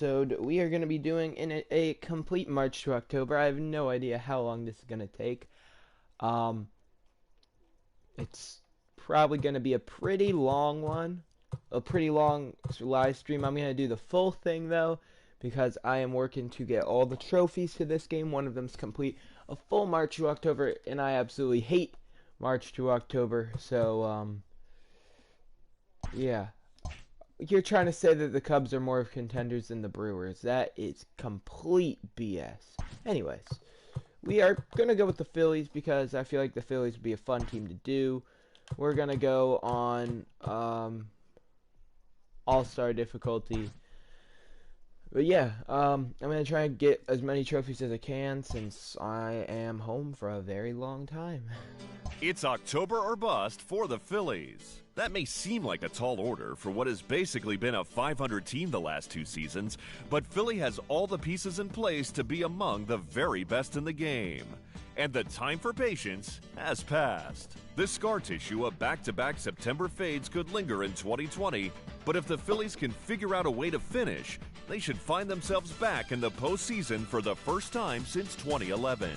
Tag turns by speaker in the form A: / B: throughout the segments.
A: episode, we are going to be doing a complete March to October. I have no idea how long this is going to take. Um, it's probably going to be a pretty long one, a pretty long live stream. I'm going to do the full thing though, because I am working to get all the trophies to this game. One of them's complete a full March to October, and I absolutely hate March to October. So, yeah. You're trying to say that the Cubs are more of contenders than the Brewers. That is complete BS. Anyways, we are going to go with the Phillies because I feel like the Phillies would be a fun team to do. We're going to go on all-star difficulty. But yeah, I'm going to try and get as many trophies as I can since I am home for a very long time.
B: It's October or bust for the Phillies. That may seem like a tall order for what has basically been a 500 team the last two seasons, but Philly has all the pieces in place to be among the very best in the game. And the time for patience has passed. This scar tissue of back-to-back September fades could linger in 2020, but if the Phillies can figure out a way to finish, they should find themselves back in the postseason for the first time since 2011.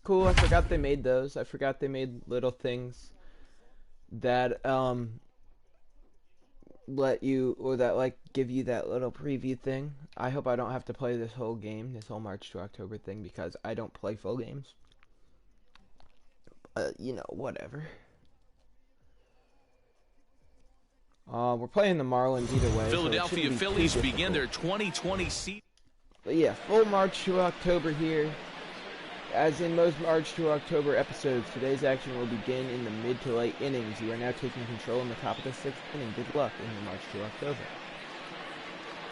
A: Cool. I forgot they made those. I forgot they made little things that let you, or that like give you that little preview thing. I hope I don't have to play this whole game, this whole March to October thing, because I don't play full games. You know, whatever. We're playing the Marlins either way.
C: Philadelphia Phillies begin their 2020 season.
A: But yeah, full March to October here. As in most March to October episodes, today's action will begin in the mid to late innings. You are now taking control in the top of the sixth inning. Good luck in the March to October.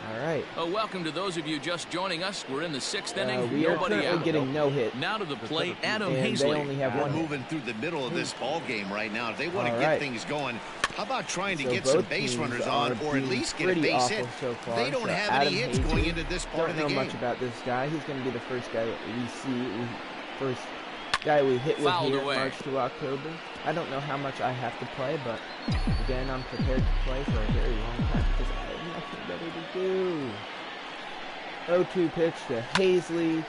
A: Alright.
C: Welcome to those of you just joining us. We're in the sixth inning.
A: We are currently getting no hit.
C: Now to the plate, Adam
A: and
C: Hazley.
A: They only have one
D: moving through the middle of this ball game right now. If they want to get things going, how about trying to get some base runners on, or at least get a base hit?
A: So far.
D: They don't have any hits going into this part of the game.
A: Don't know much about this guy. He's going to be the first guy that we see. First guy we hit with here March to October. I don't know how much I have to play, but again, I'm prepared to play for a very long time because I have nothing better to do. 0-2 pitch to Hazley.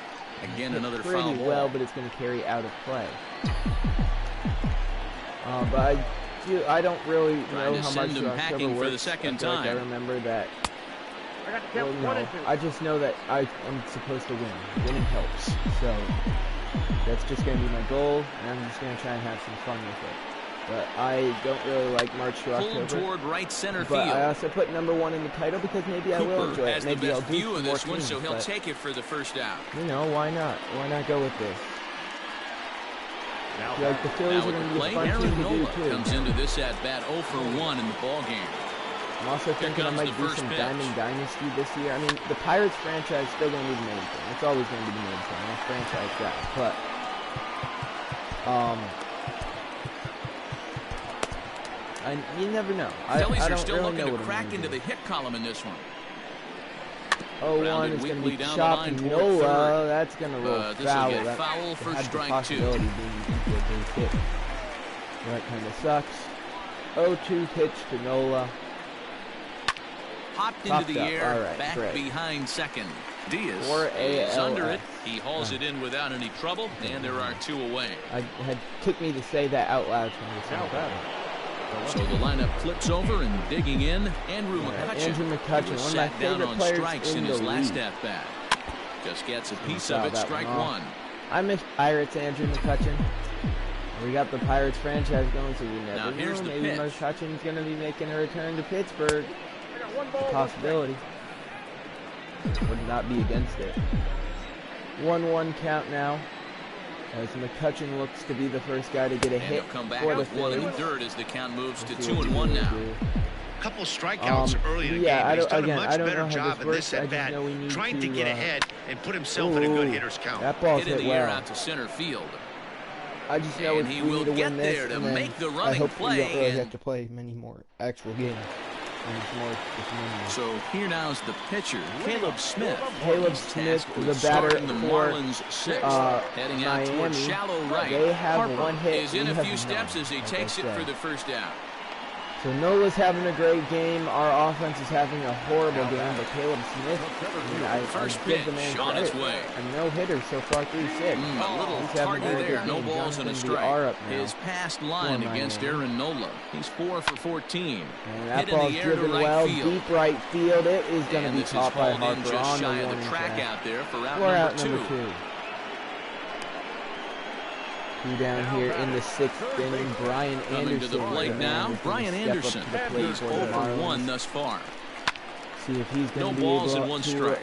C: Again, another
A: pretty
C: foul ball.
A: Well, but it's going to carry out of play. But I don't really know how much to October works.
C: For the second time.
A: Like I remember that. Well, no, I just know that I'm supposed to win. Winning helps. So that's just going to be my goal, and I'm just going to try and have some fun with it. But I don't really like March to October.
C: Toward right center
A: but
C: field.
A: I also put number one in the title because maybe I will enjoy it. Maybe I'll do some more
C: one, so he'll take it for the first out.
A: You know, why not? Why not go with this?
C: Now,
A: like the Phillies are going to be a fun team to do too.
C: Comes into this at bat 0 for 1 in the ball game.
A: I'm also thinking I might do some Diamond Dynasty this year. I mean, the Pirates franchise is still going to be the main thing. It's always going to be the main thing. I'm a franchise guy, but you never know.
C: Phillies
A: I
C: are
A: don't
C: still
A: really
C: looking
A: know
C: to crack into the hit column in this one.
A: 0-1 is going to be chopped Nola. That's going to roll foul.
C: That foul for strike 2.
A: Being hit. That kind of sucks. 0-2 pitch to Nola.
C: Popped into the air,
A: right,
C: back
A: great.
C: Behind second. Diaz is
A: ALS.
C: under it. He hauls it in without any trouble, and there are 2 away.
A: It took me to say that out loud.
C: So the lineup flips over and digging in, Andrew McCutchen.
A: Andrew McCutchen,
C: He was
A: one of
C: sat
A: my
C: down
A: favorite
C: on
A: players
C: strikes in his
A: the
C: last
A: league.
C: at bat. Just gets a piece of it, strike 1.
A: I miss Pirates, Andrew McCutchen. We got the Pirates franchise going, so you never know. Maybe McCutchen's going to be making a return to Pittsburgh. A possibility. Would not be against it. 1-1 count now. As McCutchen looks to be the first guy to get a hit
C: come back
A: for the
C: with 1 1/3 as the count moves to 2-1 now.
D: A couple strikeouts early in the game. He's done a much better job in this at bat, trying to get ahead and put himself in a good hitter's count.
A: That ball's
C: hit in
A: hit
C: the air
A: well.
C: out to center field.
A: I just know
C: and
A: we
C: he
A: need
C: will
A: to
C: get
A: win this,
C: there to
A: and then
C: make the
A: I
C: running
A: hope
C: play.
A: we don't really have to play many more actual games.
C: So here now is the pitcher, Caleb Smith.
A: Caleb Smith, the batter
C: the
A: for
C: Marlins sixth, heading out
A: Miami.
C: toward shallow right.
A: They have
C: Harper
A: one hit.
C: is in
A: We
C: a
A: have
C: few steps
A: none,
C: as he
A: like
C: takes
A: I
C: it for
A: said.
C: the first out.
A: So Nola's having a great game. Our offense is having a horrible game, but Caleb Smith, I give the man credit. A no-hitter so far through 6.
C: A little target there. No balls and a strike. His past line against Aaron Nola. He's 4 for 14.
A: And that ball's driven well, deep right field. It is going to be caught by Harper on the warning track.
C: Out there for
A: out number 2. 2 down here in the 6th inning. Brian Anderson
C: to the plate now. Brian Anderson. He's over 1 thus far.
A: See if he's going to be able to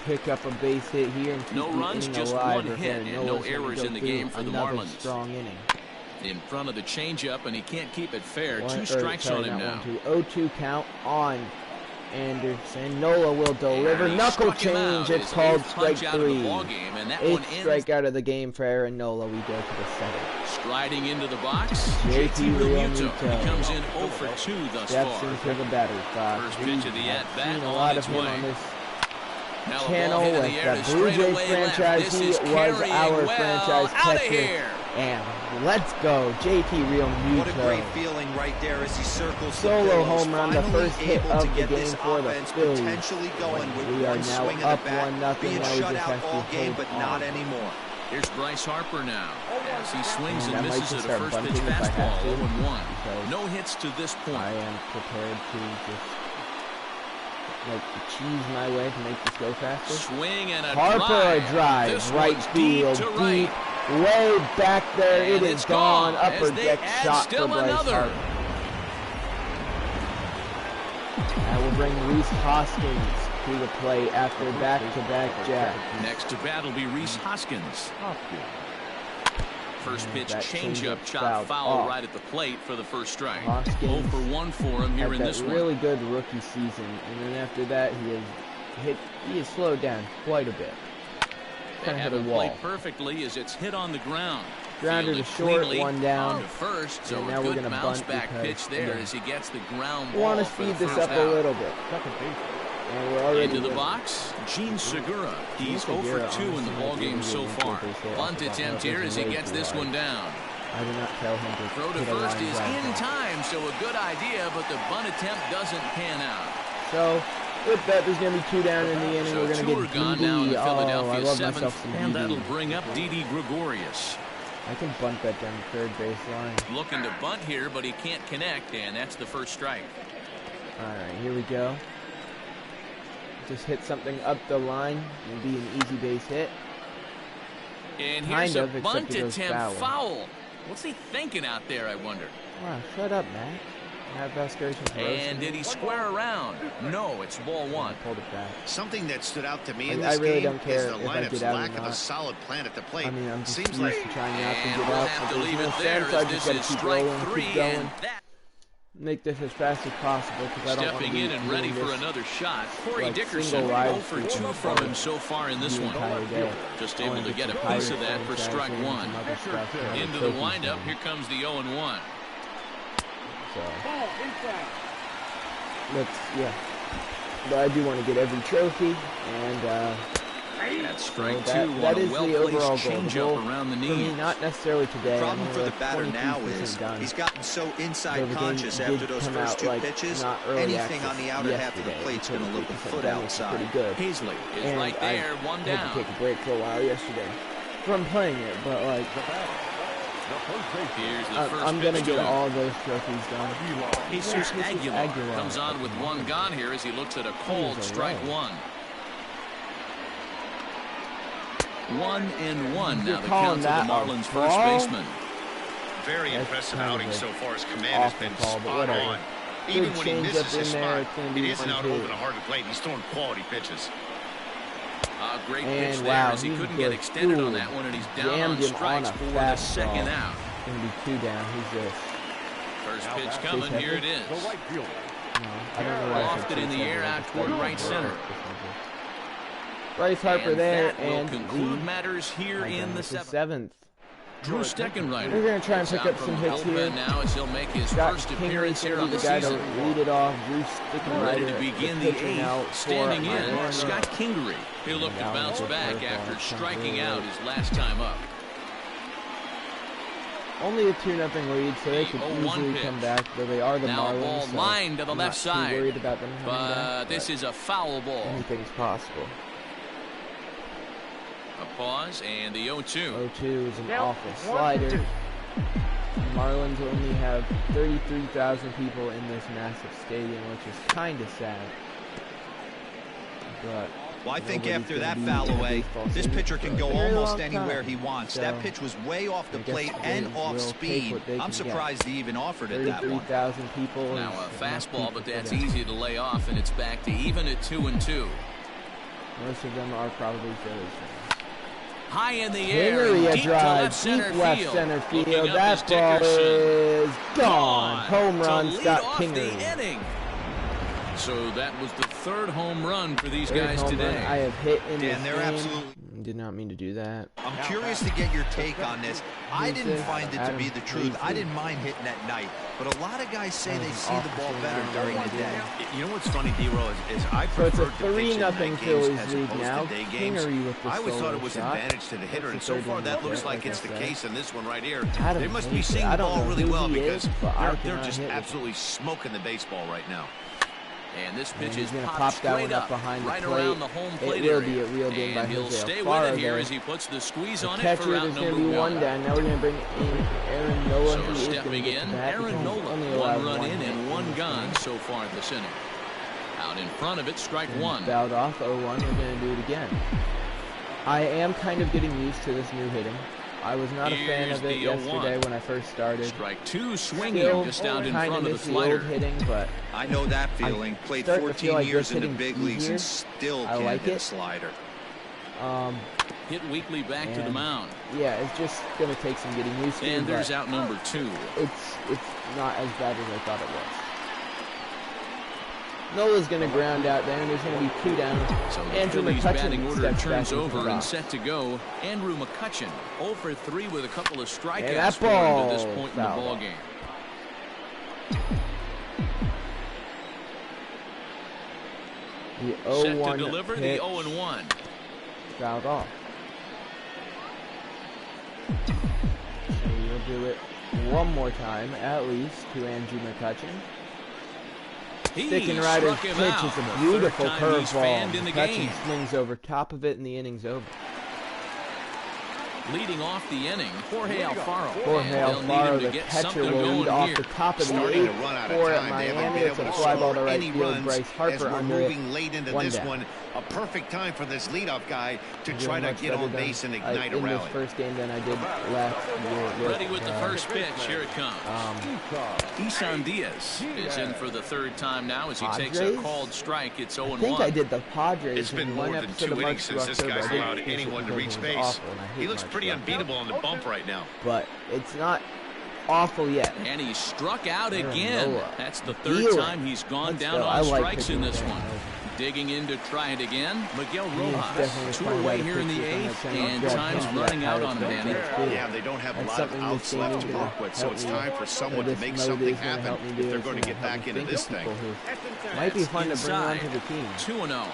A: pick up a base hit here and keep
C: no runs, just
A: alive.
C: 1 hit, and no errors in the game for the Marlins.
A: Strong inning.
C: In front of the changeup, and he can't keep it fair. 2 strikes on him now.
A: 0-2 count on Anderson. Nola will deliver. Knuckle change. It's called strike 3. 8th strikeout of the game for Aaron Nola. We go to the 7th.
C: Striding into the box,
A: JT Realmuto.
C: He comes in 0 for 2 thus far.
A: Steps into the batter's box.
C: First pitch of the at-bat.
A: Seen a lot of him on this channel with the Blue Jays franchise. He was our franchise catcher. And let's go, JT Realmuto.
E: What a great feeling right there as he circles
A: solo home run, the first hit of the game for the Phillies.
E: Potentially going with
A: we are now up 1-0.
E: Being shut out all game, but not anymore.
C: Here's Bryce Harper now as he swings and misses at a first pitch fastball. 0-1. No hits to this point.
A: I am prepared to just cheese my way to make this go faster.
C: Swing and a
A: Harper
C: drive.
A: A drive, right field, deep. Way back there,
C: and
A: it is gone. Upper deck shot for Bryce Harper. That will bring Rhys Hoskins to the plate after back-to-back jack.
C: Next to bat will be Rhys Hoskins. First pitch changeup chopped foul right at the plate for the first strike. 0 for 1 for him here in this one.
A: Really good rookie season, and then after that he has slowed down quite a bit.
C: They have it played perfectly as it's hit on the ground.
A: Grounder to short, 1 down.
C: To first, so
A: now we're going to
C: bounce back pitch there as he gets the ground ball.
A: Want to speed this up a little bit. And we're already
C: into the box. Gene Segura. He's 0 for 2 in the ballgame so far. Bunt attempt here as he gets this one down.
A: I did not tell him to
C: throw to first is in time, so a good idea, but the bunt attempt doesn't pan out.
A: So with that, there's going to be 2 down in the inning. We're going to get
C: gone now in the Philadelphia 7th, and
A: DD.
C: that'll bring up Didi Gregorius.
A: I can bunt that down the third base line.
C: Looking to bunt here, but he can't connect, and that's the first strike.
A: All right, here we go. Just hit something up the line and be an easy base hit.
C: And here's a bunt attempt foul. What's he thinking out there, I wonder?
A: Wow, shut up, Matt.
C: And did he square around? No, it's ball 1.
A: Pulled it back.
D: Something that stood out to me in this game is the lineup's lack of a solid plan at the plate.
A: I mean, I'm just
D: seems like
A: trying not to
C: and
A: get
C: we'll
A: out.
C: have to leave it there as this is strike 3 and that.
A: Make this as fast as possible because I don't want to
C: stepping in and ready for another shot. Corey Dickerson 0 for 2 from him so far in this one. Just able to get a piece of that for strike 1. Into the windup, here comes the 0-1.
A: So, but I do want to get every trophy, and
C: that's strike 2
A: that is
C: on a
A: the overall
C: goal around the knee.
A: For me, not necessarily today.
E: The problem for the batter now is he's gotten so inside conscious after those first 2 pitches. Anything on the outer half of the plate's going to look a foot outside.
C: Hazley is right there, 1 down.
A: I had to take a break for a while yesterday from playing it, but like. I'm going to get all those trophies done.
C: Jesus Aguilar comes on with 1 gone here as he looks at a cold strike 1. 1-1 now the count to the Marlins first baseman.
D: Very impressive outing so far. His command has been spot on. Even when he misses his spot, it isn't out over the heart of the plate. He's throwing quality pitches.
C: A great pitch there as he couldn't get extended on that one, and he's down on strikes for the second out.
A: It's going to be 2 down. Who's this?
C: First pitch coming. Here it is.
A: I don't know why.
C: Lofted in the air out toward right center.
A: Bryce Harper there,
C: and conclude matters here in the 7th. Drew Steckenrider.
A: We're going to try and pick up some hits here.
C: Now as he'll make his first appearance here on the season.
A: Lead it off. Drew Steckenrider
C: ready to begin the 8th. Standing in, Scott Kingery. He'll look to bounce back after striking out his last time up.
A: only a 2-0 lead, so they could easily come back. Though they are the Marlins,
C: ball
A: so
C: line to the left side.
A: Worried about them coming
C: back, this is a foul ball.
A: Anything's possible.
C: A pause and the 0-2.
A: 0-2 is an awful slider. The Marlins only have 33,000 people in this massive stadium, which is kind of sad. But
E: well, I think after that foul away, this pitcher can go almost anywhere he wants. So that pitch was way off the plate and off speed. I'm surprised he even offered it that one.
A: 33,000 people.
C: Now a fastball, but that's easy to lay off, and it's back to even at 2-2.
A: Most of them are probably Phillies fans.
C: High in the air, deep to left center field.
A: That ball is gone. Home run, Scott Kingery.
C: So that was the third home run for these guys today.
A: I have hit in this
E: they're
A: game.
E: Absolutely.
A: Did not mean to do that.
E: I'm curious to get your take on this. I didn't find it to be the truth. I didn't mind hitting at night, but a lot of guys say they see the ball better during the day.
D: You know what's funny, D-Roll, is I prefer to pitch in night games as opposed to day games. I always thought it was an advantage to the hitter, and so far that looks like it's the case in this one right here. They must be seeing the ball really well because they're just absolutely smoking the baseball right now.
C: And this pitch is
A: popped that one up behind
C: right
A: the plate.
C: around the home plate
A: area. It will be a real game by
C: he'll
A: Jose
C: stay
A: Alfaro
C: with it here
A: there.
C: as he puts the squeeze on
A: it
C: for out number 1
A: down. Now we're going to bring in Aaron Nola.
C: So stepping in, Aaron Nola. 1 run in and 1 gone so far this inning. Out in front of it, strike 1.
A: Fouled off 0-1. We're going to do it again. I am kind of getting used to this new hitting. I was not a fan of it yesterday when I first started.
C: Strike 2 swinging just out in front of the slider.
A: Hitting, but
E: I know that feeling. Played 14 years in the big leagues and still can't hit a slider.
C: Hit weekly back to the mound.
A: Yeah, it's just going to take some getting used to.
C: And there's out number 2.
A: It's not as bad as I thought it was. Nola's going to ground out there, and there's going to be 2 down.
C: So the Phillies batting order turns over and set to go. Andrew McCutchen 0 for 3 with a couple of strikeouts for him to this point in the ball game.
A: The 0-1
C: set to deliver
A: pitch.
C: The 0-1.
A: Fouled off. So we'll do it one more time, at least, to Andrew McCutchen. Sticking Rider's pitch is a beautiful curveball. McCutchen swings over top of it, and the inning's over.
C: Leading off the inning, Jorge Alfaro.
A: Jorge Alfaro, the catcher, will lead off the top of the 8th for at Miami. It's a fly ball to right field. Bryce Harper under it.
D: Late into this one, a perfect time for this leadoff guy to try to get on base and ignite a rally.
A: In this first game than I did last year.
C: Ready with the first pitch. Here it comes. Isan Diaz is in for the 3rd time now as he takes a called strike. It's 0-1.
A: I think I did the Padres.
D: It's been more than 2 innings since this guy's allowed anyone to reach base. He looks pretty unbeatable on the bump right now.
A: But it's not awful yet.
C: And he struck out again. That's the 3rd time he's gone down on strikes in this one. Digging in to try it again. Miguel Rojas, 2 away here in the 8th, and time's running out on him, Danny.
D: Yeah, they don't have a lot of outs left to work with, so it's time for someone to make something happen if they're going to get back into this thing.
A: Might be fun to bring onto the team.
C: 2-0.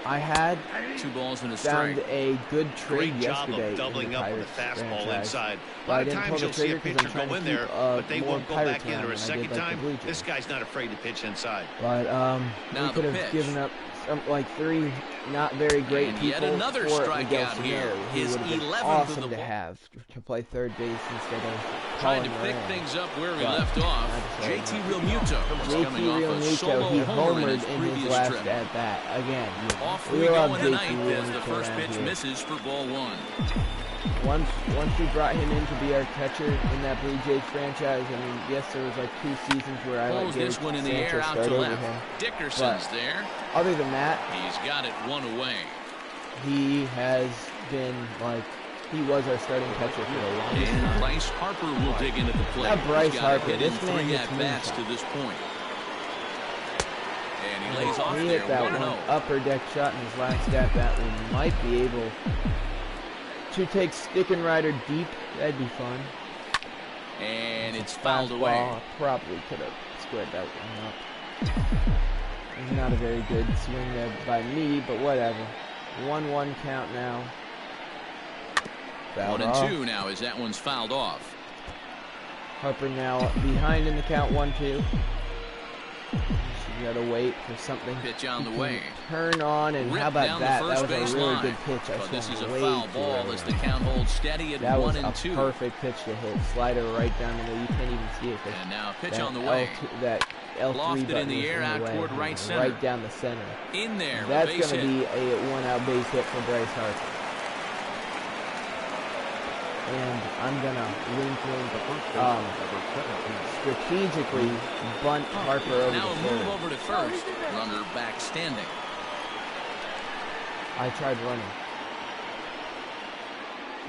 A: I had
C: 2 balls and a strike.
A: found a good trade yesterday.
D: Of doubling up with a fastball
A: franchise.
D: Inside. A lot of times you'll see a pitcher go in there, but they won't go back in. Or a second time, this guy's not afraid to pitch inside.
A: But we could have given up like 3 not very great
C: and
A: people
C: yet another
A: for
C: strikeout here. His 11th
A: awesome
C: of the
A: to have to play third base instead of
C: trying to pick things up where we left off. JT Realmuto was coming off a solo homer in his previous
A: last
C: trip.
A: at bat again.
C: Off we go in the 9th as the first pitch misses for ball 1.
A: Once we brought him in to be our catcher in that Blue Jays franchise, I mean, yes, there was like 2 seasons where I
C: pulls this one in the air out to left. Dickerson's there.
A: Other than that,
C: he's got it 1 away.
A: He has been like, he was our starting catcher for the longest time.
C: And Bryce Harper will dig into the plate.
A: That Bryce Harper,
C: hit in 3 at-bats to this point. And he lays off there, 1-0.
A: Upper deck shot in his last at-bat. We might be able to take Stickin' Rider deep. That'd be fun.
C: And it's fouled away.
A: Probably could have squared that one up. Not a very good swing there by me, but whatever. 1-1 count now. fouled
C: 1-2 now as that one's fouled off.
A: Harper now behind in the count, 1-2. You gotta wait for something.
C: Pitch on the way.
A: Turn on, and how about that? That was a really good pitch.
C: But this is a foul ball as the count holds steady at 1-2.
A: That was a perfect pitch to hit. Slider right down the middle. You can't even see it.
C: And now pitch on the way.
A: That L3
C: lofted in the air out toward right center.
A: Right down the center.
C: In there.
A: That's going to be a one-out base hit for Bryce Harper. And I'm going to strategically bunt Harper over
C: now
A: to
C: a move over to first. Runner back standing.
A: I tried running.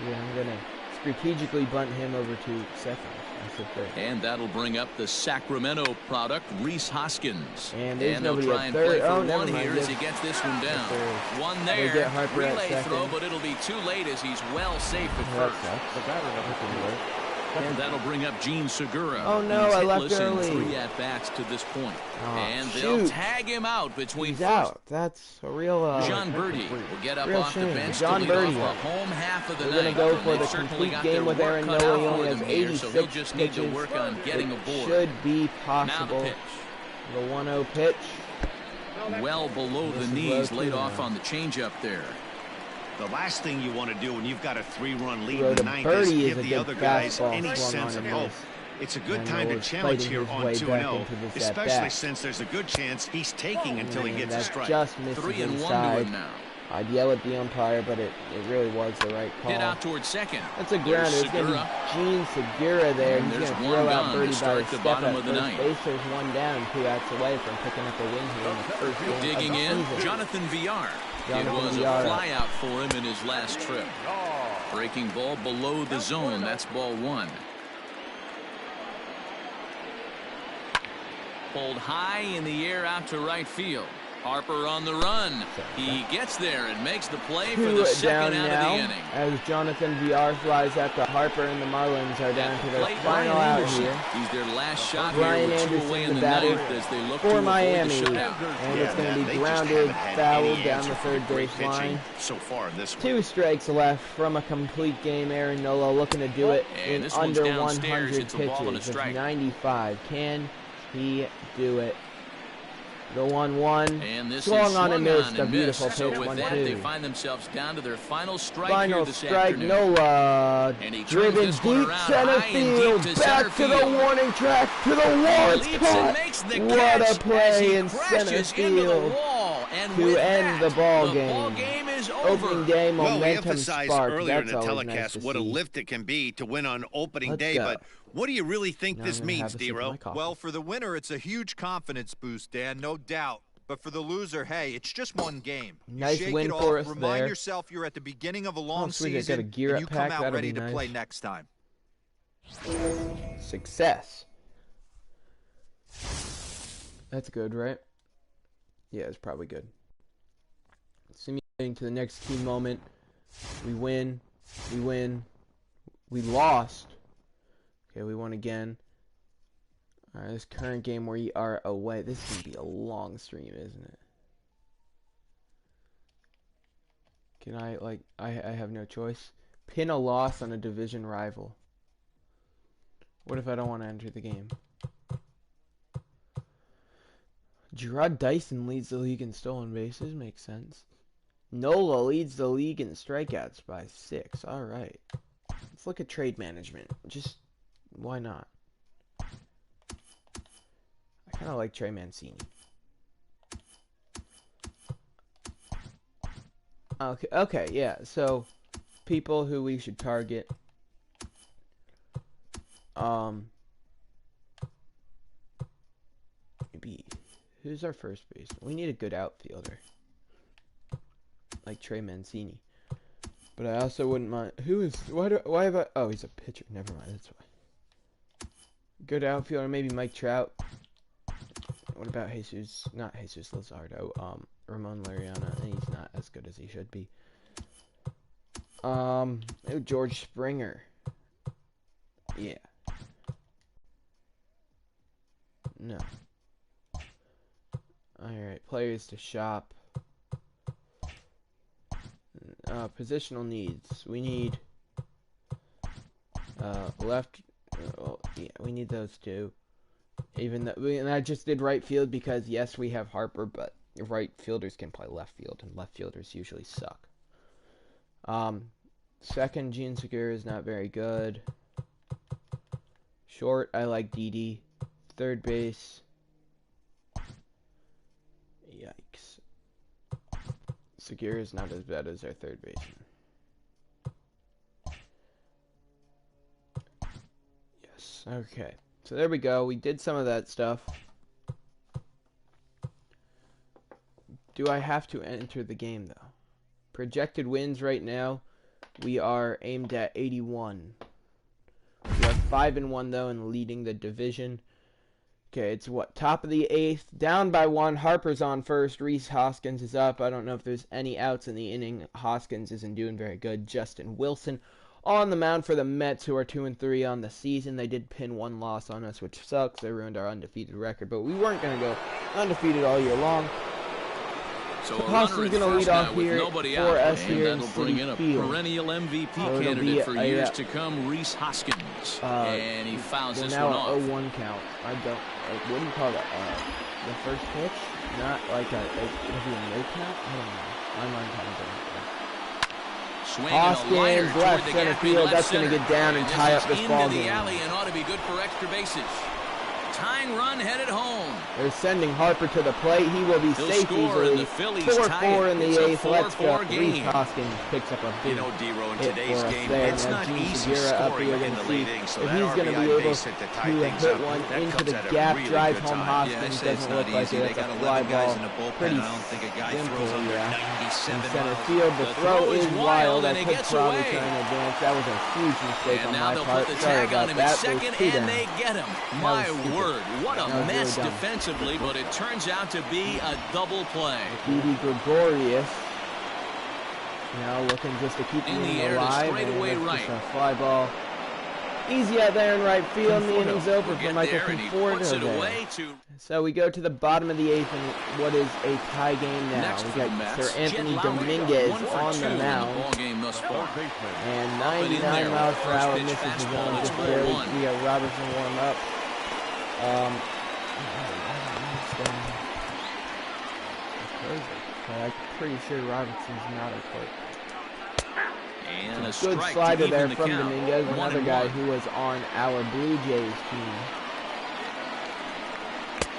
A: Yeah, I'm going to strategically bunt him over to second.
C: And that'll bring up the Sacramento product, Rhys Hoskins.
A: And
C: they'll try and play for one here as he gets this one down. One there, relay throw, but it'll be too late as he's well safe at first. And that'll bring up Gene Segura.
A: Oh no, I left
C: early. 3 at-bats to this point. And they'll tag him out between
A: He's out. That's a real
C: John Birdie will get up off
A: shame.
C: the bench
A: John
C: to lead
A: Birdie.
C: off the home half of the
A: We're
C: night.
A: Going to go for the complete game with Aaron Nola. He only has 86
C: so he'll just need
A: pitches.
C: to work on getting aboard.
A: Should be possible.
C: Now the pitch.
A: The 1-0 pitch.
C: Well below the knees, laid off on the changeup there.
D: The last thing you want to do when you've got a 3-run lead in the ninth is give the other guys any sense of hope. It's a good time to challenge here on 2-0, especially since there's a good chance he's taking until he gets a strike.
A: Just misses
C: 3-1 to
A: inside.
C: him now.
A: I'd yell at the umpire, but it really was the right call.
C: Hit out towards second.
A: That's a grounder. It's going to be Gene Segura there. He's going to throw out Birdie by a step at first base. There's one down, 2 outs away from picking up a win here in the first game
C: Digging
A: of the
C: in,
A: season.
C: Jonathan Villar. It was a flyout for him in his last trip. Breaking ball below the zone. That's ball 1. Pulled high in the air out to right field. Harper on the run. He gets there and makes the play for the second out of the inning.
A: As Jonathan Villar flies after Harper, and the Marlins are down to their final out here.
C: He's their last shot
A: Brian
C: here with 2
A: Anderson,
C: away in the
A: batter
C: ninth as they look
A: for
C: to
A: Miami.
C: avoid the shutout.
A: And it's going to be grounded, fouled down the third base line.
D: So far in this
A: 2 strikes left from a complete game. Aaron Nola looking to do it
C: and
A: in under 100
C: it's a ball and a
A: pitches.
C: strike.
A: 95. Can he do it? The 1-1.
C: And this
A: swung
C: is
A: on and missed. A beautiful
C: So
A: pitch.
C: with
A: 1-2.
C: that, they find themselves down to their final strike
A: Final
C: here this
A: strike.
C: afternoon.
A: Nola
C: And he
A: driven
C: turns this one
A: deep
C: around
A: center
C: high and
A: field.
C: deep to
A: Back
C: center
A: to the
C: field.
A: warning track. To the wall. It's
C: Leaps
A: caught.
C: and makes the
A: What
C: catch
A: a
C: as
A: play
C: he
A: in center
C: crashes into the
A: field
C: wall. And
A: to
C: with
A: end
C: that,
A: the ball
C: The
A: game.
C: ball game is over.
A: Opening day momentum
D: Well, we emphasized
A: sparked.
D: earlier in
A: That's
D: the
A: always
D: telecast
A: nice to
D: what a
A: see.
D: lift it can be to win on opening
A: Let's
D: day,
A: go.
D: but what do you really think
A: Now
D: this
A: I'm gonna
D: means,
A: have a sip of
D: D-Row?
A: my coffee.
E: Well, for the winner, it's a huge confidence boost, Dan, no doubt. But for the loser, hey, it's just one game. You
A: Nice
E: shake
A: win
E: it
A: for
E: off,
A: us
E: remind
A: there.
E: yourself you're at the beginning of a long
A: sweet, I got a
E: season,
A: gear
E: and
A: up
E: you come
A: pack.
E: out
A: That'll
E: ready
A: be
E: to
A: nice.
E: play next time.
A: Success. That's good, right? Yeah, it's probably good. Simulating to the next key moment. We win. We win. We lost. Okay, we won again. Alright, this current game we are away. This is going to be a long stream, isn't it? Can I, like, I have no choice. Pin a loss on a division rival. What if I don't want to enter the game? Gerard Dyson leads the league in stolen bases. Makes sense. Nola leads the league in strikeouts by 6. Alright. Let's look at trade management. Just, why not? I kind of like Trey Mancini. Okay, yeah. So, people who we should target. Maybe. Who's our first baseman? We need a good outfielder. Like Trey Mancini. But I also wouldn't mind. Why have I. Oh, he's a pitcher. Never mind. That's why. Good outfielder. Maybe Mike Trout. What about Jesus? Not Jesus Luzardo. Ramon Laureano. He's not as good as he should be. George Springer. Yeah. No. Alright, players to shop. Positional needs. We need Left. Well, yeah, we need those two. Even though, and I just did right field because yes, we have Harper, but right fielders can play left field, and left fielders usually suck. Second, Gene Segura is not very good. Short, I like Didi. Third base. Yikes. Segura is not as bad as our third baseman. Yes, okay. So there we go. We did some of that stuff. Do I have to enter the game, though? Projected wins right now, we are aimed at 81. We are 5-1, though, and leading the division. Okay, it's what? Top of the 8th. Down by 1. Harper's on first. Rhys Hoskins is up. I don't know if there's any outs in the inning. Hoskins isn't doing very good. Justin Wilson on the mound for the Mets, who are 2-3 on the season. They did pin 1 loss on us, which sucks. They ruined our undefeated record, but we weren't going to go undefeated all year long.
C: So
A: Hoskins going to lead off here for us here in
C: bring in a
A: Field.
C: perennial MVP candidate for years to come, Rhys Hoskins. And he fouls this one off.
A: Now 0-1 count. I what do you call that? The first pitch? Not like a, it'll be a no count? I don't know. My mind kind of Hoskins, left center field. That's going to get down and tie up this ball game.
C: And ought to be good for extra bases. Tying run headed home.
A: They're sending Harper to the plate. He will be safe easily. 4-4 in the 8th. Let's go. Rhys Hoskins picks up a big
D: D-Row, in
A: hit
D: today's
A: for us
D: game,
A: there.
D: it's
A: Now
D: not
A: Gene
D: easy
A: Segura up here
D: scoring in
A: to
D: the
A: see
D: lead inning, so
A: if
D: that
A: he's going to
D: RBI
A: be able
D: base hit to tie
A: to
D: things
A: hit
D: up.
A: one
D: That
A: into
D: comes
A: the
D: at a
A: gap,
D: really
A: drive
D: good
A: home
D: time.
A: Hoskins. Doesn't look like it. That's a fly ball. Pretty
D: I don't think a guy
A: simple,
D: throws under
A: yeah.
D: 97
A: In center
D: miles.
A: field, the throw is wild. I
C: and it
A: could
C: gets
A: probably
C: away.
A: try and advance. That was a huge mistake
C: And
A: on
C: now
A: my
C: they'll
A: part.
C: put the
A: Sorry
C: tag on
A: about
C: him
A: that.
C: at second,
A: There's 2
C: and
A: down.
C: they get him. My
A: stupid.
C: word, what a
A: That was
C: mess
A: really dumb.
C: defensively, but it turns out to be a double play.
A: Didi Gregorius now looking just to keep
C: In
A: the
C: the
A: inning
C: air to
A: alive.
C: straightaway
A: And
C: right.
A: just a fly ball. Easy out there in right field. The inning's over for Michael Conforto. So we go to the bottom of the 8th in what is a tie game now.
C: Next
A: We
C: for the
A: got
C: Mets,
A: Sir Anthony
C: Jed Lowry,
A: Dominguez
C: 1 for
A: on
C: 2
A: the
C: in the
A: mound.
C: ballgame thus far.
A: And
C: Up and in
A: 99
C: there
A: miles
C: with
A: per
C: first
A: hour
C: pitch
A: misses his
C: fastball.
A: own.
C: It's
A: Just barely.
C: 1-1.
A: We got Robertson warm up. I'm pretty sure Robertson's not a clerk.
C: And a
A: Good
C: strike
A: slider
C: to
A: there
C: even the
A: from
C: count.
A: Dominguez, another guy
C: 1-1.
A: who was on our Blue Jays team.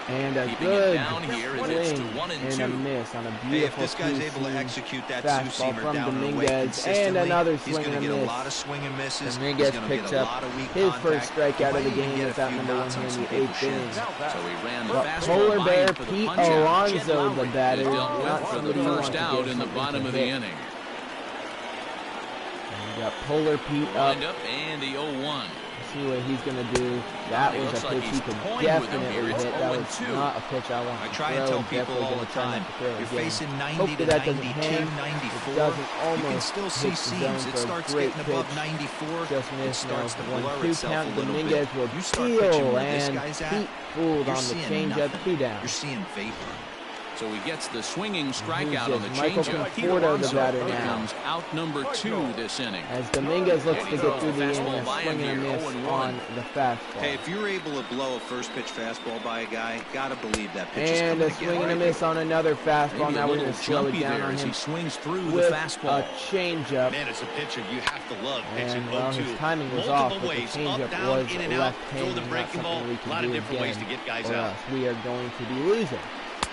A: And a
C: Keeping it
A: good
C: down here as it's to
A: swing
C: 1 and
A: and
C: 2.
A: a miss on a
D: Hey, if
A: beautiful
D: this guy's able to
A: two-seam
D: execute that
A: fastball
D: two-seamer
A: from
D: down and away
A: Dominguez,
D: consistently,
A: and another
D: he's
A: swing
D: going
A: and
D: to
A: a
D: get a
A: miss.
D: lot of swing and misses.
A: Dominguez
D: He's going to
A: picks
D: get a
A: up
D: lot of weak
A: his
D: contact.
A: first strikeout of the
D: He might
A: game.
D: even
A: It's
D: get a
A: out
D: few
A: number 1
D: knots
A: here
D: on
A: in
D: some
A: the
D: people's
A: 8th inning.
D: shins.
C: So he ran the
A: But
C: fastball
A: Polar
C: by
A: Bear
C: him for the
A: Pete
C: puncher. Jed
A: Alonso,
C: Lowry
A: the batter,
C: is dealt with
A: not
C: for the
A: somebody who wants
C: first
A: to
C: out
A: give
C: in the
A: something
C: bottom
A: to
C: of the
A: hit.
C: inning.
A: And we got Polar Pete up.
C: Wind up and the 0-1.
A: See what he's going to do. That
C: He
A: was a
C: looks like
A: pitch he
C: he's
A: could
C: toying with him
A: definitely
C: here. It's
A: hit. That was
C: 0-2.
A: not a pitch I want
D: I
A: to
D: try
A: throw.
D: and tell people
A: Definitely
D: all
A: gonna
D: the
A: try not
D: time,
A: to throw
D: you're
A: again.
D: facing 90
A: Hope
D: to
A: that doesn't
D: 92,
A: hang.
D: 94.
A: It doesn't
D: You can
A: almost
D: still
A: hit
D: see
A: the
D: seams.
A: zone
D: It
A: for a
D: starts
A: great
D: getting above
A: pitch.
D: 94.
A: Just
D: It
A: missed.
D: starts to
A: Now
D: blur
A: 1-2
D: itself
A: count.
D: a little
A: Dominguez
D: bit.
A: will
D: You start pitching
A: steal,
D: where this
A: and
D: guy's at,
A: Pete fooled
D: you're
A: on the
D: seeing
A: changeup.
D: nothing.
A: 2 down.
D: You're seeing vapor.
C: So he gets the swinging strikeout
A: Who's
C: on the
A: this? Michael
C: changeup.
A: Conforto, the batter now.
C: becomes out number 2 this inning.
A: As Dominguez looks
C: And
A: to
C: he
A: get
C: throws
A: through
C: the
A: the
C: fastball
A: inning, a
C: by
A: swing
C: him
A: and a
C: here,
A: miss
C: 0-1.
A: on the fastball.
D: Hey, if you're able to blow a first pitch fastball by a guy, gotta believe that pitch is
A: And
D: coming
A: a
D: to get
A: swing and a
D: him.
A: miss on another fastball.
C: Maybe
A: Now
C: a
A: we're
C: little
A: going to slow it
C: jumpy
A: down
C: there
A: on
C: as
A: him
C: he swings through the
A: with
C: fastball.
A: a changeup.
F: Man, as a pitcher, you have to love pitching
A: And, well,
F: 0-2.
A: his timing was
F: Multiple
A: off, but the
F: ways,
A: changeup
F: up, down,
A: was
F: in and out,
A: left-handed,
F: throw the
A: not
F: breaking ball.
A: something we
F: A
A: can
F: lot
A: do
F: of different ways to
A: again,
F: get guys
A: or
F: out.
A: else we are going to be losing.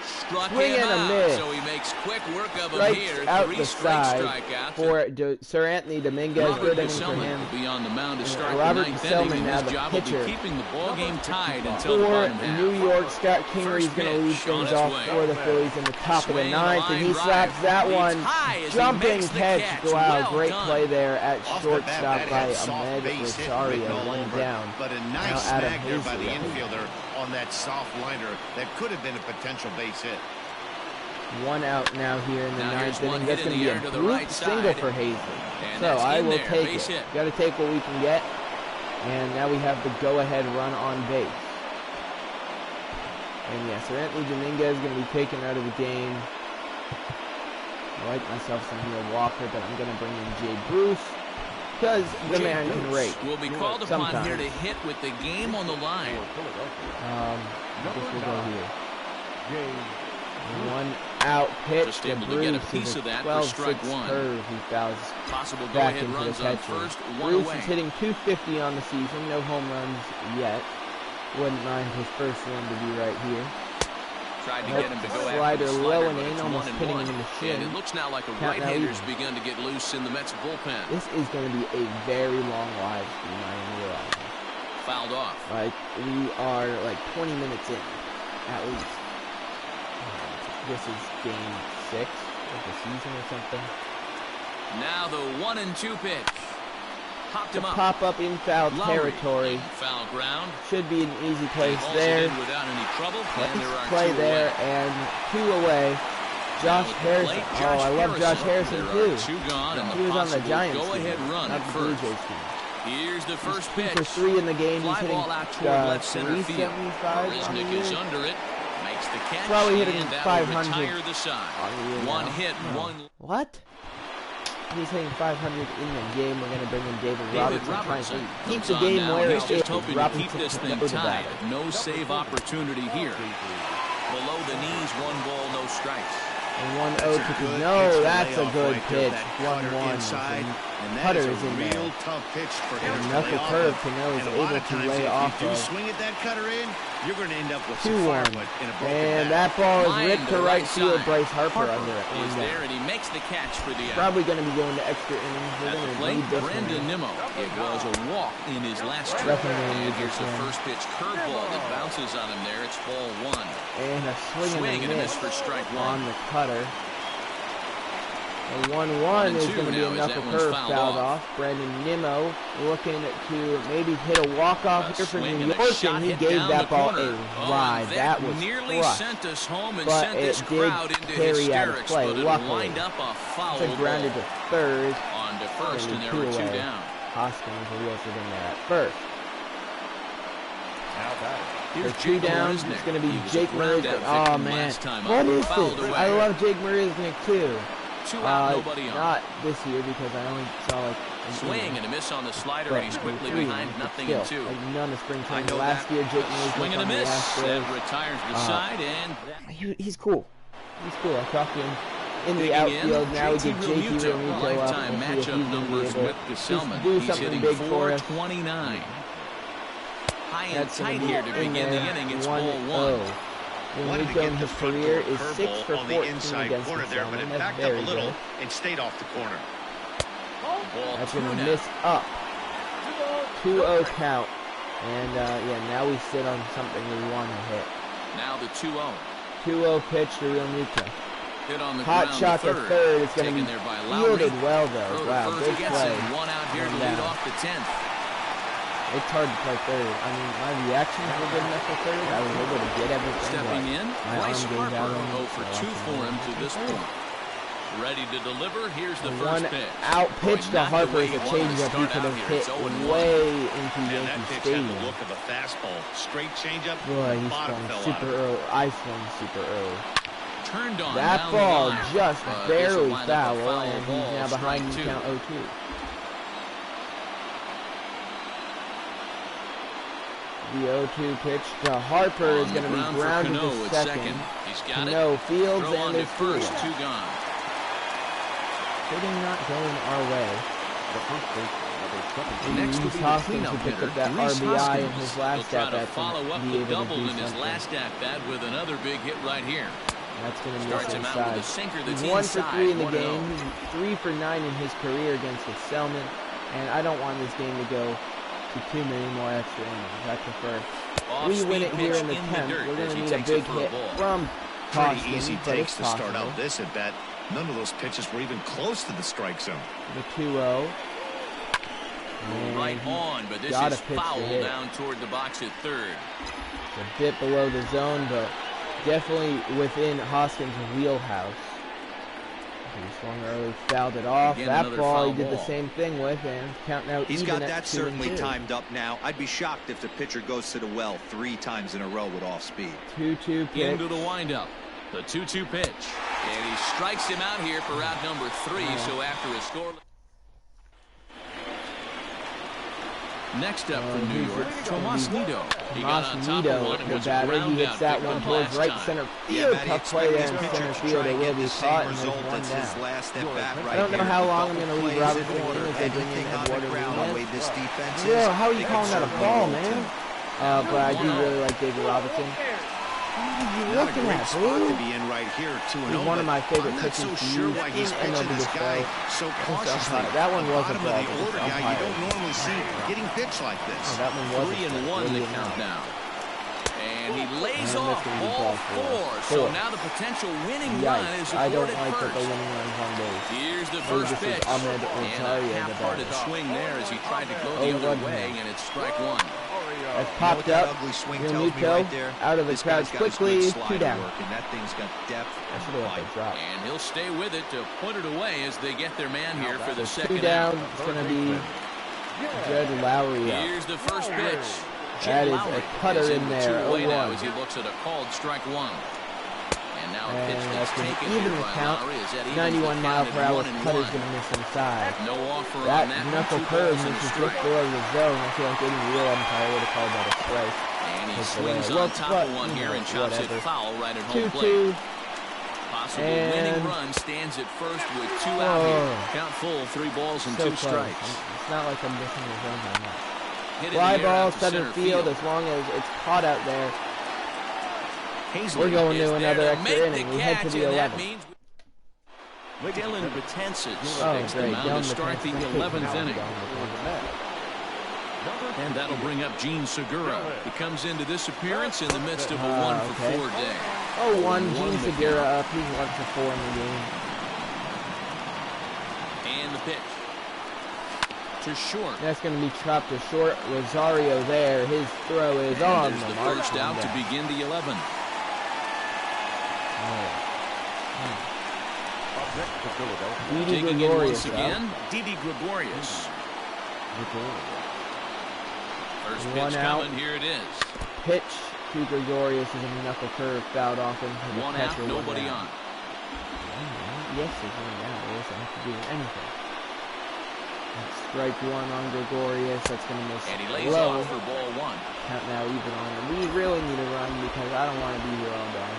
C: Struck
A: Swing
C: him
A: and a
C: out,
A: miss.
C: so he makes quick work of him
A: Strikes
C: here.
A: out
C: 3
A: the
C: straight
A: side
C: strikeouts.
A: for Sir Anthony Dominguez.
C: Robert
A: Good inning for
C: Gesellman
A: him.
C: will be on the mound to
A: And
C: start
A: Robert
C: the 9th
A: Gesellman
C: inning,
A: now
C: and
A: the
C: his job will
A: pitcher.
C: be keeping the ball game tied until the
A: For
C: bottom half.
A: New York, Scott Kingery's
C: First
A: going to lead
C: pitch on
A: things
C: its
A: off
C: way.
A: for the Phillies in the top of the
C: Swing,
A: 9th, and he
C: line
A: slaps
C: drive.
A: that
C: Reads
A: one.
C: high as he
A: Jumping
C: makes the
A: catch.
C: catch.
A: Wow,
C: Well
A: great
C: done.
A: play there at
F: Off the bat,
A: shortstop
F: that
A: by
F: had soft
A: Ahmed
F: base hit
A: Rosario,
F: written all
A: 1
F: over it.
A: down.
F: But a
A: Now
F: nice
A: Adam
F: snag there by the
A: Hazelwood.
F: infielder on that soft liner that could have been a potential base hit.
A: 1 out now here in the
C: Now here's
A: 9th
C: one
A: inning. That's
C: hit in
A: going to be
C: the
A: a
C: air to the
A: brute
C: right
A: single
C: side.
A: for Hazley.
C: And
A: So
C: that's
A: I
C: in
A: will
C: there,
A: take
C: base
A: it.
C: hit.
A: Got to take what we can get. And now we have the go-ahead run on base. And yes, Sir Anthony Dominguez is going to be taken out of the game. I like myself some Neil Walker, but I'm going to bring in Jay Bruce. because the man can rake.
C: Will be called upon here to hit with the game on the line.
A: I guess we'll go here. 1 out pitch.
C: Just able to get a piece of that for strike 1.
A: Curve. He fouls
C: possible
A: back
C: go-ahead
A: into
C: runs
A: the
C: on
A: catcher.
C: first, 1
A: Bruce
C: away.
A: is hitting .250 on the season. No home runs yet. Wouldn't mind his first one to be right here.
C: Tried to get him to go after
A: Slider
C: the
A: low and
C: but
A: in,
C: it's
A: almost
C: 1-1.
A: hitting him in the shin.
C: And it looks now like a
A: Count now
C: right-hander's
A: even.
C: begun to get loose in the Mets bullpen.
A: This is going to be a very long live stream, I am realizing.
C: Fouled off.
A: Like, we are like 20 minutes in, at least. This is game 6 of the season or something.
C: Now the 1-2 pitch. Popped him up.
A: Pop up in foul territory.
C: Foul ground.
A: Should be an easy place
C: He
A: there.
C: without any trouble. And there are
A: Play
C: 2
A: there
C: away.
A: and 2 away. Josh Harrison. Oh, I love Josh Harrison too.
C: 2 gone and
A: He was on the Giants team,
C: go-ahead run
A: not
C: at
A: the Blue
C: first.
A: Jays team.
C: Here's the first
A: He's 2
C: pitch.
A: for 3 in the game.
C: Fly
A: He's hitting
C: ball out toward left center field.
A: 375 on the
C: Risnick is
A: year.
C: under it. Makes the catch.
A: Probably hitting
C: and that
A: 500
C: will retire the side. One hit, one.
A: What? He's hitting 500 in the game. We're going to bring in David Robertson. Keep the game where it is.
C: He's just hoping to keep this thing
A: Robinson
C: tied. No save opportunity here. Below the knees, 1 ball, no strikes.
A: And 1-0 to no, that's a good pitch. 1-1.
F: Inside, and that
A: Putter
F: is
A: is
F: a
A: in
F: real
A: there.
F: tough pitch for him to
A: Enough
F: lay
A: of
F: off
A: curve
F: of.
A: Cano is
F: And a lot
A: able
F: of
A: to
F: times,
A: lay
F: if
A: off
F: you do
A: of.
F: swing at that cutter in, you're going to end up with some
A: 2-1.
F: firewood in a broken
A: And
F: bat.
A: that ball is
C: Line
A: ripped
C: to
A: to right field.
C: side.
A: Bryce Harper under it.
C: Is there, and he makes the catch for the out.
A: Probably going to be going to extra innings.
C: At
A: We're
C: the
A: going to
C: plate,
A: need this
C: Brendan
A: one.
C: Nimmo. It was a walk in his last trip.
A: Definitely
C: And
A: need
C: here's
A: this
C: the
A: one.
C: first pitch curveball that bounces on him there. It's ball 1.
A: And a swing and a miss
C: for strike 1.
A: on the cutter. The 1-1 is going to be enough of curve fouled off. Brandon Nimmo looking to maybe hit a walk-off here for New York, and he gave that ball a ride. That was
C: nearly
A: crushed.
C: sent us home and
A: But
C: sent this
A: it did
C: crowd into
A: carry out of
C: hysterics,
A: play,
C: but it
A: luckily.
C: lined up a foul
A: It's a grounded
C: ball.
A: to third.
C: On to first, and there
A: Only
C: were 2
A: away.
C: down.
A: Hoskins and Wilson in there at first.
C: Here's
A: For 2 down, it's going to be Jake Marisnick. Oh, man. What is this? I love Jake Marisnick, too.
C: 2 out, nobody on.
A: Not this year, because I only saw, like,
C: Swing and a miss on the slider, and he's quickly behind nothing in 2.
A: Like none of spring
C: I
A: training.
C: know
A: Last year, Jake Marisnick
C: Swing and a
A: on the
C: miss. That
A: Astros.
C: retires the side, and
A: He's cool. He's cool. I talked to him in the
C: digging
A: outfield.
C: in,
A: Now we
C: JT
A: get JT
C: Realmuto.
A: Realmuto up
C: Lifetime
A: and see if he's
C: matchup
A: going to be
C: numbers
A: able
C: with
A: to
C: Gesellman.
A: do
C: He's
A: something
C: hitting
A: big for us.
C: 429. High and
A: That's
C: tight
A: going
C: here
A: to
C: to
A: be in
C: begin the
A: there.
C: inning. It's ball 1.
F: Wanted to
A: Realmuto
F: get
A: in
F: the
A: his
F: front
A: career
F: foot
A: is 6
F: curveball
A: for
F: on the
A: 14
F: inside
A: against
F: corner there, but
A: Gesellman.
F: it
A: That's
F: backed up a
A: very
F: little
A: good.
F: and stayed off the corner.
C: Ball
A: That's
C: 2
A: going to
C: now.
A: miss up. 2-0 count. And, yeah, now we sit on something we want to hit.
C: Now the 2-0.
A: 2-0 pitch to Realmuto.
C: Hit on the
A: Hot
C: ground
A: shot to third. It's going to
C: Taken
A: be
C: there by Lowry.
A: fielded well, though.
C: Throw to
A: Wow,
C: first,
A: good
C: he gets
A: play.
C: it. 1 out here to
A: And
C: lead
A: down.
C: off the 10th.
A: It's hard to play third. I mean, my reactions were good enough for third. I was able to get everything.
C: Stepping
A: but
C: in,
A: my
C: Bryce
A: arm goes out
C: Harper,
A: on me,
C: 0 for
A: so
C: 2
A: I
C: for him to
A: can't
C: this
A: play.
C: point. Ready to deliver. Here's the
A: One
C: first pitch.
A: out pitch
C: Boy,
A: to
C: not the
A: Harper
C: way
A: is
C: he
A: a
C: wanted to
A: changeup he
C: start
A: could
C: out
A: have
C: here.
A: hit
C: It's 0-1.
A: way into
F: And
A: Yankee
F: that pitch had
A: Stadium.
F: the look of a fastball. Straight changeup.
A: Boy, he
F: bottom
A: swung
F: fell
A: super
F: out.
A: early. I swung super early.
C: Turned on
A: That
C: down
A: ball
C: the line.
A: just
C: This
A: barely
C: will wind up a
A: foul, and he's
C: ball,
A: now behind
C: strike
A: in
C: 2.
A: count 0-2. The 0-2 pitch to Harper is going to be
C: ground for
A: grounded
C: Cano
A: to
C: at
A: second.
C: He's got it.
A: Cano fields
C: Throw on
A: and
C: to
A: is
C: first,
A: first.
C: 2 gone.
A: Hitting not going our way.
C: Next will be the
A: Hoskins
C: cleanup
A: who picked
C: hitter,
A: up that
C: Reese
A: RBI in
C: Hoskins.
A: his
C: He'll
A: last
C: try to
A: at-bat
C: follow
A: to
C: up
A: be
C: the
A: able to
C: double
A: do
C: in his
A: something.
C: last at-bat with another big hit right here.
A: That's going to miss
C: Starts him out with a
A: inside.
C: sinker that's
A: He's 1 for
C: inside,
A: 3 in the
C: 1-0.
A: game. He's 3 for 9 in his career against the Selman. And I don't want this game to go to too many more extra innings. I prefer we win it here in the 10th. We're going to need a big hit from
F: Pretty
A: Hoskins,
F: easy
A: but
F: takes
A: it's
F: to start
A: possible.
F: out this at bat. None of those pitches were even close to the strike zone.
A: The 2-0.
C: Right on, but this
A: got
C: is
A: a pitch to
C: foul
A: hit.
C: down toward the box at third.
A: It's a bit below the zone, but definitely within Hoskins' wheelhouse. He swung early, fouled it off.
C: Again,
A: that
C: another
A: ball
C: foul
A: he did the
C: ball.
A: same thing with, and counting out
E: He's
A: even
E: got
A: at
E: that
A: 2 and
E: certainly
A: 2.
E: timed up now. I'd be shocked if the pitcher goes to the well 3 times in a row with off speed.
A: 2-2 pitch.
C: Into the windup. The 2-2 pitch. And he strikes him out here for out number 3, so after a score... Next up from New York, Tomas Nido. He got on top
A: Nido,
C: of one and
A: the
C: was
A: batter. He
C: ground
A: hits
C: out
A: that
C: picked
A: one
C: up
A: towards
C: last
A: right
C: time.
A: center field. Tough play there in center field. It will be caught, and there's one down. I don't know how long I'm going to leave Robertson in as they bring in Eduardo Nunez. Well, how are you calling that a ball, man? But I do really like David Robertson. What are you looking at, dude?
D: To be in right here, 2-0.
A: He's one of my favorite pitchers to use in MLB this guy
D: so cautiously.
A: That one was a ball.
D: You don't normally see getting pitched like this.
A: Oh, that one was
C: 3-1 the count now. And he lays off ball 4. So now the potential winning run is
A: I don't
C: aboard
A: like
C: at
A: that the
C: first.
A: winning run's on base.
C: Here's the first pitch.
A: And
C: a half-hearted swing there as he tried to go the other way, and it's strike 1.
A: That's popped up. Nico out of the crowd quickly. 2 down.
E: And that thing's got depth
A: and bite. Drop.
C: And he'll stay with it to put it away as they get their man here for the second
A: 2 down.
C: out.
A: It's going to be Jed Lowry up.
C: Here's the first pitch.
A: That is a cutter in there.
C: 2-away now as he looks at a called strike 1. And now a pitch that's taken
A: even
C: here
A: the
C: by
A: count.
C: Lowry is at
A: 91 mile per hour
C: 1-1.
A: cutter's going to miss inside.
C: No offer
A: That
C: on that.
A: knuckle
C: 2
A: curve
C: balls and a
A: misses
C: strike.
A: just below the zone. I feel like any real umpire would have called that a strike.
C: And he
A: That's
C: swings
A: the way.
C: on top of one here and chops it foul right at home
A: 2-2.
C: plate. Possible winning
A: And
C: run stands at first with 2 out here. Count full, 3 balls and
A: so
C: 2 strikes.
A: It's not like I'm missing the zone on that.
C: Hit in
A: Fly
C: the air
A: ball,
C: out to
A: center field, as long as it's caught out there. We're going to another extra inning. We head to the 11th.
C: Dylan Betances
A: Oh,
C: takes the
A: great.
C: mound to start the 11th inning. And that'll bring up Gene Segura. He comes into this appearance in the midst of a 1-for-4 day.
A: Oh, 1. Gene Segura up. He's 1-for-4 in the game.
C: And the pitch. To short.
A: That's going to be chopped to short. Rosario there. His throw is on
C: there's the
A: mark.
C: first out to begin the 11th. Digging in once again, Didi Gregorius. First pitch coming, here it is.
A: Pitch to Gregorius is a knuckle curve fouled off him.
C: 1 out, nobody on.
A: Yes, there's 1 out. He doesn't have to do anything. That's strike 1 on Gregorius. That's going to miss.
C: And he lays
A: low.
C: off for ball 1.
A: Count now even on him. We really need a run because I don't want to be here all day.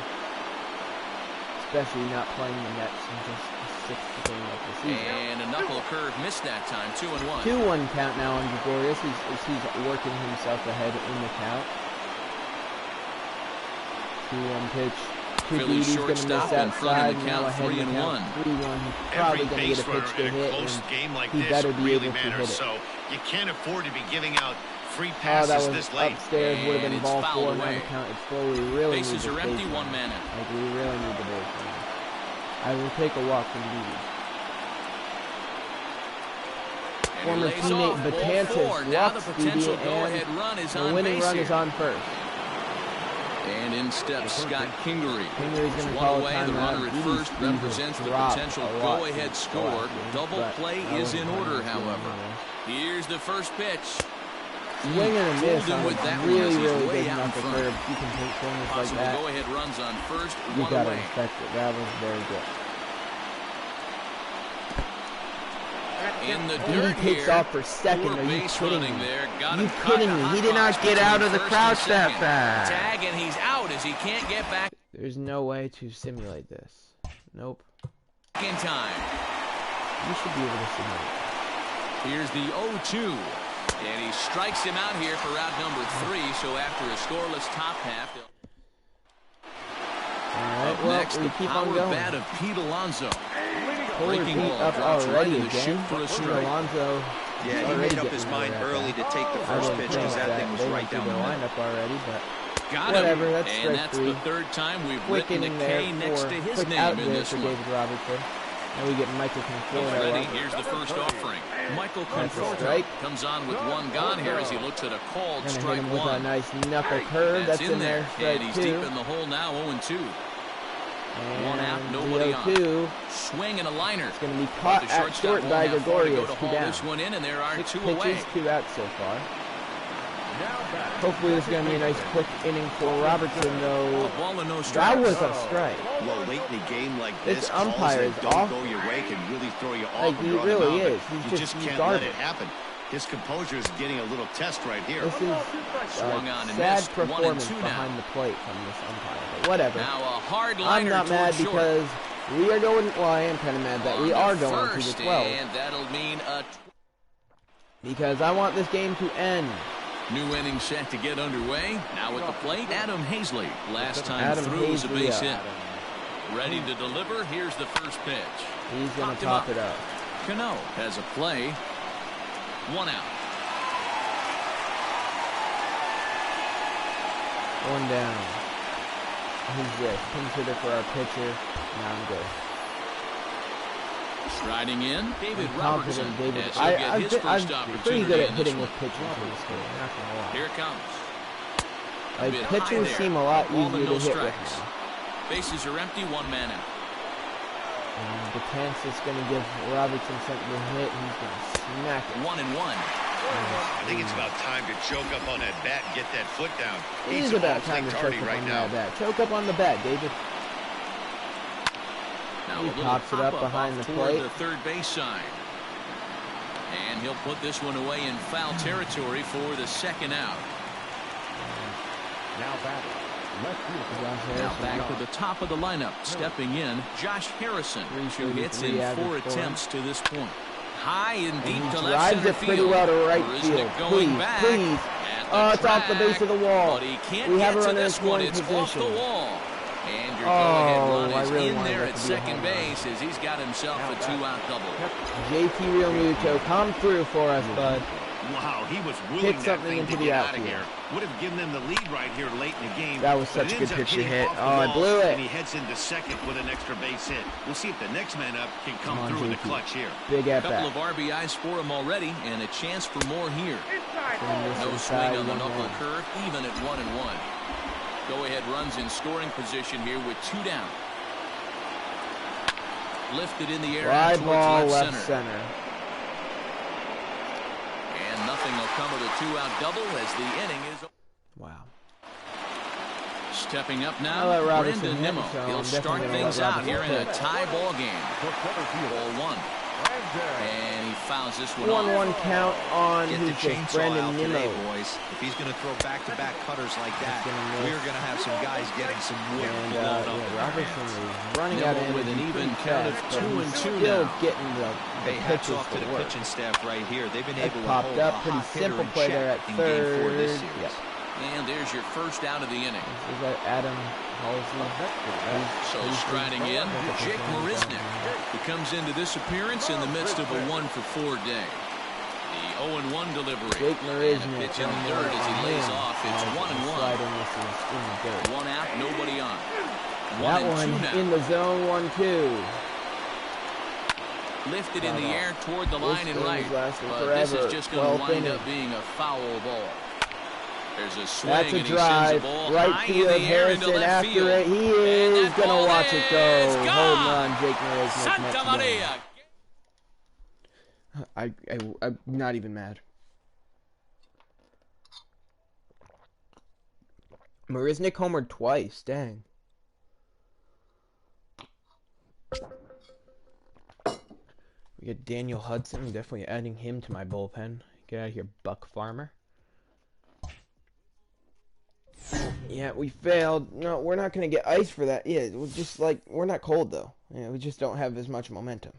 A: Especially not playing the Mets in just the 6th game of the season.
C: And a knuckle curve missed that time. 2-1.
A: 2-1 count now on Gregorius. He's working himself ahead in the count. 2-1 pitch.
C: Philly
A: He's going to miss outside.
C: The
A: now
C: count,
A: ahead
C: 3-1.
A: 3-1. He's probably going to get a pitch to hit, and he better be able to hit it.
F: So you can't afford to be giving out free
A: Oh,
F: passes
A: that was
F: this late.
A: upstairs. Would have been ball 4. Now
C: away.
A: the count is full. We really need
C: Bases
A: the
C: are empty,
A: base
C: 1 man in.
A: Like, we really need the base runner. I will take a walk from Didi. Former teammate Betances walks Didi, and the winning run is on first.
C: And in steps Scott Kingery.
A: Kingery's going to
C: 1
A: call a
C: away. The
A: timeout.
C: runner at first represents the potential go-ahead score. Double play is in order, however. Here's the first pitch.
A: Swing and a miss on
C: with that
A: really,
C: one, he's
A: really
C: way
A: big
C: out in
A: knuckle
C: front.
A: curve. You can take corners like
C: Possible
A: that.
C: go-ahead runs on first,
A: You
C: 1
A: gotta
C: away.
A: respect it. That was very good.
C: In the
A: He
C: dirt
A: takes
C: here.
A: off for second.
C: Poor
A: Are you
C: base
A: kidding
C: running
A: me?
C: there. Got
A: Are you
C: him
A: kidding
C: caught
A: me?
C: a
A: He
C: hot
A: did not
C: cross
A: get out of the
C: between
A: crouch
C: first and
A: that
C: second.
A: fast.
C: Tag, and he's out as he can't get back
A: There's no way to simulate this. Nope.
C: in time.
A: You should be able to simulate it.
C: Here's the 0-2. And he strikes him out here for out number 3. So after a scoreless top half,
A: Alright, well,
C: next,
A: we
C: the
A: keep
C: power
A: on going.
C: bat of Pete Alonso.
A: Fuller
C: Breaking
A: beat
C: ball
A: up
C: drops right
A: already
C: in the
A: again.
C: chute for a strike.
A: Alonso.
E: Yeah, he made up his mind early to take the first pitch because that thing was right down the middle.
A: Lineup already, but
C: Got
A: whatever.
C: him.
A: That's
C: And
A: strike
C: that's
A: 3.
C: the 3rd time we've
A: Quick
C: written a
A: inning
C: K
A: there
C: next
A: for
C: to his
A: quick
C: name
A: out
C: in
A: there
C: this
A: for
C: one.
A: David Robertson. Now we get Michael Conforto.
C: Ready? Here's the first offering. Michael Conforto
A: strike.
C: comes on with 1 gone here as he looks at a called
A: Gonna hit
C: strike
A: him with
C: 1.
A: a nice knuckle curve. That's in there. Strike
C: And he's
A: 2.
C: deep in the hole now, 0-2.
A: And
C: 1 out, nobody on.
A: 0-2.
C: Swing and a liner.
A: It's going to be
C: But
A: caught
C: the
A: at
C: shortstop
A: short
C: won't
A: by
C: have far to go
A: Gregorius.
C: to
A: 2
C: haul
A: down.
C: this one in, and there are
A: 6
C: 2
A: pitches,
C: away.
A: 2 out so far. Hopefully this is going to be a nice quick inning for Robertson, though.
C: A ball and no
A: That
C: strikes.
A: was a strike.
F: Well, late in a game like
A: This
F: this,
A: umpire
F: calls
A: is
F: that don't
A: off.
F: go your way can really throw you off.
A: Like,
F: and
A: he
F: draw them
A: really
F: out,
A: is.
F: but
A: He's
F: you
A: just
F: can't
A: garbage.
F: let it happen. His composure is getting a little test right here.
A: This is sad performance behind the plate from this umpire, but whatever.
C: Now a hard
A: I'm not mad because we are going. Well, I am kind of mad that we are going to the 12.
C: And that'll mean
A: because I want this game to end.
C: New inning set to get underway. Now at the plate, Adam Hazley. Last time
A: Adam
C: through was a base hit.
A: Ready
C: to deliver. Here's the first pitch.
A: He's going to top it up.
C: Cano has a play. 1 out.
A: 1 down. Who's this? Pinch hitter for our pitcher. Now I'm good.
C: Striding in, David Robertson.
A: I'm pretty good at hitting with pitchers in this game. Not gonna lie.
C: Here it comes.
A: Like, pitchers seem a lot easier to hit with now.
C: Bases are empty, 1 man out.
A: And the chance is going to give Robertson something to hit. He's going to smack it.
C: 1-1.
F: I think it's about time to choke up on that bat and get that foot down.
A: It is about time to choke up on that bat. Choke up on the bat, David.
C: Now
A: he pops it up behind the plate.
C: The third base side. And he'll put this one away in foul territory for the 2nd out.
G: Now
C: back to the top of the lineup. Stepping in, Josh Harrison. 2 hits in 4 attempts to this point. High and deep to left center field.
A: Pretty well to right field. Please. Oh, it's off the base of the wall.
C: But he can't
A: we have
C: get
A: a
C: to this one. It's off the wall. And your go-ahead run is in there at second base as he's got himself a 2-out double.
A: JT Realmuto, come through for us, bud.
F: Wow, he was willing
A: hit something into the outfield.
F: Would have given them the lead right here late in the game.
A: That was such a good pitch to hit. Oh, I blew it.
F: And he heads into second with an extra base hit. We'll see if the next man up can come through in the clutch here.
A: Big at
C: bat. A couple of RBIs for him already, and a chance for more here. No swing on the knuckle curve, even at 1-1. Go-ahead runs in scoring position here with 2 down. Lifted in the air.
A: Fly ball left center.
C: And nothing will come of the 2-out double as the inning is.
A: Wow.
C: Stepping up now, Brandon Nimmo. He'll start things out here in a tie ball game. Ball 1. And he fouls this one
A: 1-1 count on Brandon Nimmo.
E: Today, boys. If he's going to throw back-to-back cutters like that, we're going to have some guys getting some wood blown up.
A: Robertson is running out
C: with an even count of 2-2
A: now.
C: Now.
A: Getting the
E: hats off to the pitching staff right here. They've been able to
A: popped
E: hold
A: up.
E: a
A: Pretty
E: hot
A: simple
E: hitter
A: play
E: in
A: there at
E: check
A: third.
E: in Game 4 this series.
A: Yep.
C: And there's your first out of the inning.
A: Is that Adam Halsey?
C: So striding in, Jake Marisnick, who comes into this appearance in the midst of a 1-for-4 day. The 0-1 delivery.
A: Jake Marisnick.
C: Pitch in the third as he lays off. It's 1-1. 1 out, nobody on.
A: That one in the zone, 1-2.
C: Lifted in the air toward the line and right. But this is just going to wind up being a foul ball. There's a swing.
A: That's a
C: and
A: drive.
C: He sends the ball
A: Right field. Harrison after
C: field.
A: it. He is going to watch it go.
C: Gone.
A: Hold on, Jake Marisnick.
C: Santa Maria.
A: I'm not even mad. Marisnick homered twice. Dang. We get Daniel Hudson. I'm definitely adding him to my bullpen. Get out of here, Buck Farmer. Yeah, we failed. No, we're not going to get ice for that. Yeah, we're just like, we're not cold, though. Yeah, we just don't have as much momentum.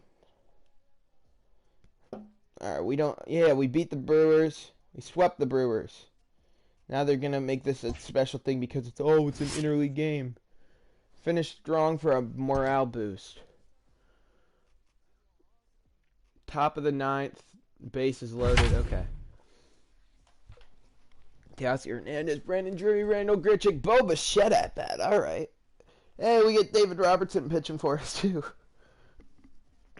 A: Alright, we beat the Brewers. We swept the Brewers. Now they're going to make this a special thing because it's an interleague game. Finished strong for a morale boost. Top of the 9th. Bases loaded. Okay. Teoscar Hernandez, Brandon Drury, Randall Grichuk, Bo Bichette at bat. All right. Hey, we get David Robertson pitching for us, too.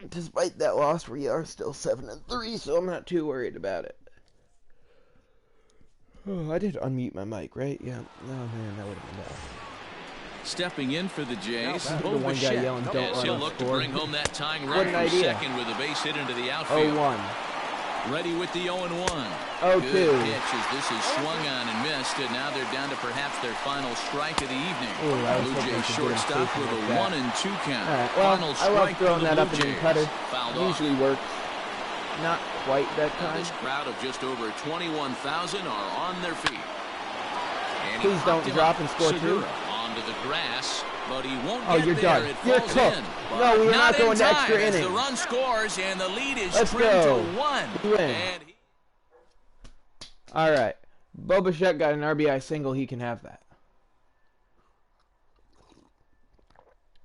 A: Despite that loss, we are still 7-3, so I'm not too worried about it. Oh, I did unmute my mic, right? Yeah. Oh, man, that would have been bad.
C: Stepping in for the Jays,
A: the one guy yelling, "Don't run,
C: he'll look to bring home that tying run from second with a base hit into the outfield.
A: 0-1.
C: Ready with the 0-1.
A: 0-2.
C: Good pitch as this is swung on and missed, and now they're down to perhaps their final strike of the evening. Blue Jays shortstop with a 1-2 count.
A: All right, well,
C: final
A: I love
C: strike
A: throwing
C: for the
A: that up
C: Blue
A: in the
C: Jays.
A: cutter.
C: Fouled
A: Usually
C: off.
A: works. Not quite that
C: Now
A: time.
C: this crowd of just over 21,000 are on their feet. And
A: please don't drop and score two.
C: Onto the grass, but he won't
A: get
C: there.
A: Done.
C: It
A: You're
C: falls
A: cooked.
C: in.
A: No, we're not going to extra innings.
C: The run scores, and the lead is
A: Let's
C: trimmed
A: go.
C: to 1.
A: Win. All right. Bo Bichette got an RBI single. He can have that.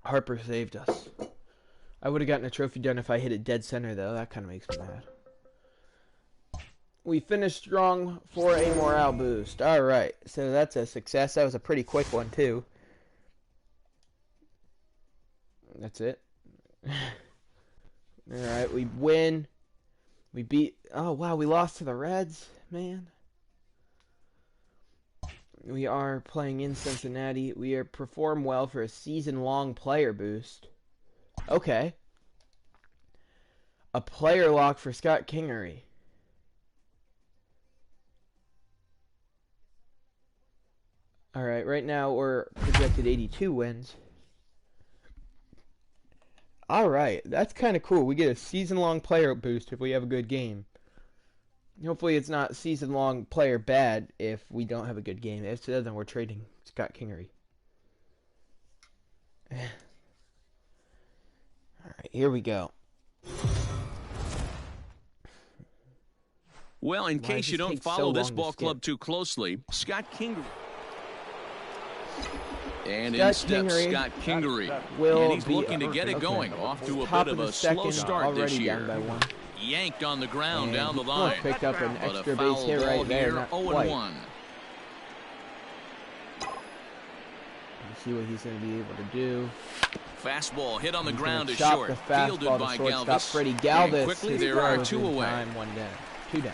A: Harper saved us. I would have gotten a trophy done if I hit it dead center, though. That kind of makes me mad. We finished strong for a morale boost. All right. So that's a success. That was a pretty quick one, too. That's it. All right. We win. We beat... Oh, wow. We lost to the Reds. Man. We are playing in Cincinnati. We are perform well for a season-long player boost. Okay. A player lock for Scott Kingery. Alright, right now we're projected 82 wins. Alright, that's kind of cool. We get a season-long player boost if we have a good game. Hopefully it's not season-long player bad if we don't have a good game. If so, then we're trading Scott Kingery. Alright, here we go.
C: Well, in case you don't follow this ball club too closely, Scott Kingery. And in steps Scott Kingery. And he's looking to get it going. Off to a bit of a slow start this year. Yanked on the ground down the line.
A: Picked up an extra base hit right there. Not quite.
C: 0-1.
A: Let's see what he's going to be able to do.
C: Fastball hit on the ground is short. Fielded by Galvis.
A: Freddie Galvis.
C: And quickly there are 2 away.
A: One down. 2 down.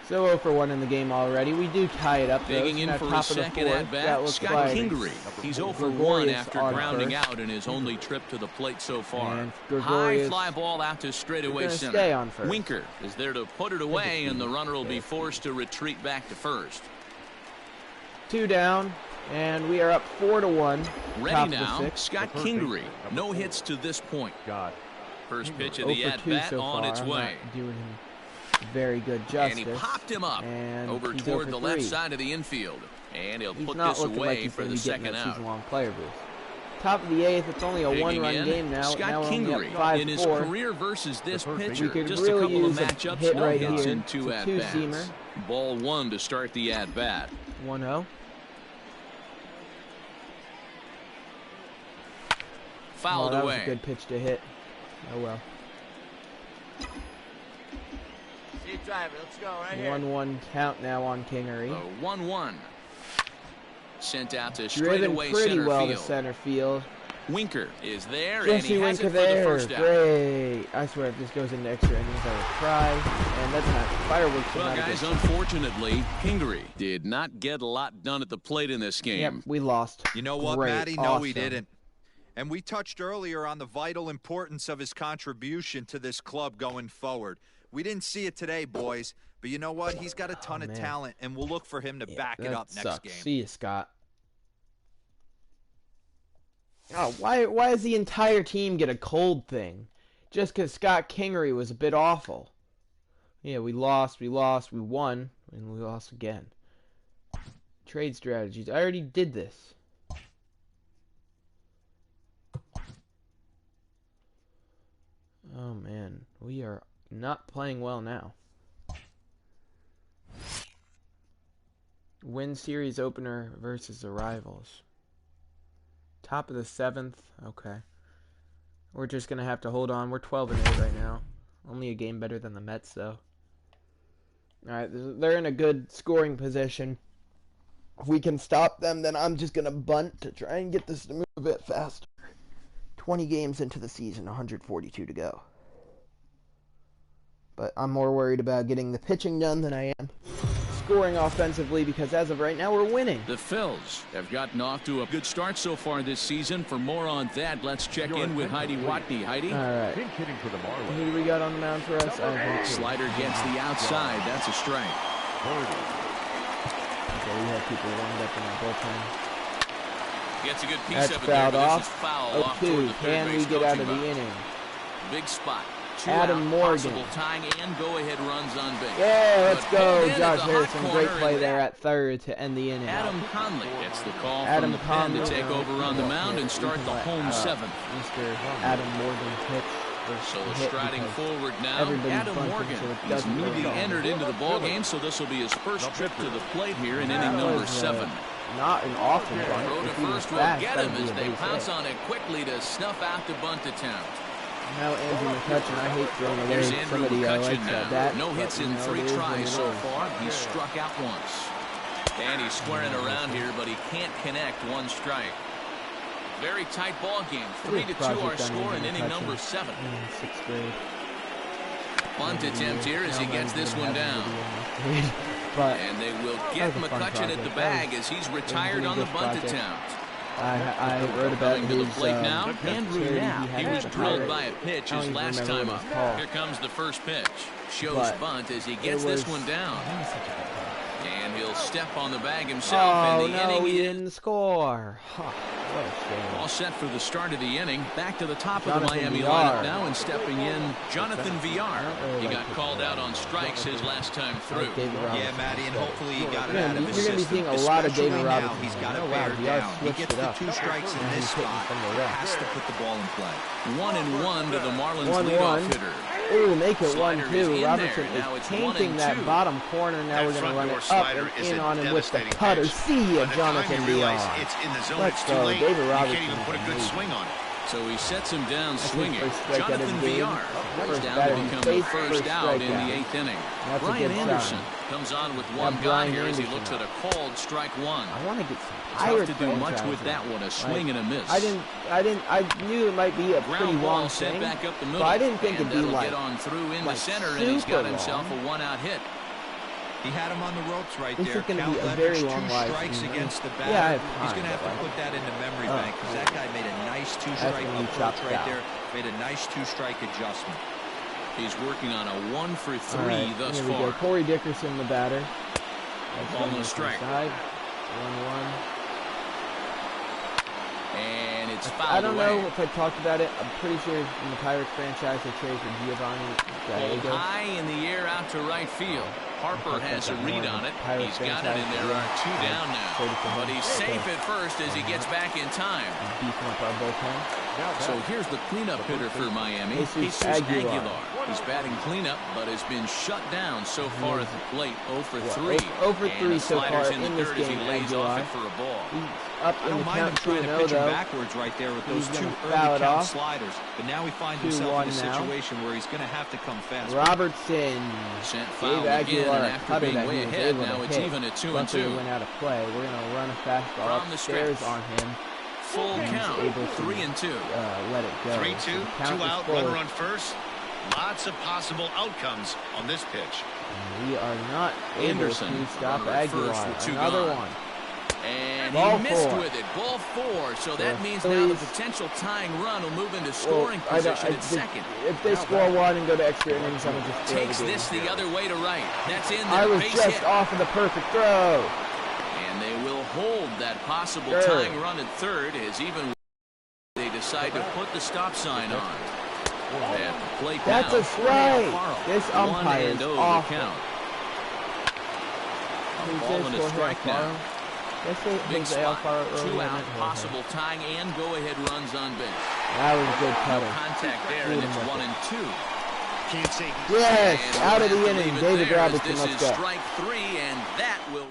A: So 0 for 1 in the game already. We do tie it up.
C: Digging in for his second at bat, Scott Kingery. He's 0 for 1 after grounding out in his only trip to the plate so far. High fly ball out to straightaway center. Winker is there to put it away, and the runner will be forced to retreat back to first.
A: 2 down, and we are up 4-1.
C: Ready now, Scott Kingery. No hits to this point. First pitch of the at bat on its way.
A: Very good justice.
C: And he popped him up over toward the left side of the infield. And he'll put this away for the second out.
A: Season-long player boost. Top of the 8th. It's only a 1-run game now.
C: Scott Kingery in his career versus this pitcher. Just
A: really
C: a couple of matchups, no hits in 2 at-bats.
A: Two-seamer.
C: Ball 1 to start the at-bat.
A: 1-0.
C: Fouled
A: that
C: away.
A: Was a good pitch to hit. Oh well.
F: Driver, let's go right here.
A: 1-1 count now on Kingery.
C: 1-1. Sent out to
A: Driven
C: straightaway
A: pretty
C: center
A: well
C: field.
A: to center field.
C: Winker is there,
A: Jesse
C: and he has
A: Winker
C: it for the first out.
A: Great. I swear, if this goes into extra innings, I would cry. And that's not fireworks.
C: Well, guys, unfortunately, Kingery did not get a lot done at the plate in this game.
A: Yep, we lost.
E: You know what, Matty? No, we didn't. And we touched earlier on the vital importance of his contribution to this club going forward. We didn't see it today, boys, but you know what? He's got a ton of talent, and we'll look for him to back it up next game.
A: See you, Scott. Oh, why does the entire team get a cold thing? Just because Scott Kingery was a bit awful. Yeah, we lost, we won, and we lost again. Trade strategies. I already did this. Oh, man. We are not playing well now. Win series opener versus the rivals. Top of the 7th. Okay. We're just going to have to hold on. We're 12-8 right now. Only a game better than the Mets, though. Alright, they're in a good scoring position. If we can stop them, then I'm just going to bunt to try and get this to move a bit faster. 20 games into the season, 142 to go. But I'm more worried about getting the pitching done than I am scoring offensively, because as of right now, we're winning.
C: The Phils have gotten off to a good start so far this season. For more on that, let's check in with Heidi Watney. Heidi?
A: All right. Who do we got on the mound for us?
C: Slider gets the outside. That's a strike.
A: Okay, we have people warmed up in our bullpen.
C: Gets a good piece
A: That's
C: of it there, but
A: off.
C: this is foul off toward the third
A: Can
C: base
A: we get out of
C: coaching
A: the
C: box.
A: inning?
C: Big spot.
A: Adam Morgan.
C: Possible tying and go-ahead runs on base.
A: Yeah, let's go. Josh Harrison, great play there at third to end the inning.
C: Adam Conley gets the call from the pen to take over on the mound and start the home seventh.
A: Mr. Adam Morgan's hit.
C: So striding forward now, Adam Morgan. He's newly entered into the ball game, so this will be his first trip to the plate here in inning number 7.
A: Not an awful bunt.
C: Throw to first will get him as they pounce on it quickly to snuff out the bunt attempt.
A: Now Andrew McCutcheon, I hate throwing away somebody I like that.
C: No hits in 3 tries so far. He's struck out once. And he's squaring around here, but he can't connect. 1 strike. Very tight ball game. 3-2 our score in inning number 7.
A: 6th grade.
C: Bunt attempt here as he gets this one down. And they will get McCutcheon at the bag as he's retired on the bunt attempt.
A: I wrote about
C: his, to the plate now. Andrew Knapp. He was drilled by a pitch his last time up. Here comes the first pitch. Shows bunt as he gets this one down. And he'll step on the bag himself.
A: Oh,
C: and the
A: no,
C: inning
A: we didn't score. What a shame.
C: All set for the start of the inning. Back to the top of the Miami lineup now, and stepping in, Jonathan Villar. He got called out on strikes his last time through.
E: Yeah, Matty, and hopefully he got it out of his
A: system. You're going to be seeing a lot of David Robertson.
E: He's got it bear down. He gets the 2 strikes in this spot. Has to put the ball in play.
C: 1-1 to the Marlins leadoff hitter.
A: Ooh, make it 1-2. Robertson is painting that bottom corner. Now we're going to run it up and in on him with the cutter. See ya, Jonathan Villar. Let's go, David Robertson.
F: Can't even put a good swing on it.
C: So he sets him down swinging. Jonathan Villar is down to become the first out in the 8th inning. Brian Anderson comes on with 1 gone here as he looks at a called strike 1.
A: I want to get some
C: tough to do much with that one, a swing and a miss.
A: I knew it might be a pretty long
C: swing,
A: back up the middle, but I didn't think it'd be like,
C: get on through in the center, and he's got himself a 1-out hit.
E: He had him on the ropes right there.
A: This is going to be a very long
E: 2 strikes against the batter.
A: Yeah,
E: he's going to have to put that into memory bank because that guy made a nice 2-strike approach right there. Made a nice 2-strike adjustment.
C: He's working on a 1 for 3 thus far.
A: Corey Dickerson, the batter.
C: Ball on the strike.
A: 1-1.
C: And it's fouled
A: I don't know
C: away.
A: if I talked about it. I'm pretty sure in the Pirates franchise they traded for Giovanni Gallego.
C: High in the air out to right field. Harper has a read on it. He's got it, and there are 2 down now. But he's safe at first as he gets back in time.
A: Beefing up our bullpen.
C: So here's the cleanup hitter for Miami, Jesus Aguilar. He's batting cleanup, but has been shut down so far at the plate. 0 for 3.
A: 0 for 3 so far in this game.
C: Aguilar for a ball.
A: Up in the count 2-0 though.
E: Backwards right there with those 2 early count sliders. But now we find himself in a situation where he's going to have to come fast.
A: Robertson
C: sent foul again, and after being way ahead, now it's even at 2-2.
A: Went out of play. We're going to run a fastball upstairs on him.
C: Full count, 3-2.
A: Let it go.
F: 3-2, 2 out, runner on first. Lots of possible outcomes on this pitch.
A: We are not able to stop Aguilar. Another one.
C: And he missed with it. Ball 4. So that means now the potential tying run will move into scoring position at second.
A: If they score 1 and go to extra innings, I'm going to just
C: takes this the other way to right. That's in there.
A: I was just off of the perfect throw.
C: And they will hold that possible tying run at third as even they decide to put the stop sign on. At the plate
A: That's
C: now,
A: a strike. This umpire is awful.
C: Count. A ball and a strike now. Big spot, 2 out, possible tying and go-ahead runs on base.
A: That was a good cutter.
C: Contact there, and it's 1-2.
F: Can't say.
A: Yes, out of the inning, David Robertson. Let's go.
C: Strike 3, and that will.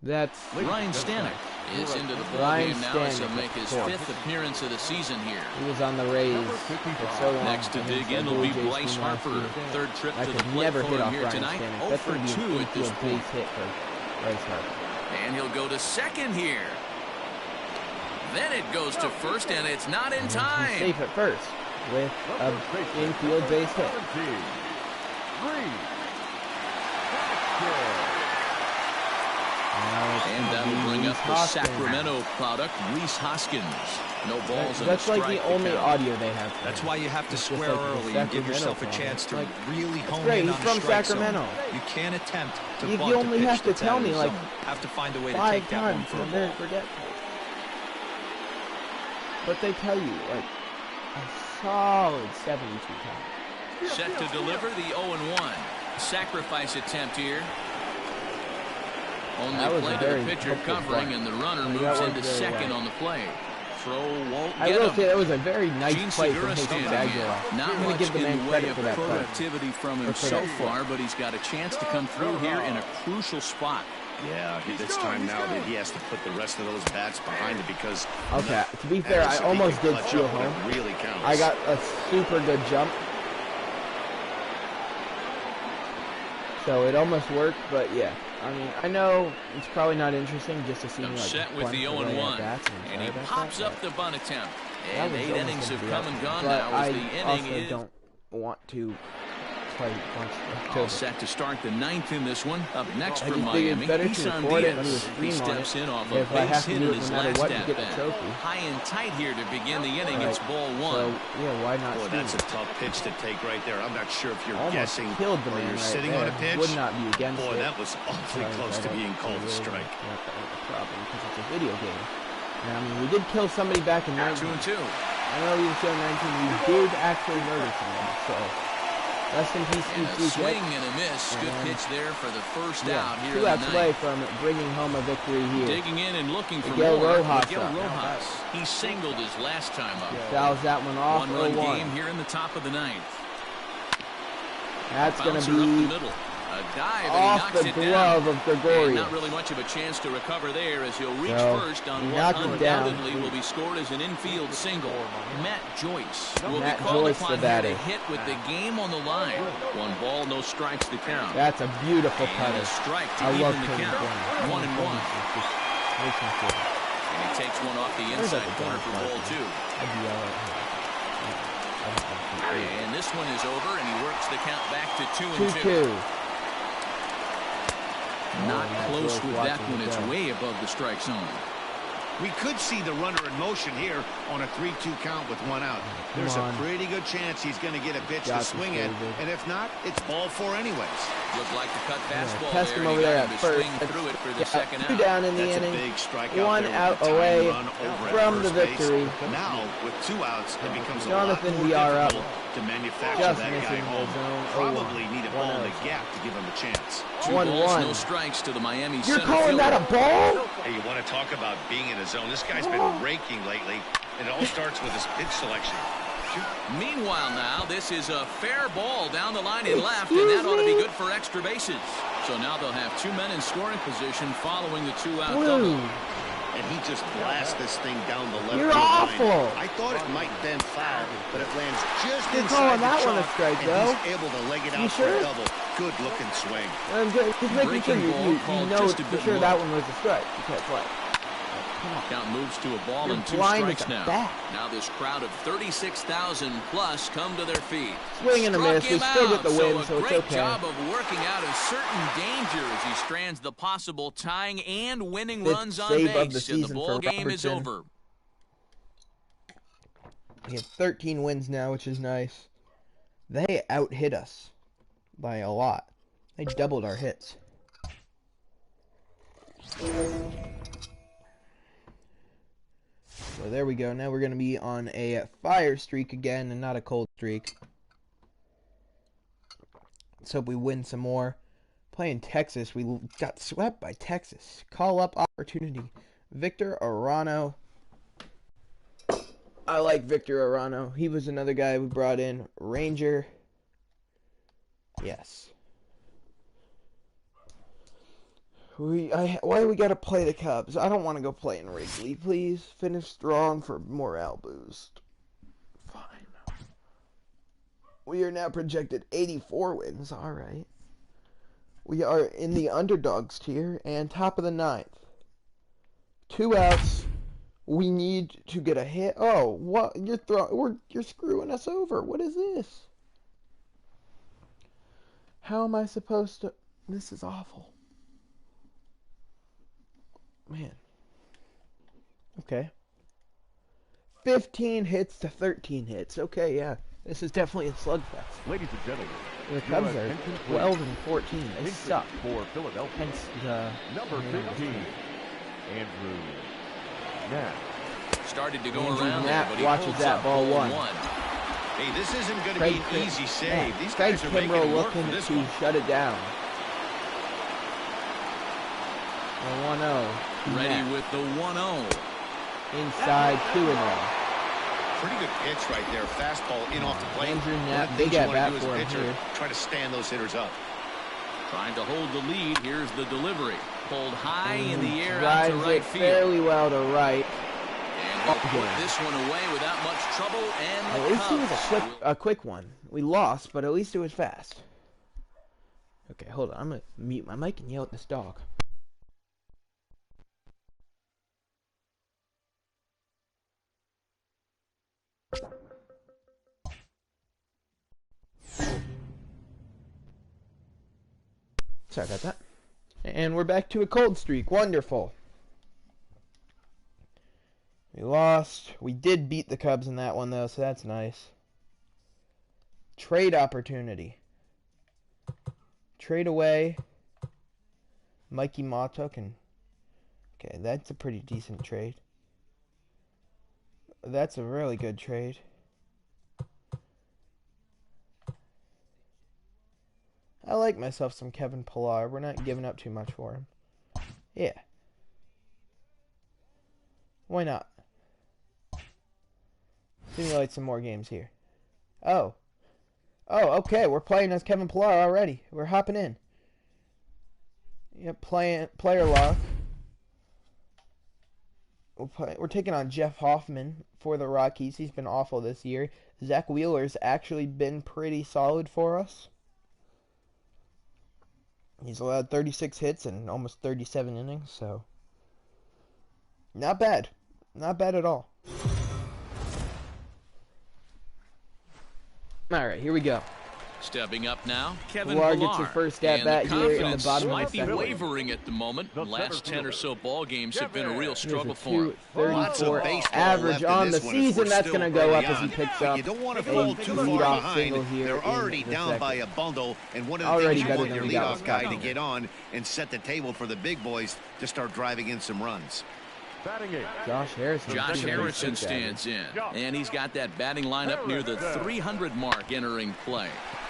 A: That's
C: Ryan Stanek is into the ball game now as he'll make his 5th appearance of the season here.
A: He was on the Rays for so long.
C: Next to dig in will be Bryce Harper. 3rd trip to the plate for him here tonight. 0 for 2 at this point.
A: Hit for Bryce Harper.
C: And he'll go to second here. Then it goes to first, and it's not in time.
A: He's safe at first with an infield base hit.
C: And that will bring up the Sacramento product, Rhys Hoskins. No balls.
A: That's like the only audio they have.
E: That's why you have to square early and give yourself a chance to really hone in on the
A: from
E: strike
A: Sacramento.
E: Zone. You can't attempt to
A: You
E: bunt
A: only have to tell me like
E: have to find a way to
A: 5
E: take that one
A: times
E: for a
A: and then
E: ball.
A: forget. But they tell you like a solid 72 times.
C: Set to deliver the 0-1. Sacrifice attempt here. Only play to the pitcher covering, and the runner moves into second on the play. Throw won't get him.
A: I will say that was a very nice play from Jesus Aguilar.
C: Not much in the way of productivity from him so far, but he's got a chance to come through here in a crucial spot.
F: Yeah, it's time now that he has to put the rest of those bats behind it because...
A: Okay, to be fair, I almost did steal home.
F: Really counts.
A: I got a super good jump. So it almost worked, but yeah. I mean, I know it's probably not interesting just to see me like
C: set with the 0-1, and he pops up the bunt attempt. And 8 innings have come and gone now as the inning is...
A: I also don't want to play once.
C: All set to start the 9th in this one. Up next for Miami, Isan Diaz. He steps in off a base hit in his last at-bat. High and tight here to begin the inning. It's ball 1.
A: So, yeah, why not?
F: Boy, that's a tough pitch to take right there. I'm not sure if you're guessing
A: killed the
F: or
A: man
F: you're
A: right
F: sitting
A: there.
F: on a pitch.
A: Would not be against
F: Boy,
A: it.
F: that was awfully close to being called a strike.
A: Problem because it's a video game. And, I mean, we did kill somebody back in 19.
C: 2-2.
A: I know you showed 19. We did actually murder somebody. So. Rest in peace,
C: a swing and a miss. Good pitch there for the first out here.
A: 2 outs away from bringing home a victory here.
C: Digging in and looking for
A: Miguel
C: more.
A: Rojas.
C: Miguel Rojas. He singled his last time up.
A: Fouls that one off.
C: 1-1 game here in the top of the 9th.
A: That's going to be
C: up the middle. A dive
A: off
C: and he knocks
A: the
C: it
A: glove
C: down.
A: of Gregorius.
C: Not really much of a chance to recover there as he'll reach first on what
A: knocked
C: undoubtedly will be scored as an infield single. Matt Joyce will be called
A: Joyce,
C: upon here to hit with the game on the line. 1 ball, no strikes to count.
A: That's a beautiful
C: and
A: cutter.
C: A strike to
A: I
C: even
A: love
C: the count. 1-1. And he takes one off the inside corner for ball 2. And this one is over, and he works the count back to 2-2. Not close with that one. It's way above the strike zone.
F: We could see the runner in motion here on a 3-2 count with 1 out. There's a pretty good chance he's going to get a pitch to swing at, and if not, it's ball 4 anyways.
C: Looked like the cut fastball
A: test
C: there.
A: him over there at first.
C: Swing through it for the second out.
A: 2 down in the inning. 1 out away from the victory.
F: Now, with 2 outs, it becomes a
A: Jonathan
F: lot more
A: VR
F: difficult to manufacture that guy home. Probably need a ball in the gap to give him a chance.
C: 2 balls, no strikes to the Miami
A: You're
C: center
A: calling
C: fielder.
A: that a ball?
F: Hey, you want to talk about being in a zone? This guy's been raking lately, and it all starts with his pitch selection.
C: Meanwhile now, this is a fair ball down the line in left, and that ought to be good for extra bases. So now they'll have 2 men in scoring position following the 2-out double.
F: And he just blasts this thing down the left
A: You're
F: field
A: awful.
F: line. I thought it might bend foul, but it lands just
A: You're
F: inside
A: calling
F: the
A: that one a
F: chalk,
A: strike,
F: and
A: though.
F: he's able to leg it
A: You
F: out for
A: sure?
F: a double. Good looking swing.
A: Just making sure you know
C: just a
A: for
C: bit
A: sure
C: low.
A: that one was a strike. You can't play.
C: Count moves to a ball
A: You're
C: and 2
A: blind
C: strikes
A: at the
C: now.
A: bat.
C: Now this crowd of 36,000 plus come to their feet.
A: Swing and a
C: Struck
A: miss. We
C: him
A: still get
C: out,
A: the win, so
C: a
A: it's
C: great
A: okay.
C: job of working out a certain danger as he strands the possible tying and winning runs on
A: save of the
C: base, and the
A: season
C: ball
A: for
C: game is
A: Robertson.
C: over.
A: We have 13 wins now, which is nice. They out-hit us by a lot. They doubled our hits. So there we go. Now we're going to be on a fire streak again and not a cold streak. Let's hope we win some more. Playing Texas. We got swept by Texas. Call-up opportunity. Victor Arano. I like Victor Arano. He was another guy we brought in. Ranger. Yes. Why do we gotta play the Cubs? I don't want to go play in Wrigley. Please finish strong for morale boost. Fine. We are now projected 84 wins. All right. We are in the underdogs tier and top of the 9th. 2 outs. We need to get a hit. Oh, what? You're screwing us over. What is this? How am I supposed to? This is awful. Man. Okay. 15 hits to 13 hits. Okay, yeah. This is definitely a slugfest.
G: Ladies and gentlemen,
A: The Cubs are 12 and 14. They suck.
G: For Philadelphia,
A: Hence the
G: number 15, Andrew Knapp.
C: Started to go
A: Andrew
C: around
A: Knapp
C: there, but he
A: watches
C: holds
A: that
C: up
A: ball
C: 0-1.
F: Hey, this isn't going to be an easy save. These
A: Craig
F: guys are making it work for
A: looking
F: this
A: to
F: one.
A: shut it down. The 1-0.
C: Ready with the 1-0.
A: Inside 2-0.
F: Pretty good pitch right there. Fastball in off the plate.
A: Andrew
F: One
A: Knapp,
F: of the
A: big
F: things you
A: at
F: want
A: bat
F: to do
A: for
F: as a
A: him
F: pitcher,
A: here.
F: try to stand those hitters up.
C: Trying to hold the lead. Here's the delivery. Pulled high in the air out
A: Drives
C: to right
A: it
C: field.
A: fairly well to right.
C: And he'll put this one away without much trouble. And
A: At least it was a quick one. We lost, but at least it was fast. Okay, hold on. I'm going to mute my mic and yell at this dog. Sorry about that. And we're back to a cold streak. Wonderful. We lost. We did beat the Cubs in that one, though, so that's nice. Trade opportunity. Trade away Mikey Mottook. And okay, that's a pretty decent trade. That's a really good trade. I like myself some Kevin Pillar. We're not giving up too much for him. Yeah. Why not? Simulate some more games here. Oh. Oh, okay. We're playing as Kevin Pillar already. We're hopping in. Yep, player lock. We're taking on Jeff Hoffman for the Rockies. He's been awful this year. Zach Wheeler's actually been pretty solid for us. He's allowed 36 hits and almost 37 innings, so not bad. Not bad at all. All right, here we go.
C: Stepping up now, Kevin
A: Pillar
C: Pillar.
A: gets his first at bat here in the bottom of
C: might
A: the
C: be
A: second.
C: wavering at the moment. The last 10 or so ball games have been a real struggle for him.
A: 234 average on the season. That's going to go up as he picks up
F: you don't want to
A: a
F: fall too far
A: leadoff single
F: behind.
A: here.
F: They're already
A: in the
F: down
A: second.
F: by a bundle, and one of the
A: Already
F: things you
A: better
F: want
A: than
F: your
A: we got
F: leadoff
A: with
F: guy
A: Scott
F: to
A: Homer.
F: get on and set the table for the big boys to start driving in some runs.
A: Josh Harrison.
C: Josh Harrison stands in, and he's got that batting lineup near the 300 mark entering play.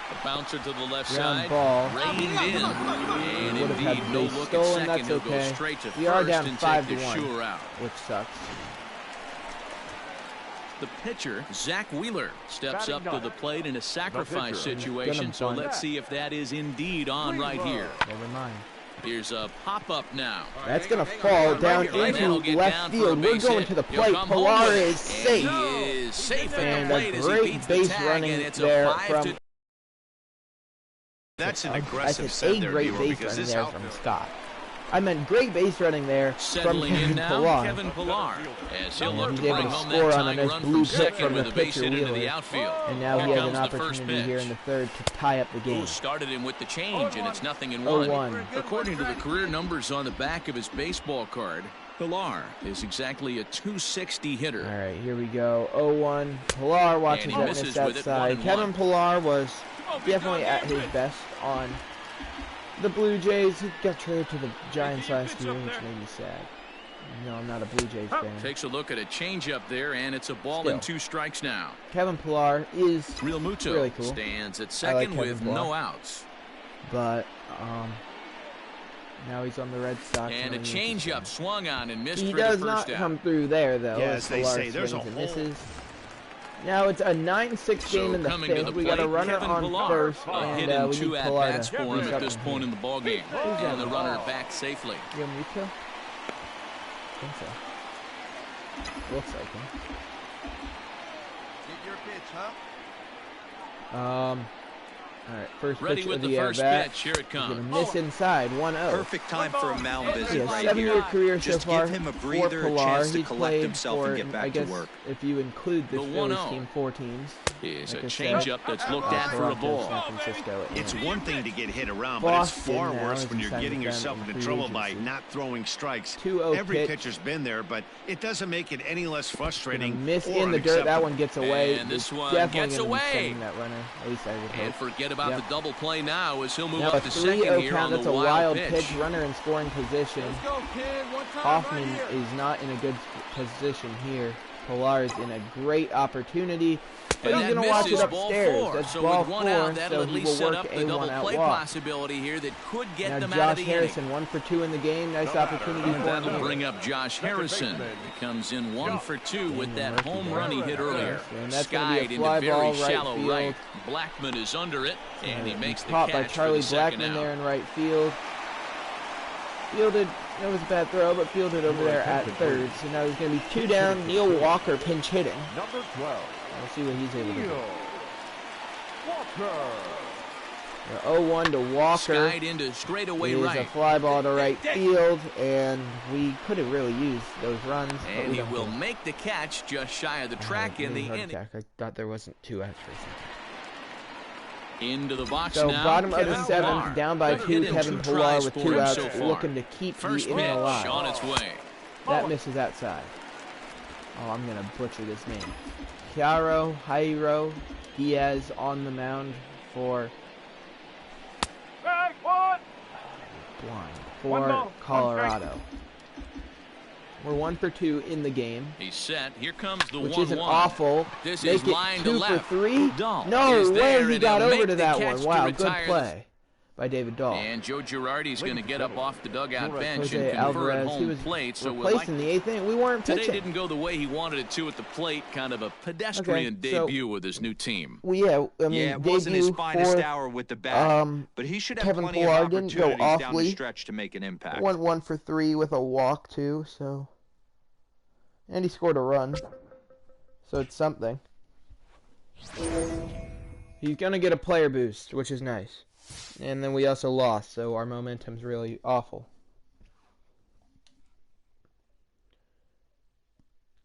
C: A bouncer to the left side,
A: ball.
C: reined in, and
A: Would have
C: indeed,
A: had
C: no
A: base
C: look
A: stolen,
C: at second.
A: that's
C: He'll go
A: okay.
C: straight to
A: We are
C: first
A: down
C: and
A: 5-1,
C: take the sure out.
A: which sucks.
C: The pitcher, Zach Wheeler, steps up to the plate in a sacrifice situation, so let's see if that is indeed on right here.
A: Never mind.
C: Here's a pop-up now.
A: That's going to fall down into left field. We're going to the plate. Pillar is safe.
C: He is safe at
A: And
C: the
A: a
C: plate as he
A: great
C: beats the
A: base
C: tag,
A: running
C: and it's
A: there
C: a 5-2.
A: from...
F: That's an
A: I
F: aggressive
A: said
F: set
A: a
F: there,
A: great
F: Hero,
A: base
F: because
A: running
F: this
A: there
F: outfield.
A: from Scott. I meant great base running there from
C: Settling in
A: Kevin
C: now,
A: Pillar.
C: Kevin Pillar, as he'll look
A: He's
C: to
A: able
C: bring
A: to
C: home
A: score
C: that
A: on a
C: tying
A: nice
C: run
A: blue
C: from
A: hit
C: second
A: from the
C: with a base
A: pitcher
C: hit into the
A: Wheeler.
C: outfield.
A: And now
C: Here
A: he has
C: comes
A: an
C: the first
A: opportunity here in
C: pitch.
A: the third to tie up the game.
C: Who started him with the change, and it's 0-1.
A: 0-1.
C: According to the career numbers on the back of his baseball card, Pillar is exactly a .260 hitter.
A: All right, here we go. 0-1. Pillar watches
C: And he
A: that
C: misses
A: miss
C: with it,
A: outside.
C: 1-1.
A: Kevin Pillar was definitely at his best on the Blue Jays. He got traded to the Giants last year, which made me sad. No, I'm not a Blue Jays fan.
C: Takes a look at a changeup there, and it's a ball
A: Still.
C: and 2 strikes now.
A: Kevin Pillar is
C: Real Muto
A: really cool.
C: stands at
A: I like
C: second
A: Kevin
C: with
A: Pillar.
C: no outs.
A: but now he's on the Red Sox.
C: And a
A: no
C: changeup swung on and missed
A: He
C: for
A: does
C: the
A: not
C: first out.
A: come through there, though.
F: Yeah,
A: as
F: as they
A: Pillar
F: say, there's a
A: swings and
F: hole.
A: misses. Now it's a 9-6
C: So
A: game in the
C: coming to
A: fifth.
C: the
A: We got a
C: plate,
A: runner
C: Kevin
A: on
C: Pillar,
A: first,
C: a
A: and
C: hit and
A: we
C: 2
A: need Pillar
C: at-bats
A: to
C: for him
A: pick
C: at
A: up
C: this
A: from
C: point
A: here.
C: in the ball game.
A: Who's
C: And the
A: that?
C: runner back safely.
A: Real Muto? I think so. Looks like him.
E: Get your pitch, huh?
A: All right, first
C: Ready
A: pitch
C: with
A: of
C: the
A: the
C: first
A: at-bat.
C: pitch. Here it
A: He's gonna
C: comes.
A: miss inside, 1-0.
E: Perfect time for a mound
A: He
E: visit
A: has
E: right
A: 7-year
E: here.
A: career
E: Just
A: so far
E: give him a
A: for
E: breather, a
A: Pillar.
E: chance to
A: He's
E: collect
A: played
E: himself
A: for,
E: and get back
A: I guess,
E: to work.
A: if you include this
C: The
A: Phillies
C: 1-0.
A: team, 4 teams.
C: Is a
A: Like I said,
C: changeup that's looked at for a
A: Toronto,
C: ball.
A: San Francisco,
F: It's
A: and
F: one thing to get hit around, but it's
A: Boston
F: far
A: now
F: worse
A: is
F: when you're
A: inside
F: getting
A: the
F: yourself
A: ground
F: into
A: in
F: trouble
A: free
F: by
A: agency.
F: not throwing strikes.
A: 2-0
F: Every
A: pitch.
F: pitcher's been there, but it doesn't make it any less
A: Gonna
F: frustrating
A: miss
F: or
A: in the dirt. That
F: unacceptable.
A: one gets away.
C: And this
A: It's
C: one
A: definitely
C: gets
A: gonna be
C: away.
A: sending that runner. At least I would
C: And
A: hope.
C: forget about
A: Yep.
C: the double play now as he'll move
A: Now
C: up
A: a
C: to second
A: 3-0
C: here
A: count.
C: on the
A: That's a
C: wild
A: wild pitch. Runner in scoring position. Hoffman is not in a good position here. Pilar is in a great opportunity, but
C: and
A: he's going to watch it upstairs. That's
C: so
A: ball
C: with one
A: 4,
C: out, that'll
A: so
C: at
A: he
C: least
A: will
C: set
A: work
C: up
A: a
C: the double
A: one-out
C: play
A: walk.
C: possibility here that could get
A: Now
C: them
A: Josh
C: out of the
A: Harrison,
C: inning.
A: 1 for 2 in the game. Nice opportunity for him
C: That'll
A: here.
C: bring up Josh Harrison. He comes in 1 for 2 with that home run he hit earlier.
A: And that's
C: Skied
A: be a
C: into
A: fly
C: very
A: ball,
C: shallow
A: field.
C: right. Blackman is under it, and he makes the
A: caught
C: catch
A: by Charlie
C: for the second
A: Blackman
C: out.
A: there in right field. Fielded, it was a bad throw, but fielded over there at third. So now there's going to be 2 down. Neil Walker pinch hitting.
G: Number 12.
A: We'll see what he's able to do.
G: Walker.
A: 0-1 to Walker.
C: Skied into straightaway
A: It is
C: right.
A: a fly ball to right field, and we could have really used those runs.
C: And he will make the catch just shy of the track in the inning.
A: I thought there wasn't 2 outs for a second.
C: Into the box
A: So
C: now.
A: bottom of the
C: Kevin
A: 7th,
C: Pilar.
A: down by
C: Good
A: 2.
C: hit in
A: Kevin
C: 2
A: Pilar
C: tries
A: with
C: for
A: 2
C: him
A: outs,
C: so far.
A: looking to keep
C: First
A: the
C: pitch
A: inning alive.
C: on its way.
A: That misses outside. Oh, I'm going to butcher this name. Jairo Diaz on the mound for Colorado. We're 1 for 2 in the game.
C: He's set. Here comes the 1-1.
A: Which isn't awful.
C: This
A: Make
C: is
A: it
C: line
A: 2
C: to left.
A: for 3.
C: Dahl
A: No
C: is
A: way
C: there,
A: he
C: and
A: got
C: he'll
A: over
C: make
A: to
C: the
A: that
C: catch
A: one.
C: to
A: Wow, good
C: retire
A: play by David Dahl.
C: And Joe Girardi's going to get up off the dugout bench
A: Jose
C: and convert
A: Alvarez, he
C: home
A: was
C: plate. So
A: replaced in the 8th inning. We weren't
C: today
A: pitching.
C: didn't go the way he wanted it to at the plate. Kind of a pedestrian debut with his new team.
E: It wasn't his finest hour with the bat, but he should have
A: Kevin
E: plenty
A: Pilar
E: of
A: didn't go
E: opportunities down the
A: awfully.
E: stretch to make an impact.
A: Went 1 for 3 with a walk too, so. And he scored a run. So it's something. He's going to get a player boost, which is nice. And then we also lost, so our momentum's really awful.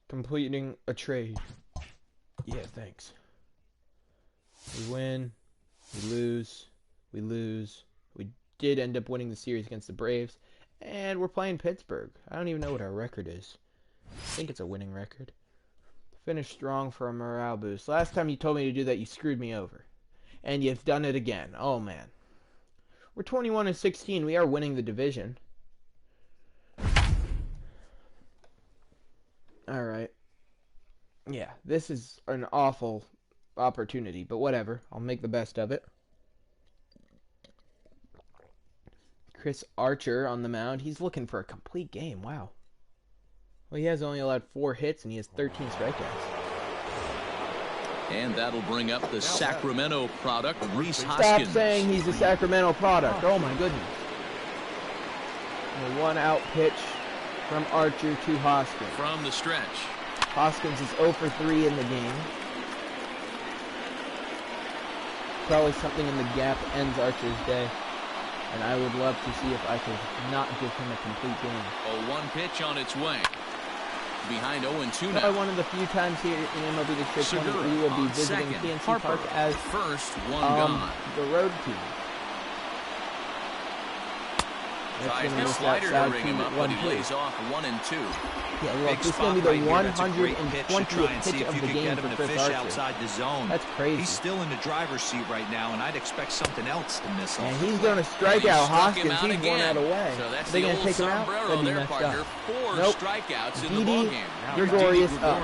A: Completing a trade. Yeah, thanks. We win. We lose. We lose. We did end up winning the series against the Braves. And we're playing Pittsburgh. I don't even know what our record is. I think it's a winning record. Finish strong for a morale boost. Last time you told me to do that, you screwed me over. And you've done it again. Oh, man. We're 21-16. We are winning the division. Alright. Yeah, this is an awful opportunity, but whatever. I'll make the best of it. Chris Archer on the mound. He's looking for a complete game. Wow. Well, he has only allowed 4 hits, and he has 13 strikeouts.
C: And that'll bring up the Sacramento product, Rhys
A: Stop
C: Hoskins.
A: saying he's a Sacramento product. Oh, my goodness. A 1-out pitch from Archer to Hoskins.
C: From the stretch.
A: Hoskins is 0 for 3 in the game. Probably something in the gap ends Archer's day. And I would love to see if I could not give him a complete game.
C: A 1 pitch on its way. Behind 0-2 now.
A: Probably one of the few times here in MLB The Show tournament we will be visiting PNC
C: Harper
A: Park as
C: first, 1 gone.
A: the road team.
C: Tries the slider to ring him up, but he lays off 1 and 2.
A: Yeah, look, this is going to be the 120th pitch of the game for Chris Archer.
E: Outside the zone.
A: That's crazy.
E: He's still in the driver's seat right now, and I'd expect something else to miss on.
A: And he's going to strike out Hoskins. He's
C: again.
A: 1 out away.
C: So that's
A: Are they
C: the
A: going to
C: old
A: take him out?
C: sombrero
A: That'd be
C: there,
A: messed
C: partner.
A: up.
C: 4
A: Nope.
C: strikeouts in the
A: Didi
C: ballgame.
A: Gregorius up.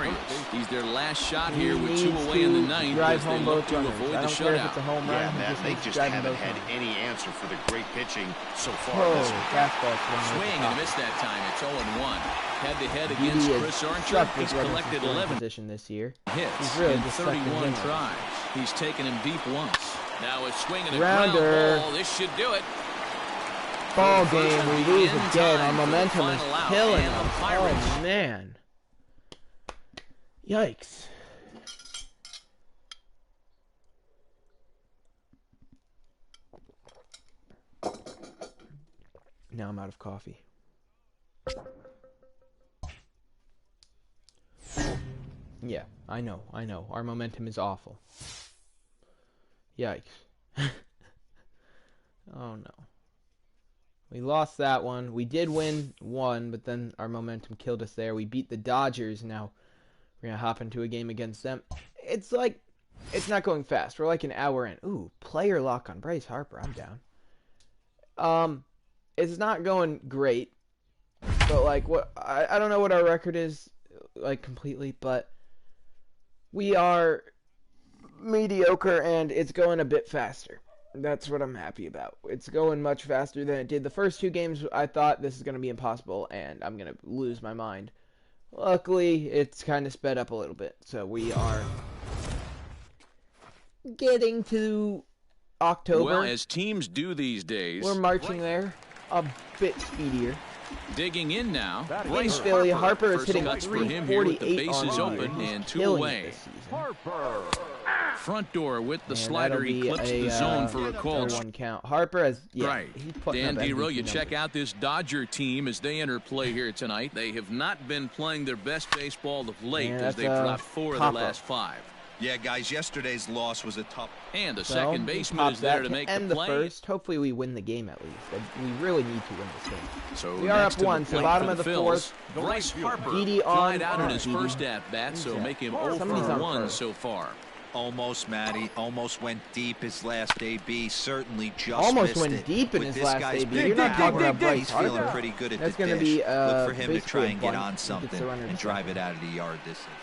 C: He's their last shot
A: He
C: here with
A: needs
C: 2 away in the
A: to
C: ninth
A: drive
C: as they
A: home
C: look
A: both
C: to
A: runners.
C: avoid
A: I
C: the
A: don't care if it's a
C: shutout.
A: home run.
F: Yeah,
A: he
F: Matt,
A: just
F: they
A: needs to
F: just
A: drive
F: haven't
A: them both
F: had
A: home.
F: any answer for the great pitching so far.
A: Oh,
F: this year.
A: fastball
C: Swing and a miss that time. It's 0-1. Head-to-head
A: Didi
C: against
A: is
C: Chris Archer.
A: stuck with
C: He's
A: runners in
C: collected
A: scoring
C: 11
A: position this year.
C: hits
A: He's really
C: in
A: just stuck in
C: 31
A: him.
C: tries. He's taken him deep once. Now a swing and a
A: Rounder.
C: ground ball. This should do it.
A: Ball game, we lose
C: In
A: again. Our
C: time for the
A: momentum is
C: final out,
A: killing
C: and the
A: us.
C: Pirates.
A: Oh, man. Yikes. Now I'm out of coffee. Yeah, I know. Our momentum is awful. Yikes. Oh, no. We lost that one. We did win one, but then our momentum killed us there. We beat the Dodgers. Now we're going to hop into a game against them. It's like, it's not going fast. We're like an hour in. Ooh, player lock on Bryce Harper. I'm down. It's not going great. But like, what I don't know what our record is. like completely, but we are mediocre and it's going a bit faster. That's what I'm happy about. It's going much faster than it did the first 2 games. I thought this is going to be impossible and I'm going to lose my mind. Luckily, it's kind of sped up a little bit. So we are getting to October.
C: Well, as teams do these days,
A: we're marching there a bit speedier.
C: Digging in now,
A: In Philly, Harper is hitting
C: cuts for him here with the
A: 348
C: bases
A: on
C: open
A: He's
C: and 2
A: killing
C: away.
A: it this season.
G: Harper.
C: Front door with the
A: And
C: slider. He
A: that'll
C: clips
A: be
C: the zone for a called
A: 1 count. Harper has,
C: right.
A: He's putting
C: Dan
A: up
C: Dero,
A: MVP
C: you check
A: numbers.
C: out this Dodger team as they enter play here tonight. They have not been playing their best baseball of late as they've dropped 4 of the last 5.
E: Yeah, guys, yesterday's loss was a tough.
C: And the
A: So,
C: second
A: he
C: baseman
A: pops
C: is there
A: that
C: to make
A: end
C: the play.
A: first. Hopefully we win the game at least. We really need to win this game.
C: So
A: We are
C: next
A: up
C: to the
A: 1, so
C: plate
A: bottom
C: for
A: of the
C: Phils,
A: 4th.
C: Bryce Harper
A: Didi
C: flied
A: on.
C: out in his
A: Didi.
C: first at-bat, so
A: Who's
C: make him
A: that?
C: 0
A: Somebody's
C: for
A: on
C: 1
A: first.
C: so far.
E: Almost, Matty. Almost went deep his last AB. Certainly just
A: Almost
E: missed
A: went
E: it.
A: deep in
E: With
A: his
E: this
A: last
E: guy's
A: AB.
E: big
A: You're not
E: power,
A: talking about Bryce
E: he's feeling
A: Harper.
E: pretty good at
A: That's
E: the
A: gonna
E: dish.
A: be,
E: Look for him to
A: basically
E: try
A: a
E: and get
A: bunt.
E: on
A: He gets
E: something
A: the runner
E: and
A: to
E: drive
A: second.
E: it out of the yard distance.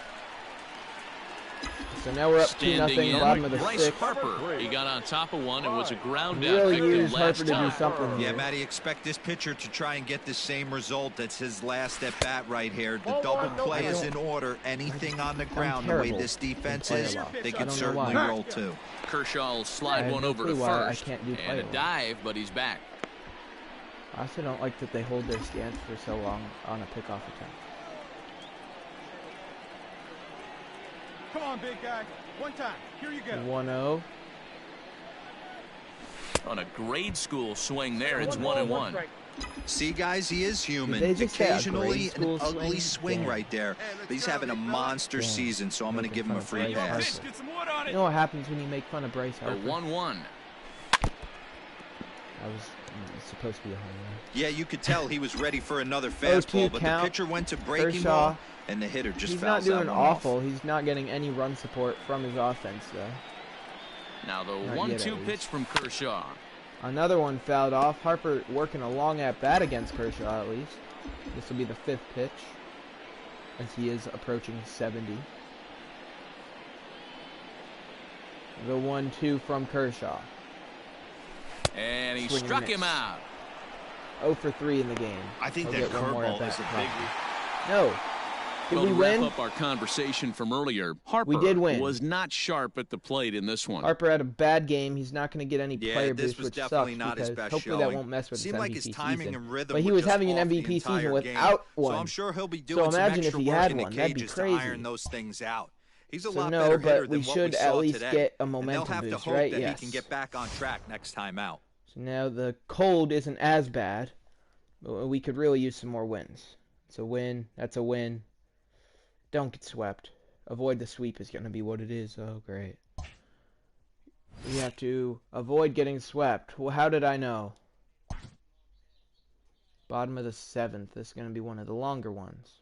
A: So now we're up
C: Standing
A: 2-0,
C: in,
A: bottom of the
C: Bryce
A: 6th.
C: Harper. He got on top of one and was a ground out
A: Really
C: victim
A: use Harper
C: last
A: to do
C: time.
A: something
E: Yeah,
A: here.
E: Matty, expect this pitcher to try and get the same result. That's his last at bat right here. The double play is in order. Anything on the ground, the way
A: terrible
E: this defense
A: in
E: is,
A: player law.
E: they
A: I
E: could
A: don't know
E: certainly
A: why.
E: roll too.
C: Kershaw will
A: I
C: slide
A: have
C: one
A: no
C: over to
A: clue why I
C: first.
A: can't do
C: And
A: player
C: a
A: law.
C: dive, but he's back.
A: I also don't like that they hold their stance for so long on a pickoff attempt.
H: Come on, big guy. One time. Here you go.
A: 1-0.
C: On a grade school swing there, it's 1-1.
E: See, guys, he is human.
A: Did they just say a
E: Occasionally,
A: grade
E: an
A: school
E: ugly
A: swing?
E: swing
A: Damn.
E: right there. But he's having a monster
A: Damn.
E: season, so I'm going to
A: Making
E: give him
A: fun
E: a
A: of
E: free
A: Bryce
E: pass.
A: Harper.
H: Get some wood on it.
A: You know what happens when you make fun of Bryce
C: A
A: Harper?
C: 1-1.
A: That was supposed to be a home run.
E: Yeah, you could tell he was ready for another
A: 0-2
E: fastball, but the
A: count.
E: pitcher went to breaking
A: Kershaw.
E: ball, and the hitter just
A: He's not
E: fouls that
A: doing
E: one
A: awful.
E: off.
A: He's not getting any run support from his offense, though.
C: Now the
A: Not yet,
C: 1-2
A: at
C: pitch
A: least.
C: from Kershaw.
A: Another one fouled off. Harper working a long at bat against Kershaw, at least. This will be the 5th pitch, as he is approaching 70. The 1-2 from Kershaw.
C: And he
A: Swing and
C: struck
A: miss.
C: him out.
A: 0 for 3 in the game.
F: I think
A: He'll
F: that
A: get one more
F: curveball
A: at-bat
F: is a
A: probably.
F: big.
A: No. Did
C: Well,
A: we
C: to wrap
A: win?
C: up our conversation from earlier, Harper
A: did win.
C: was not sharp at the plate in this one.
A: Harper had a bad game. He's not going to get any
E: Yeah,
A: player
E: this
A: boost,
E: was
A: which
E: definitely
A: sucks
E: not his
A: because
E: best
A: hopefully
E: showing.
A: that won't mess with
E: Seemed
A: his
E: like
A: MVP
E: his timing
A: season.
E: and rhythm
A: But he
E: were
A: was
E: just
A: having an
E: off the
A: MVP season
E: entire
A: without
E: game.
A: one.
E: So I'm sure he'll be
A: So
E: doing some
A: imagine if
E: extra
A: he
E: work
A: had
E: in the
A: one. That'd be
E: cages to
A: crazy.
E: iron those things out. He's a
A: So
E: lot
A: no,
E: better
A: but
E: hitter
A: we
E: than what
A: should
E: we
A: at
E: saw
A: least
E: today.
A: get a
E: And they'll
A: momentum
E: have to
A: boost,
E: hope
A: right?
E: that
A: Yes.
E: he can get back on track next time out.
A: So now the cold isn't as bad. But we could really use some more wins. It's a win. That's a win. Don't get swept. Avoid the sweep is going to be what it is. Oh, great. We have to avoid getting swept. Well, how did I know? Bottom of the 7th. This is going to be one of the longer ones.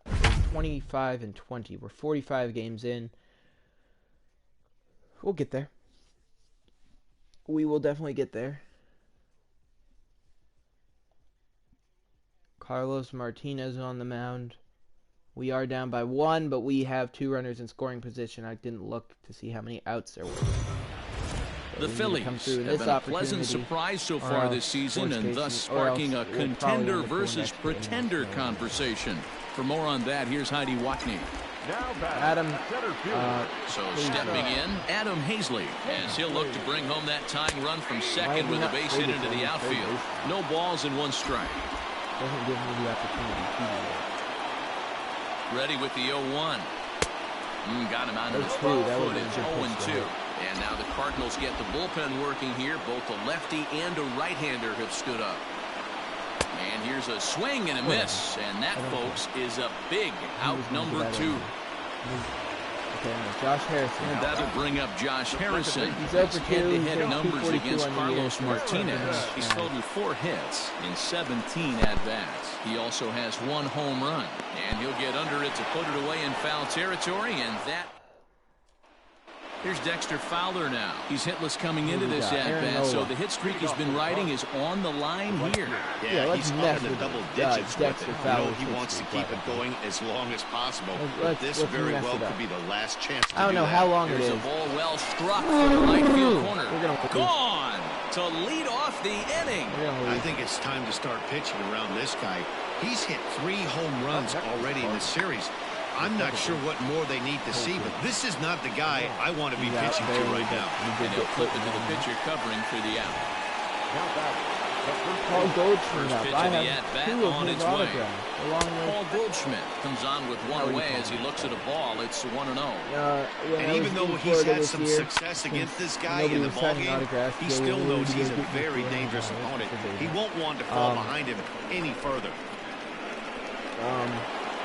A: We're 25 and 20. We're 45 games in. We'll get there. We will definitely get there. Carlos Martinez on the mound. We are down by 1, but we have 2 runners in scoring position. I didn't look to see how many outs there were.
C: The Phillies have been a pleasant surprise so far this season and thus sparking a contender versus pretender conversation. For more on that, here's Heidi Watney.
A: Adam,
C: So stepping in, Adam Hazley, as he'll look to bring home that tying run from second with a base hit into the outfield. No balls and 1 strike.
A: doesn't give me the opportunity to do that.
C: Ready with the 0-1. Got him out of his
A: 0-2,
C: front
A: that
C: foot.
A: would've
C: It's
A: been a good
C: 0-2.
A: pitch
C: And now the Cardinals get the bullpen working here. Both a lefty and a right-hander have stood up. And here's a swing and a miss. And that, folks, is a big out number 2.
A: Okay, now Josh Harrison.
C: And that'll bring up Josh Harrison.
A: He's over 2.
C: Head-to-head
A: He's
C: numbers
A: 242
C: against
A: on the
C: Carlos
A: year.
C: Martinez. He's totaled 4 hits in 17 at-bats. He also has 1 home run. And he'll get under it to put it away in foul territory. And that Here's Dexter Fowler now. He's hitless coming into this at-bat, so the hit streak he's been riding is on the line here.
F: Yeah, he's up in the double digits with it. You know, he wants to keep it going as long as possible. But this very well could be the last chance to do that.
A: I don't know how long it is.
C: Here's a ball well struck from the right field corner. Gone to lead off the inning.
F: I think it's time to start pitching around this guy. He's hit 3 home runs already in the series. I'm not sure what more they need to see, but this is not the guy I want to be pitching to right now.
C: And he'll flip into the pitcher covering for the out.
A: Paul Goldschmidt
C: First pitch of the at-bat on its way. Paul
A: with
C: Goldschmidt comes on with one away as he looks at a ball. It's 1-0.
F: And even though he's had some success against this guy in the ballgame, he still knows he's a very dangerous opponent. He won't want to fall behind him any further.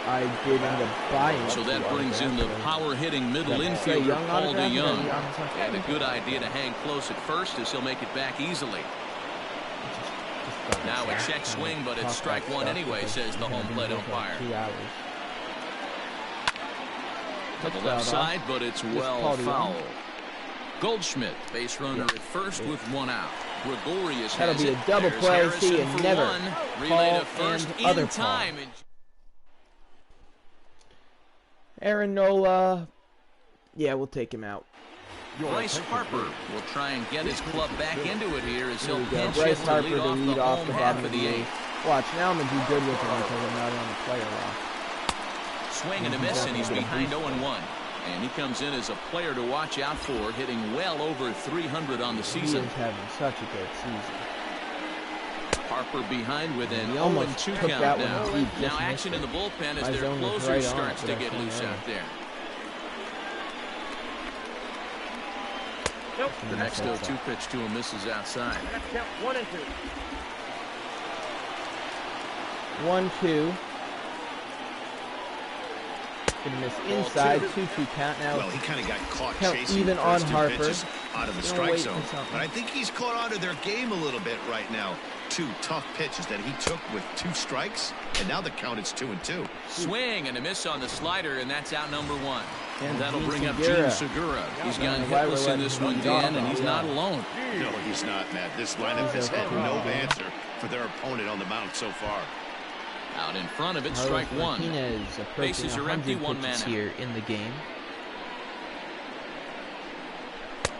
A: I did end up buying.
C: So that brings in the power-hitting middle infielder, Paul DeYoung. And a good idea to hang close at first as he'll make it back easily. Now a check swing, but it's strike one anyway, says the home plate umpire. To the left side, but it's well fouled. Goldschmidt, base runner at first with one out. Gregorius has
A: That'll be a double play. See, and never
C: relay to first in time.
A: Aaron Nola, yeah, we'll take him out.
C: Bryce Harper will try and get his club back into it here as he'll pinch
A: Bryce
C: hit
A: Harper
C: to lead off the half of the 8th.
A: Watch, now I'm going to do good with him because I'm not on the player lock.
C: Swing and a miss, and he's behind 0-1. And he comes in as a player to watch out for, hitting well over 300 on the season.
A: He is having such a good season.
C: Harper behind with an 0-2 count now. Now action in the bullpen as their closer starts to get loose out there. The next 0-2 pitch to him misses outside.
A: 1-2. Gonna miss inside. 2-2 count now.
F: Well, he kind of got caught chasing
A: even on Harper
F: out of the strike zone. But I think he's caught onto their game a little bit right now. 2 tough pitches that he took with 2 strikes, and now the count is 2-2.
C: Swing and a miss on the slider, and that's out number 1. And that'll bring up Gene Segura. He's gone hitless in this one, Dan, and he's not alone.
F: No, he's not, Matt. This lineup has had no answer for their opponent on the mound so far.
C: Out in front of it, strike 1. Bases are empty, 1 man
A: here in the game.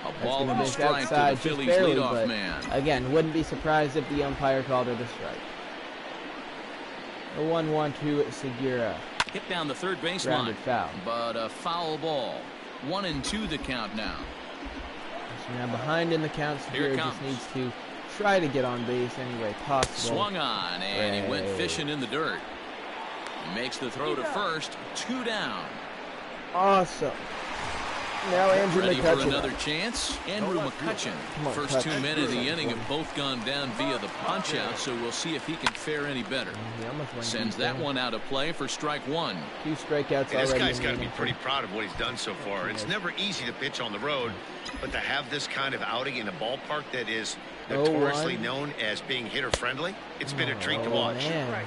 C: A ball and a strike to the Phillies leadoff man.
A: Again, wouldn't be surprised if the umpire called it a strike. The 1-1 to Segura.
C: Hit down the third baseline, but a foul ball. 1-2 the count now.
A: So now behind in the count, Segura just needs to try to get on base any way possible.
C: Swung on, and he went fishing in the dirt. He makes the throw to first, 2 down.
A: Awesome. Now Andrew
C: Ready
A: McCutchen.
C: for another chance. Andrew McCutchen. First 2 men of the inning have both gone down via the punch-out, so we'll see if he can fare any better. Sends that one out of play for strike 1.
A: 2 strikeouts already.
F: This guy's got to be pretty proud of what he's done so far. It's never easy to pitch on the road, but to have this kind of outing in a ballpark that is notoriously known as being hitter-friendly, it's been a treat to watch.
C: A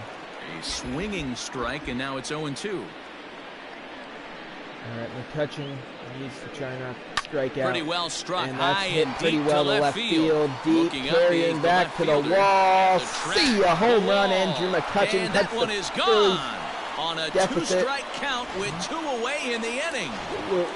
C: swinging strike, and now it's 0-2.
A: All right, McCutchen needs to try not to strike out.
C: Pretty well struck,
A: and
C: high
A: hit
C: and
A: pretty
C: deep
A: well
C: to
A: left field. Deep, carrying back to the wall. See a home run, Andrew McCutchen.
C: And that one is gone on a 2-strike count with 2 away in the inning.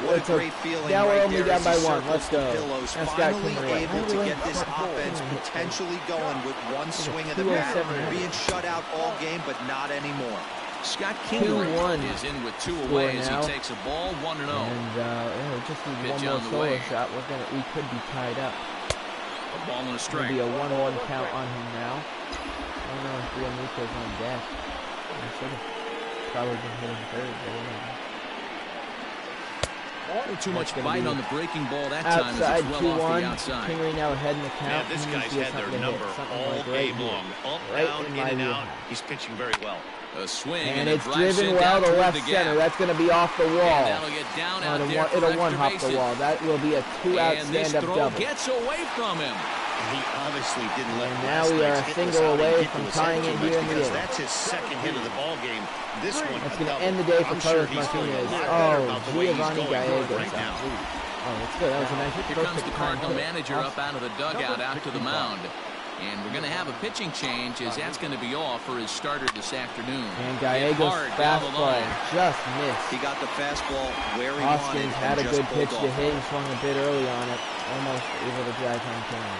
E: What a great feeling
A: now
E: right
A: we're only down by 1. Let's go.
E: Finally able to get this offense potentially going with 1 swing of the bat. Being shut out all game, but not anymore.
C: Scott Kingery is in with 2 away as he takes a ball, 1-0.
A: And just need one more solo shot. We could be tied up.
C: A ball and a strike.
A: It'll be a 1-1 count on him now. I don't know if Realmuto's on deck. I should have probably been hitting third.
C: Too much bite on the breaking ball that time as it's well off the outside.
A: Kingery now ahead in the count.
F: Yeah, this guy's had their number all game long. Up, down, in and out. He's pitching very well.
C: A swing,
A: and it's driven well to left center. That's going to be off the wall.
C: That'll get down out there for
A: it'll one-hop the wall. That will be a 2-out stand-up double.
C: Gets away from him.
F: He obviously didn't let.
A: And now we are a single away from tying it here in the inning.
F: That's his second hit of the ball game. This one.
A: That's going to end the day for Carlos Martinez. Oh, Giovanni Gallegos. Oh, that's good. That was a nice hit.
C: Here comes the Cardinal manager up out of the dugout out to the mound. And we're going to have a pitching change as that's going to be all for his starter this afternoon.
A: And Gallegos' fastball just missed.
D: He got the fastball where he
A: Hoskins
D: wanted.
A: Had a good pitch to hit. He swung a bit early on it. Almost able to drive home camera.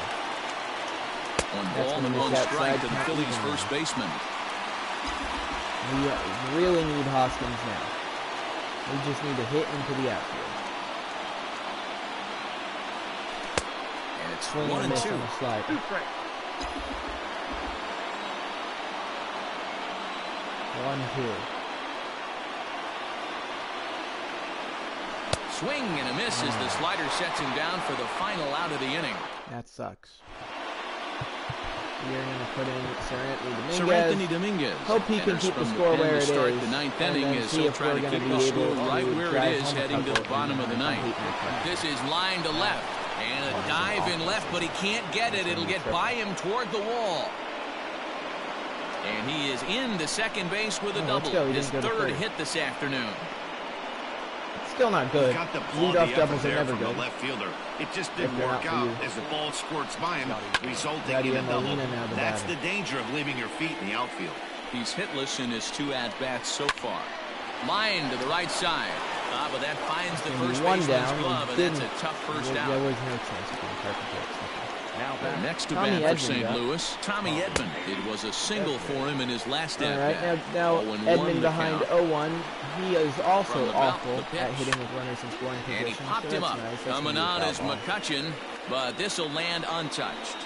C: One ball and one strike to the Phillies' first baseman.
A: We really need Hoskins now. We just need to hit into the outfield.
C: And it's
A: Swing
C: 1 and 2.
A: On the slide. 1-2.
C: Swing and a miss as the slider sets him down for the final out of the inning.
A: That sucks. We're going to put in
C: Seranthony Dominguez.
A: Hope he can keep the score where it is.
C: Start the ninth inning as he'll try to keep the score right where it is heading to the bottom of the ninth. This is line to left. And a dive in left, but he can't get it. It'll get by him toward the wall. And he is into second base with a double. His third hit this afternoon.
A: Still not good. Leadoff doubles are never good.
F: Left fielder. It just didn't work out as the ball squirts by him, resulting in a double. That's the danger of leaving your feet in the outfield.
C: He's hitless in his 2 at-bats so far. Line to the right side. But that finds the first baseman's glove, and that's a tough first out.
A: There was no chance of getting perfect.
C: Now next to bat for St. Louis, Tommy Edman. It was a single for him in his last at-bat.
A: All right, now Edman behind 0-1. He is also awful at hitting with runners in scoring position.
C: And he popped him up. Nice. Coming on is McCutchen, but this will land untouched.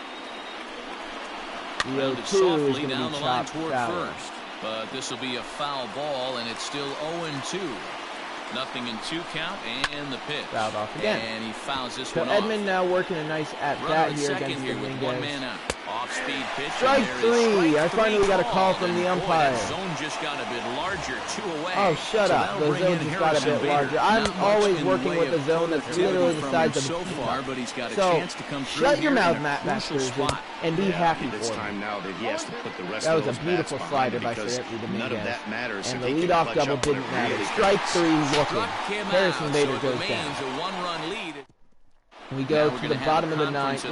C: Grounded softly down the line toward first. But this will be a foul ball, and it's still 0-2. Nothing in 2 count, and the pitch.
A: Fouled off again.
C: And he fouls this
A: so
C: one
A: Edman
C: off.
A: Now working a nice at-bat here against
C: here
A: Dominguez.
C: with 1 man out. Off-speed pitch.
A: Strike 3. I finally got a call from the umpire.
C: That zone just got a bit larger, 2 away.
A: Oh, shut up. The zone just got a bit larger. I'm always working with a zone that's literally the size of
C: so far, but he's got a
A: so
C: chance to come through
A: shut your mouth, Matt Masters, and be happy for
F: It's
A: him.
F: time now that he has to put the rest
A: That
F: of
A: was
F: those
A: a beautiful
F: bats
A: slider by
F: because
A: Seranthony Dominguez.
F: none of that matters.
A: And
F: if
A: the
F: they can
A: leadoff
F: clutch
A: double
F: up when
A: didn't
F: it
A: matter.
F: really
A: Strike 3 looking.
C: Struck him
A: Harrison
C: out,
A: Bader
C: so it
A: goes
C: remains
A: down.
C: a 1-run lead.
A: We go to the bottom of the ninth.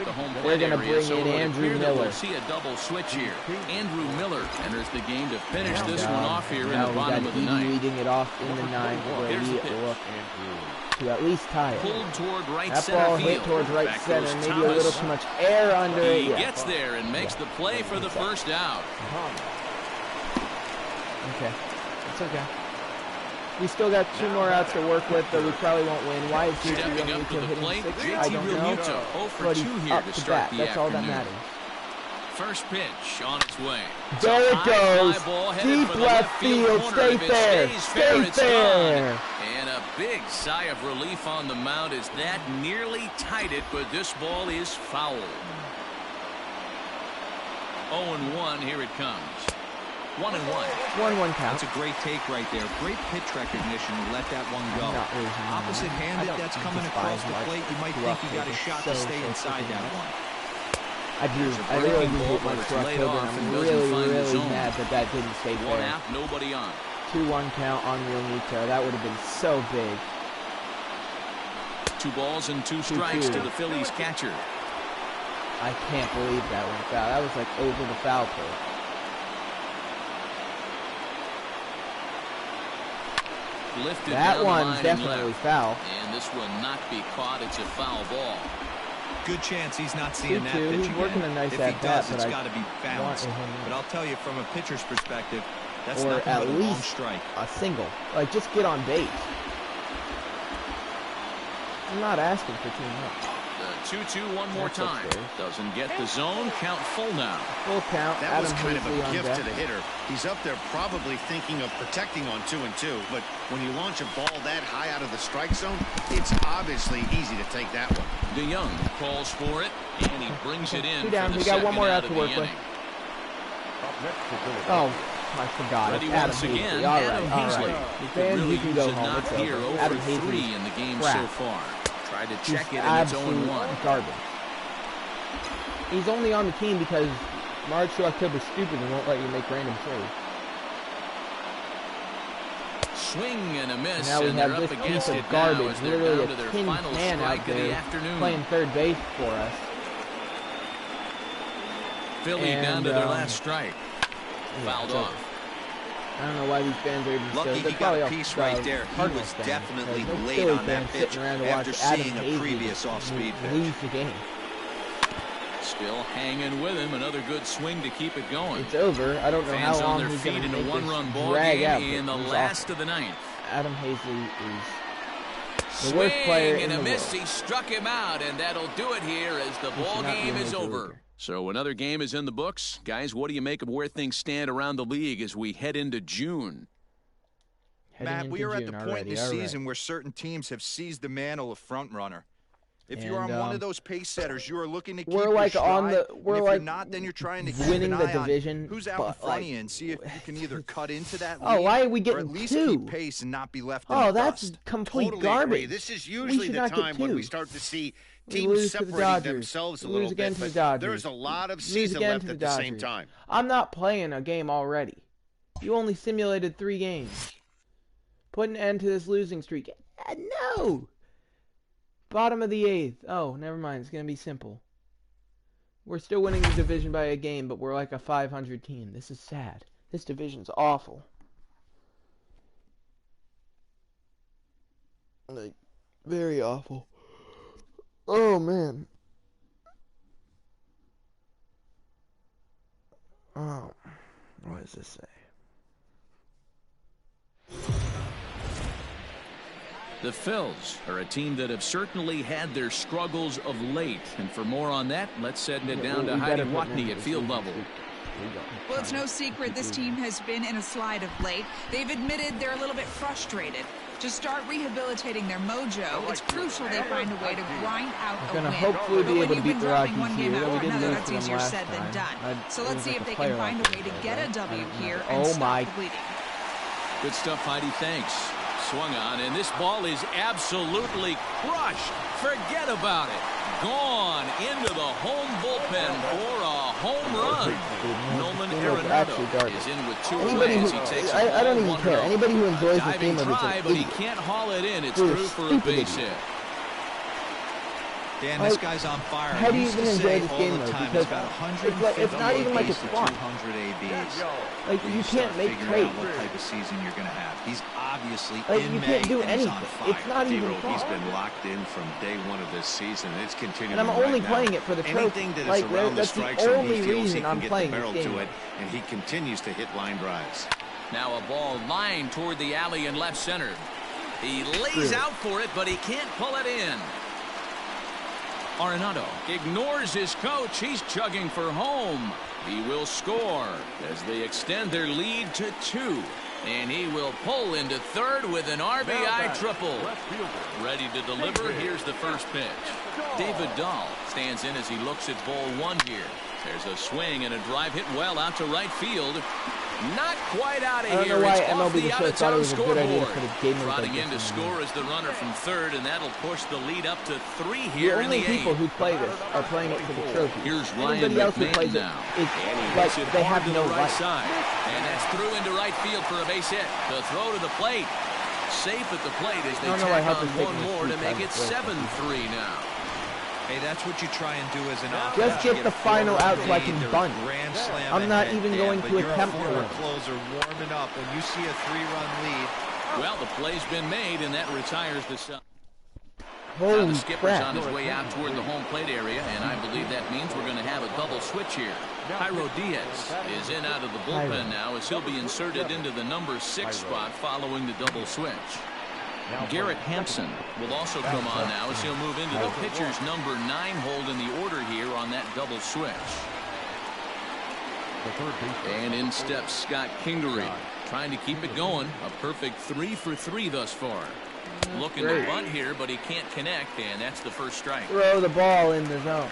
A: We're going to bring in Andrew Miller.
C: We'll see a double switch here. Andrew Miller enters the game to finish this one off here in the bottom of the ninth.
A: Leading it off in the ninth where we look to at least tie it.
C: Pulled toward right
A: that
C: center
A: ball
C: field.
A: hit towards right
C: Back
A: center.
C: goes
A: Maybe
C: Thomas.
A: a little too much air under it.
C: He gets there and makes the play for the first out.
A: Okay. It's okay. We still got 2 more outs to work with, though we probably won't win. Why is JT Realmuto hitting 6? I don't know. But he's up to bat. That's all that matters.
C: First pitch on its way.
A: There it goes. Deep left field. Stay fair. Stay fair.
C: And a big sigh of relief on the mound as that nearly tied it, but this ball is foul. 0-1. Here it comes. 1-1.
A: 1-1 count.
E: That's a great take right there. Great pitch recognition to let that one go. Opposite-handed that's coming across the plate. You might think you got a shot to stay inside that one.
A: I really do hate March October. I'm really mad that didn't stay fair.
C: 1 out, nobody on.
A: 2-1 count on Realmuto. That would have been so big.
C: 2 balls and 2 strikes to the Phillies catcher.
A: I can't believe that went foul. That was like over the foul pole.
C: Lifted
A: that
C: down
A: one's definitely foul.
C: And this will not be caught. It's a foul ball.
E: Good chance he's not seeing that pitch
A: He's working a nice at bat,
E: it's got to be balanced. But I'll tell you, from a pitcher's perspective, that's not a long strike.
A: A single. Like, just get on base. I'm not asking for too much.
C: The 2-2 one more time. Doesn't get the zone. Count full now.
A: Full count.
F: That was kind of a gift to the hitter. He's up there probably thinking of protecting on 2-2. But when you launch a ball that high out of the strike zone, it's obviously easy to take that one.
C: DeYoung calls for it, and he brings it in.
A: 2 down. We got 1 more out to work with. Oh, I forgot.
C: Ready once again. Adam Hazley.
A: Fans, you can go home.
C: Not here. Over 3 in the game so far. Tried to check it, and it's 0-1.
A: Garbage. He's only on the team because March to October stupid and won't let you make random trades.
C: swing and a miss.
A: Now we
C: and
A: have
C: they're
A: this
C: up
A: piece
C: against
A: of
C: it
A: garbage,
C: now as they're
A: literally
C: down
A: a
C: to their
A: tin
C: final
A: can out
C: strike of the
A: there
C: afternoon.
A: playing third base for us.
C: Philly down to their last strike. Fouled off.
A: I don't know why these fans are even
E: lucky he got a piece right there. He was definitely late on that pitch after seeing a previous off-speed pitch.
A: Lose the game.
C: Still hanging with him. Another good swing to keep it going.
A: It's over. I don't know
C: Fans
A: how long
C: on their
A: he's
C: feet
A: going
C: in
A: to
C: a
A: make
C: one-run ball
A: drag
C: game
A: out.
C: in the last of the ninth.
A: Adam Hazley is the
C: Swing
A: worst player in
C: and
A: the
C: a miss.
A: world.
C: He struck him out, and that'll do it here as the ball game is over. So another game is in the books. Guys, what do you make of where things stand around the league as we head into June?
E: Matt, we are at the point in the season where certain teams have seized the mantle of front runner. If you're on one of those pace setters, you are looking to keep your stride. If you're not, then you're trying to keep
A: winning
E: an
A: the
E: eye
A: division.
E: On who's out in front of you and see if you can either cut into that lead,
A: oh, why are we getting
E: or at least
A: two?
E: keep pace and not be left in the
A: that's
E: dust.
A: complete
F: Totally
A: garbage.
F: agree. This is usually the time when we start to see teams separating themselves a little bit, but there's a lot of season left at the same time.
A: I'm not playing a game already. You only simulated 3 games. Put an end to this losing streak. No! Bottom of the 8th. Oh, never mind. It's going to be simple. We're still winning the division by a game, but we're like a 500 team. This is sad. This division's awful. Like, very awful. Oh, man. Oh. What does this say?
C: The Phils are a team that have certainly had their struggles of late. And for more on that, let's send it down to Heidi Watney at field level.
I: Well, it's no secret this team has been in a slide of late. They've admitted they're a little bit frustrated. To start rehabilitating their mojo, it's crucial they find a way to grind out a win.
A: Hopefully
I: but when you've been dropping one game
A: here.
I: after another, that's easier said than done. So let's see if they can find a way to get a W here and stop the bleeding.
C: Good stuff, Heidi. Thanks. Swung on, and this ball is absolutely crushed. Forget about it. Gone into the home bullpen for a home run. Nolan Arenado is in with 2 runs. He takes
A: I don't even care. Anybody who enjoys this game
C: is an but he can't haul it in. It's through for a base hit.
E: Dan, this guy's on fire.
A: How do you even enjoy this game, though? Because it's not even like it's fun.
E: 200 ABs.
A: Like, you can't make trades.
E: What type of season you're going to have. He's obviously
A: you can't do anything. It's not even fun.
F: He's been locked in from day one of this season. It's continuing.
A: And I'm only playing it for the trophy.
F: Anything that is around the strike zone, he feels he can get the barrel to it, and he continues to hit line drives.
C: Now a ball lined toward the alley in left center. He lays out for it, but he can't pull it in. Arenado ignores his coach. He's chugging for home. He will score as they extend their lead to 2. And he will pull into third with an RBI triple. Ready to deliver. Here's the first pitch. David Dahl stands in as he looks at ball 1 here. There's a swing and a drive hit well out to right field. Not quite out of here.
A: Why
C: it's off
A: MLB
C: the out-of-town scoreboard.
A: Trotting
C: in to score as the runner from third, and that'll push the lead up to 3 here
A: the
C: in the 8th.
A: only people who play this are playing it for the trophy.
C: Here's Ryan
A: Anybody else who
C: McMahon
A: plays
C: now.
A: It's like they have no
C: right side. And that's through into right field for a base hit. The throw to the plate. Safe at the plate as they tack on one more to make it 7-3 now.
E: Hey, that's what you try and do as an offense.
A: Just get the final out so I can bunt. I'm not even going to attempt
E: for it. Closer warming up when you see a 3-run lead.
C: Well, the play's been made, and that retires the sub.
A: Holy
C: the skipper's
A: crap.
C: on his way out toward the home plate area, and I believe that means we're going to have a double switch here. Jairo Diaz is in out of the bullpen now as he'll be inserted into the number 6 spot following the double switch. Garrett Hampson will also come on now as he'll move into the pitcher's number 9 hold in the order here on that double switch. And in steps Scott Kingery, trying to keep it going. A perfect 3 for 3 thus far. Looking to bunt here, but he can't connect, and that's the first strike.
A: Throw the ball in the zone.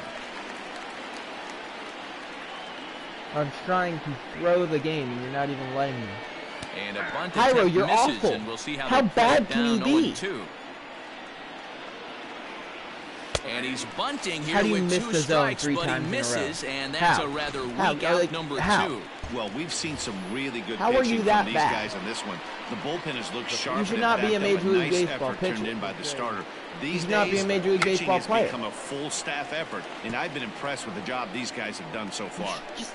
A: I'm trying to throw the game, and you're not even letting me.
C: And a bunt
A: Jairo, you're
C: misses,
A: awful.
C: And we'll see how
A: bad can you be?
C: 0-2. And he's bunting here
A: how do you
C: with
A: miss
C: 2
A: the zone
C: strikes,
A: 3
C: but he
A: times
C: misses,
A: in a row?
C: and that's a rather weak out number 2.
F: Well, we've seen some really good
A: How
F: pitching from these
A: bad?
F: guys on this one. The bullpen has looked sharp.
A: You should not be a Major League Baseball pitcher.
F: Turned in by the starter.
A: You should not be a Major League Baseball player.
F: It's become a full staff effort, and I've been impressed with the job these guys have done so far.
A: This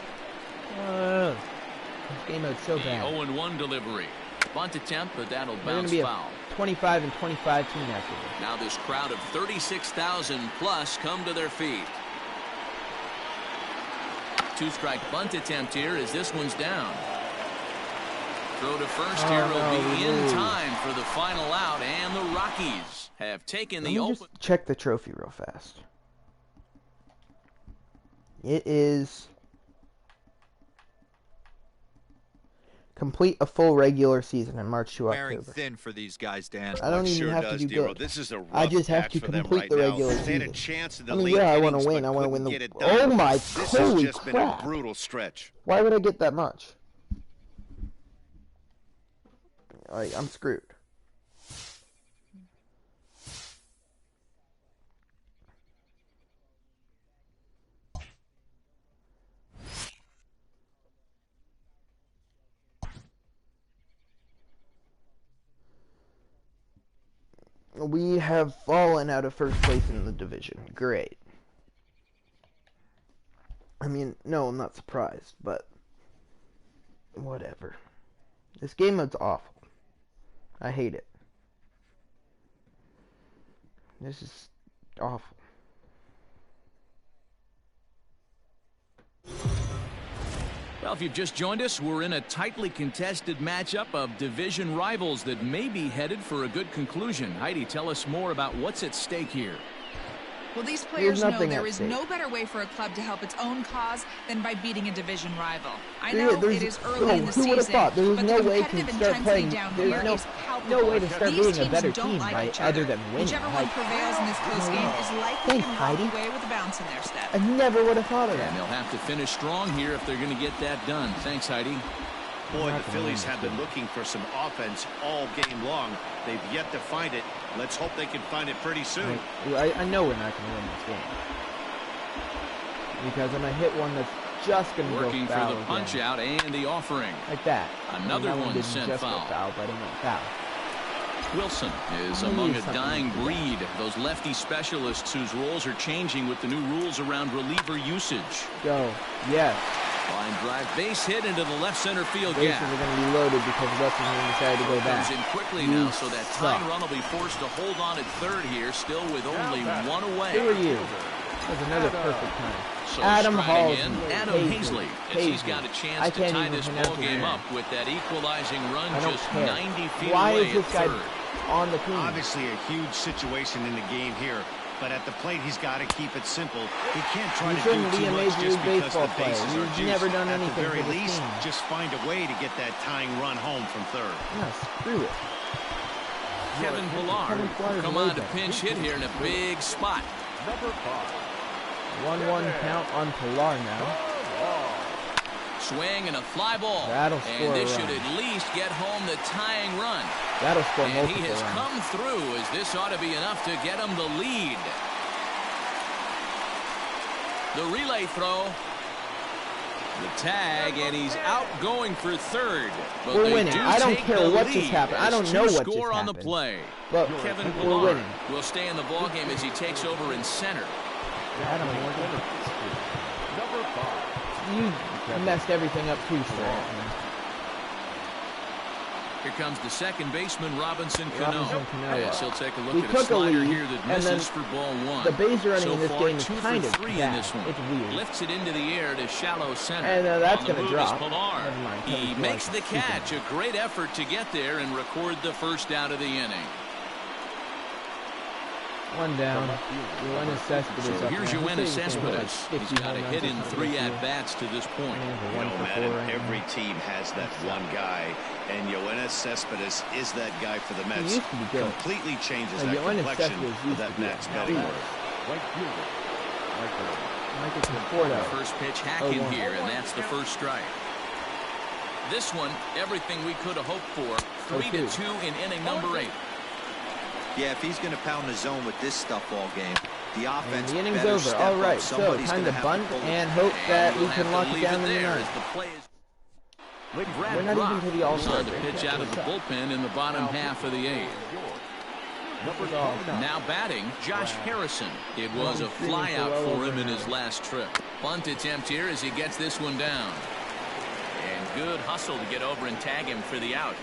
A: game mode's so bad.
C: 0-1 delivery. Bunt attempt, but that'll
A: They're
C: bounce
A: be
C: foul.
A: 25 and 25 team after this.
C: Now this crowd of 36,000 plus come to their feet. Two-strike bunt attempt here as this one's down. Throw to first here will be in time for the final out, and the Rockies have taken the open.
A: Just check the trophy real fast. It is complete a full regular season in March to October.
E: Wearing thin for these guys, Dan.
A: I don't even have to do good.
F: This is a rough
A: I just have
F: patch
A: to
F: for them
A: complete
F: right
A: the
F: now.
A: regular
F: They had a
A: season.
F: chance in the
A: I mean,
F: late
A: yeah, I want
F: innings,
A: to win.
F: but
A: I want to win
F: couldn't
A: the.
F: get it done.
A: Oh my!
F: This
A: Holy
F: has just
A: crap!
F: been a brutal stretch.
A: Why would I get that much? Like, I'm screwed. We have fallen out of first place in the division. Great. I mean, no, I'm not surprised, but whatever. This game mode's awful. I hate it. This is awful.
C: Well, if you've just joined us, we're in a tightly contested matchup of division rivals that may be headed for a good conclusion. Heidi, tell us more about what's at stake here.
I: Well, these players know there is no better way for a club to help its own cause than by beating a division rival. I know it is early in the season, but the competitive intensity down here is palpable.
A: No way to start
I: These
A: beating a better
I: teams don't
A: team,
I: like
A: right?
I: each other.
A: Other than winning.
I: Whichever one prevails in this close game is likely to walk away with a bounce in their step.
A: I never would have thought of that.
C: And they'll have to finish strong here if they're going to get that done. Thanks, Heidi.
F: Boy, the Phillies have been looking for some offense all game long. They've yet to find it. Let's hope they can find it pretty soon.
A: I know we're not going to win this game. Because I'm going to hit one that's just going to go foul.
C: Working for the punch out and the offering.
A: Like that.
C: Another one sent foul.
A: But it went foul.
C: Wilson is among a dying breed. Those lefty specialists whose roles are changing with the new rules around reliever usage.
A: Go. Yes.
C: Line drive base hit into the left center field
A: Bases
C: gap.
A: are going to be loaded because Wilson decided to go back.
C: Comes in quickly now, so that tying run will be forced to hold on at third here, still with only one away.
A: Who are you? That's another perfect time.
C: So
A: Adam
C: Hazley. He's got a chance to tie this ball game up with that equalizing run just 90 feet away at third.
A: On the team.
F: Obviously a huge situation in the game here, but at the plate he's got to keep it simple. He can't try to do too much just because the bases are juiced.
A: Never done
F: at
A: anything
F: the very
A: for
F: least,
A: team.
F: just find a way to get that tying run home from third.
A: Yeah, screw it.
C: Kevin Pillar come on to pinch hit here in a big spot.
G: Number 5.
A: 1-1 count on Pilar now.
C: Swing and a fly ball.
A: That'll score
C: and this
A: a
C: should
A: run.
C: at least get home the tying run.
A: That'll score
C: and
A: multiple
C: he has
A: runs.
C: come through as this ought to be enough to get him the lead. The relay throw. The tag, and he's out going for third. But
A: we're
C: they
A: winning.
C: do
A: I don't
C: take
A: care
C: the
A: what
C: lead
A: just happened. I don't
C: as
A: know
C: two
A: what just
C: score on the
A: happened.
C: play.
A: But
C: Kevin
A: we're winning.
C: will stay in the ballgame as he takes over in center.
A: Adam Morgan.
G: Number 5.
A: You messed everything up too, sir.
C: Here comes the second baseman, Robinson Cano. Yes, he'll take a look
A: We
C: at a
A: took a
C: slider
A: lead,
C: here that
A: and then
C: misses for ball one.
A: The base running
C: so
A: in this
C: far,
A: game is
C: 2
A: kind
C: for
A: of
C: 3
A: bad.
C: in this one.
A: It's weird.
C: Lifts it into the air to shallow center.
A: And that's
C: going to
A: drop.
C: Pilar.
A: Never mind.
C: He makes the catch. A great effort to get there and record the first out of the inning.
A: One down. Yoenis Cespedes.
C: So here's Yoenis Cespedes. He's got a hit in 3 at-bats to this point.
F: You know, Madden, every team has that one guy, and Yoenis Cespedes is that guy for the Mets.
A: He used to be good.
F: Completely changes that complexion of that Mets batting order.
G: Right fielder.
A: Michael Conforto.
C: First pitch hacking here, and that's the first strike. This one, everything we could have hoped for. 3-2 in inning number 8.
E: Yeah, if he's going to pound the zone with this stuff all game, the offense.
A: And the inning's over. All right, so time to bunt and hope that we can lock it down in the ninth.
C: Brad Brock is on to pitch out of the bullpen in the bottom half of the 8th. Now batting, Josh Harrison. It was a flyout for him in his last trip. Bunt attempt here as he gets this one down. And good hustle to get over and tag him for the out.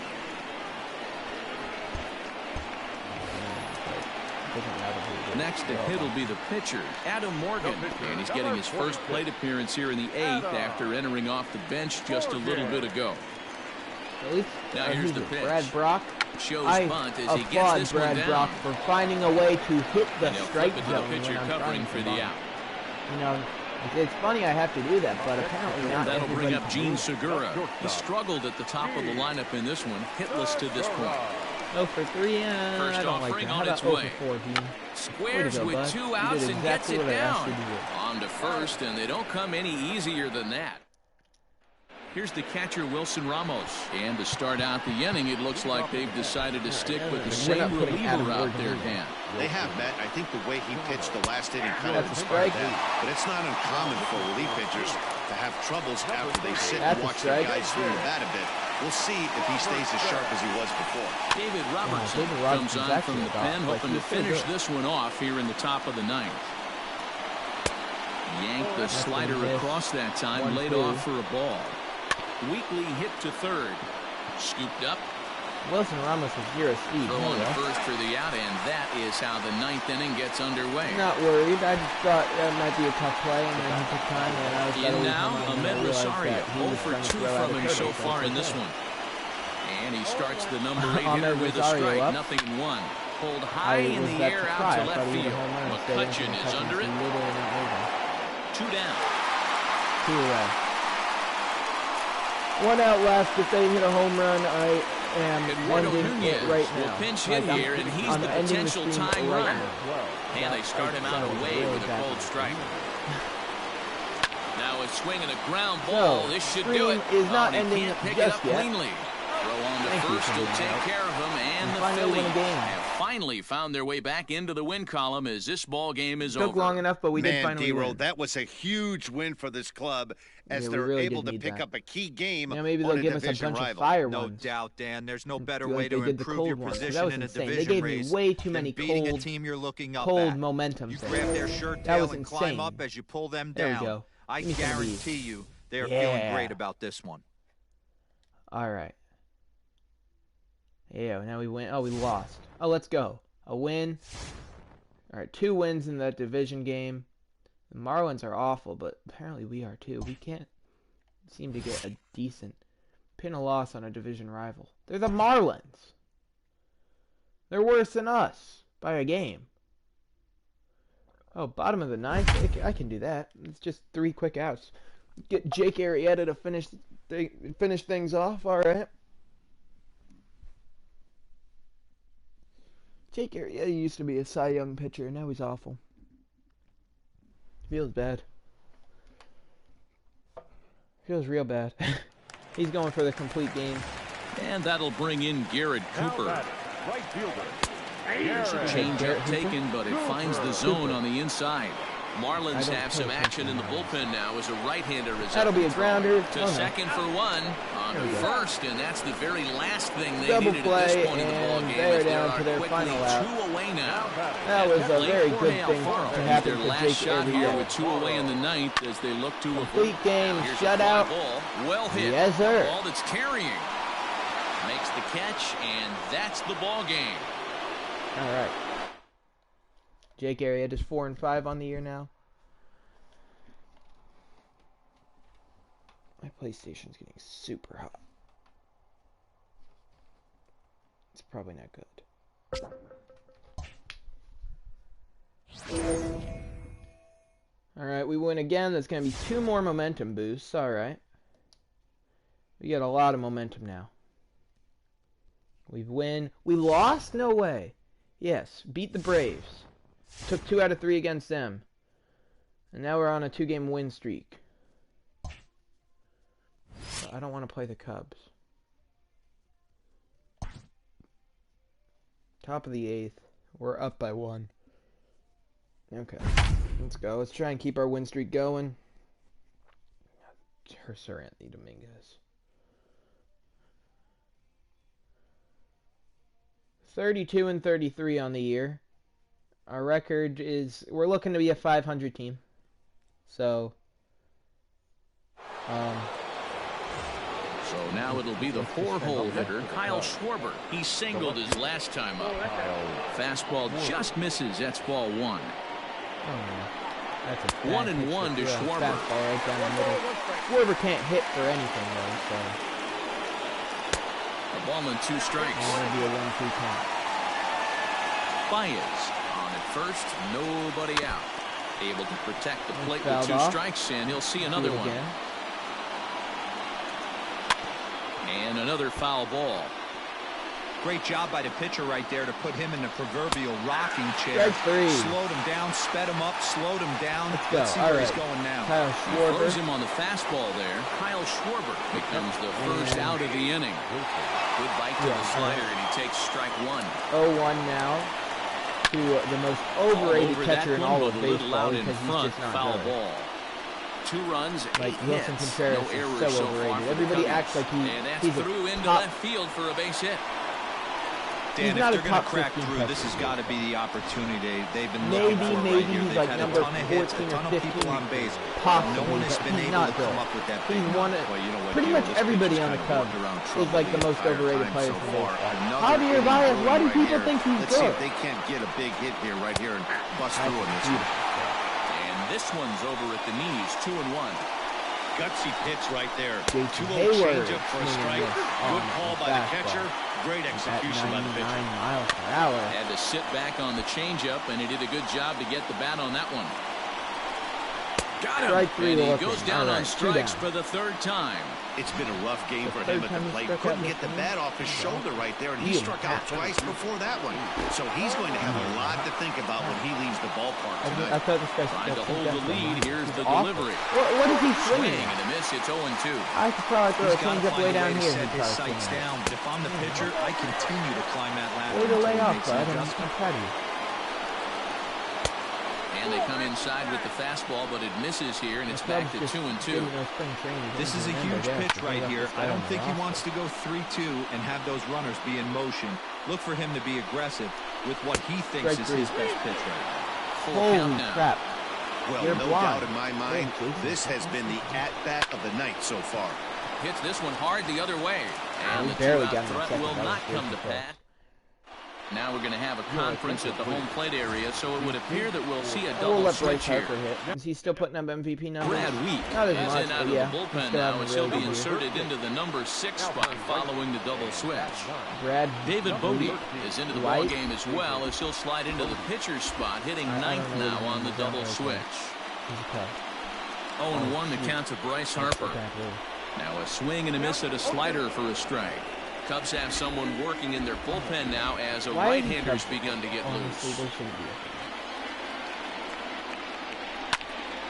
C: Next to hit will be the pitcher, Adam Morgan. And he's getting his first plate appearance here in the 8th after entering off the bench just a little bit ago. Now here's the pitch.
A: Brad Brock.
C: Shows bunt as
A: I
C: he gets this
A: Brad
C: one down.
A: Brock for finding a way to hit the strike
C: flip it to
A: zone
C: the pitcher covering for the out.
A: You know, it's funny I have to do that, but apparently not.
C: That'll bring up Gene Segura. He struggled at the top of the lineup in this one, hitless to this point.
A: 0 for 3,
C: First
A: I don't like
C: offering
A: that.
C: on
A: How
C: its
A: about
C: way.
A: 0 for 4, Dean?
C: Squares
A: go,
C: with
A: bud.
C: 2 outs and gets
A: exactly
C: it
A: what I asked
C: down.
A: you to do.
C: On to first, and they don't come any easier than that. Here's the catcher, Wilson Ramos. And to start out the inning, it looks like they've decided to stick with the same reliever out there, Dan.
F: They have, Matt. I think the way he pitched the last inning kind of inspired that. But it's not uncommon for relief pitchers to have troubles after they sit and watch their guys swing the bat a bit. We'll see if he stays as sharp as he was before.
C: David Robertson comes on from the pen, hoping to finish this one off here in the top of the 9th. Yanked the slider across that time, laid off for a ball. Weakly hit to third. Scooped up.
A: Wilson Ramos with 0 speed.
C: Throw on to first for the out, and that is how the 9th inning gets underway.
A: Not worried. I just thought that might be a tough play, and then he took time. And I was
C: in now, Ahmed Rosario. 0 for 2 from him so far in this one. And he starts the number 8 hitter with a strike. Up. 0-1. Pulled high in the air out to left field. McCutcheon is under it. 2 down.
A: 2 away. 1 out left. If they hit a home run, I am ending it right now.
C: Will pinch hit here, and he's the potential tying run. And they start him out away with a cold strike. Now a swing and a ground ball. This should do it.
A: Is not
C: ending
A: just
C: pick it up
A: yet.
C: Cleanly. Throw on to first will take care of him, and the Phillies have finally found their way back into the win column as this ball game is over.
A: Took long enough, but we did finally win.
F: That was a huge win for this club as they're really able to pick up a key game.
A: Yeah, maybe they'll give us a bunch of fire
E: No
A: ones.
E: doubt, Dan. There's no better way to improve your position in a division
A: They gave
E: race
A: me way too many
E: beating a team you're looking up
A: cold
E: at.
A: momentum.
E: You grab their shirt tail and climb up as you pull them down.
A: There we go.
E: I guarantee you they're feeling great about this one.
A: All right. Yeah, now we win. Oh, we lost. Oh, let's go. A win. All right, 2 wins in that division game. The Marlins are awful, but apparently we are too. We can't seem to get a decent pin a loss on a division rival. They're the Marlins. They're worse than us by a game. Oh, bottom of the 9th. I can do that. It's just 3 quick outs. Get Jake Arrieta to finish things off. All right. Jake Arrieta used to be a Cy Young pitcher. Now he's awful. Feels bad. Feels real bad. He's going for the complete game.
C: And that'll bring in Garrett Cooper.
G: Right fielder.
C: There's a changeup taken, but it finds the zone on the inside. Marlins have some action in the bullpen now as a right-hander is
A: That'll be a grounder.
C: To second for 1. On to first, and that's the very last thing they
A: Double
C: needed
A: play,
C: at this point in the ball game.
A: they're
C: As there
A: down
C: are
A: to their
C: quickly
A: final out.
C: 2 away now.
A: That was a very good thing to happen
C: their
A: for
C: last
A: Jake
C: shot here
A: Arrieta.
C: with 2 away in the 9th as they look to
A: Complete game,
C: Here's
A: shutout.
C: a fly ball. Well hit.
A: Yes, sir.
C: Ball that's carrying. Makes the catch, and that's the ball game.
A: All right. Jake Arrieta's 4-5 on the year now. My PlayStation's getting super hot. It's probably not good. Alright, we win again. That's going to be 2 more momentum boosts. Alright. We got a lot of momentum now. We've win. We lost? No way. Yes, beat the Braves. Took 2 out of 3 against them. And now we're on a 2-game win streak. I don't want to play the Cubs. Top of the 8th. We're up by 1. Okay. Let's go. Let's try and keep our win streak going. Sir Anthony Dominguez. 32 and 33 on the year. Our record is, we're looking to be a 500 team. So,
C: so now it'll be the 4-hole hitter, Kyle Schwarber. He singled his last time up. Fastball just misses. That's ball 1.
A: That's a
C: 1-1 to Schwarber.
A: Right down the middle. Schwarber can't hit for anything though, so.
C: A ball and 2 strikes.
A: It's going to be a 1-2 count.
C: Baez on at first, nobody out. Able to protect the plate with 2 strikes, and he'll see another one. And another foul ball.
E: Great job by the pitcher right there to put him in the proverbial rocking chair. Slowed him down, sped him up, slowed him down. Let's see where he's going now.
A: Kyle Schwarber.
C: Throws him on the fastball there. Kyle Schwarber becomes the first out of the inning. Good bite to the slider, and he takes strike 1.
A: 0-1 now to the most overrated catcher in all of baseball because he's just not
C: foul
A: good.
C: Ball. 2 runs,
A: like
C: 8
A: Wilson
C: hits.
A: Contreras
C: No errors
A: is so
C: so
A: overrated. Everybody acts like he's
C: through into
A: top.
C: left field for a base hit.
E: Dan, if they're going to crack through, this has got to be the opportunity they've been looking for
A: maybe
E: right here.
A: he's
E: They've
A: like
E: had
A: number
E: a ton of hits,
A: 14
E: a ton
A: or
E: of
A: 15
E: people on base.
A: Possibly,
E: no one has been
A: he's
E: able
A: not
E: to
A: good.
E: come up with that big
A: He's one of,
E: well, you know what,
A: pretty much everybody on the Cubs is like the most overrated player from baseball. Javier Baez, why do people think he's
F: Let's
A: good?
F: see if they can't get a big hit here, right here, and bust through on this one.
C: And this one's over at the knees, 2-1.
F: Gutsy pitch right there.
A: 2-0
F: changeup for a strike. Good call by the catcher. Great execution by the pitcher.
A: 99 miles per hour.
C: Had to sit back on the changeup, and he did a good job to get the bat on that one. Got him.
A: Strike 3
C: and he
A: looking.
C: goes down on
A: Right,
C: strikes for the 3rd time.
F: It's been a rough game for him at the plate. Couldn't get the bat off his shoulder right there, and he struck out twice before that one. So he's going to have a lot to think about when he leaves the ballpark tonight.
A: I thought this guy
C: Trying to hold the lead. Here's the delivery.
A: What is he swinging?
C: Swing and a miss. It's 0-2.
A: I could probably throw a changeup way down here.
E: Set his sights down. But if I'm the pitcher, I continue to climb that ladder.
A: Way to lay off,
E: bud.
A: I'm proud of you.
C: And they come inside with the fastball, but it misses here, and it's back to 2-2.
E: This is a huge pitch right here. I don't think he wants to go 3-2 and have those runners be in motion. Look for him to be aggressive with what he thinks is his best pitch right now.
A: Holy crap.
F: Well,
A: You're
F: no
A: blind.
F: doubt in my mind, this has been the at-bat of the night so far.
C: Hits this one hard the other way. And the
A: barely
C: two-out
A: got him
C: threat
A: second.
C: will
A: That
C: not
A: was
C: come to
A: beautiful.
C: pass. Now we're going to have a conference at the home plate area, so it would appear that we'll see a
A: We'll
C: double
A: let
C: switch
A: Bryce
C: here.
A: Harper hit. Is he still putting up MVP numbers?
C: Brad Week
A: Not as
C: is
A: much,
C: in out
A: but
C: of
A: yeah.
C: the bullpen
A: Still
C: now
A: having
C: as
A: a
C: he'll
A: really
C: be
A: good year.
C: inserted into the number 6 spot following the double switch.
A: Brad
C: David Bodie is into the ball
A: White.
C: game as well as he'll slide into the pitcher's spot, hitting 9th now on the double switch. 0-1 the count to Bryce Harper. Now a swing and a miss at a slider for a strike. Cubs have someone working in their bullpen now as a right-hander's begun to get loose.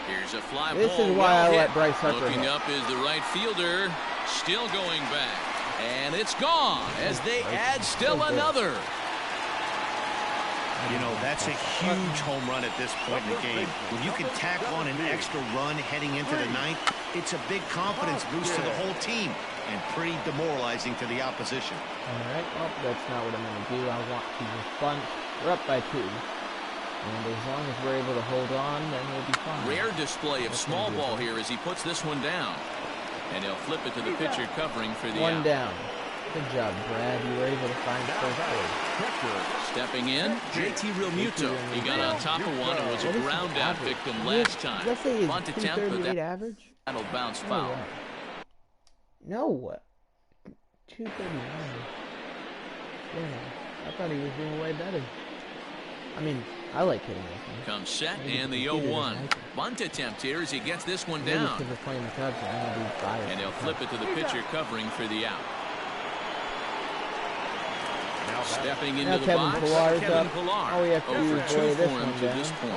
C: Here's a fly ball.
A: This is why I let Bryce Harper
C: Looking
A: hit.
C: up is the right fielder, still going back. And it's gone as they add still another.
F: You know, that's a huge home run at this point in the game. When you can tack on an extra run heading into the 9th, it's a big confidence boost to the whole team and pretty demoralizing to the opposition.
A: All right, well, that's not what I'm going to do. I want to just bunt. We're up by 2. And as long as we're able to hold on, then we'll be fine.
C: Rare display of small ball here as he puts this one down. And he'll flip it to the pitcher covering for the
A: One
C: out.
A: down. Good job, Brad. You were able to find first base.
C: Stepping in, JT Realmuto. He got on top of one and was a ground out victim last time.
A: Let's say he's
C: Bunt attempt, but
A: 238 average?
C: that'll bounce
A: No
C: foul.
A: way. No. 239. Yeah, I thought he was doing way better. I mean, I like hitting this one.
C: Comes set
A: Maybe
C: and
A: the
C: the
A: computer
C: 0-1.
A: doesn't like it.
C: Bunt attempt here as he gets this one
A: Maybe
C: down.
A: because we're playing the Cubs, I'm going to be biased.
C: And he'll flip it to the pitcher covering for the out. Stepping into
A: Now
C: the
A: Kevin
C: box,
A: Pillar's
C: Kevin
A: up.
C: Pillar.
A: All we have to do
C: 0
A: is
C: for 2
A: lay
C: for
A: this
C: him
A: one
C: to
A: down.
C: this point.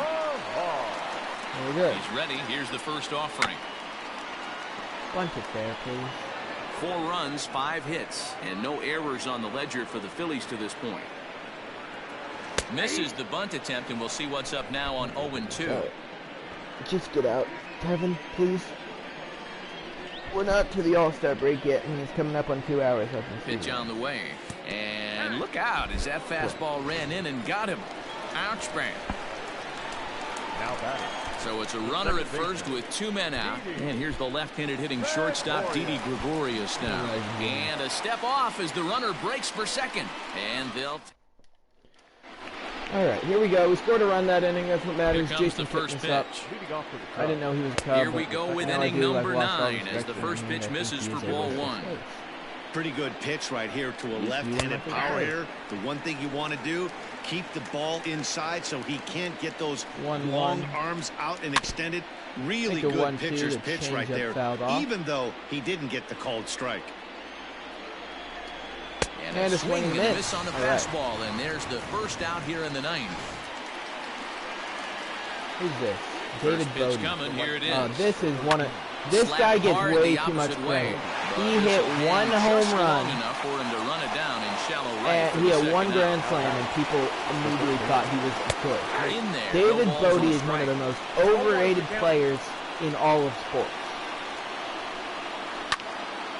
A: Very good.
C: He's ready. Here's the first offering.
A: Bunt it there, please.
C: 4 runs, 5 hits, and no errors on the ledger for the Phillies to this point. Misses the bunt attempt, and we'll see what's up now on 0-2.
A: Just get out, Kevin, please. We're not to the All-Star break yet, and it's coming up on 2 hours.
C: Pitch on the way, And look out as that fastball ran in and got him. Ouch, man.
G: Now batting.
C: So it's a runner at first with 2 men out. And here's the left-handed hitting shortstop, Didi Gregorius now. And a step off as the runner breaks for second. And they'll...
A: All right, here we go. We scored a run that inning. That's what matters.
C: Here comes
A: Jason
C: the first pitch.
A: I didn't know he was a Cub.
C: Here we go with inning number 9 as the first pitch misses for ball 1.
F: Pretty good pitch right here to a left-handed power hitter. The one thing you want to do, keep the ball inside so he can't get those long arms out and extended. Really good pitcher's pitch right there, even though he didn't get the called strike.
C: And a swing and a miss on the fastball, and there's the first out here in the 9th.
A: Who's this? David Bodie.
C: Coming. Here it is.
A: This is one of... This guy gets way too much credit. He hit one home run,
C: enough for him to run it down in shallow
A: right, and he had one grand slam, and people immediately thought he was good. David Bodie is one of the most overrated players in all of sports.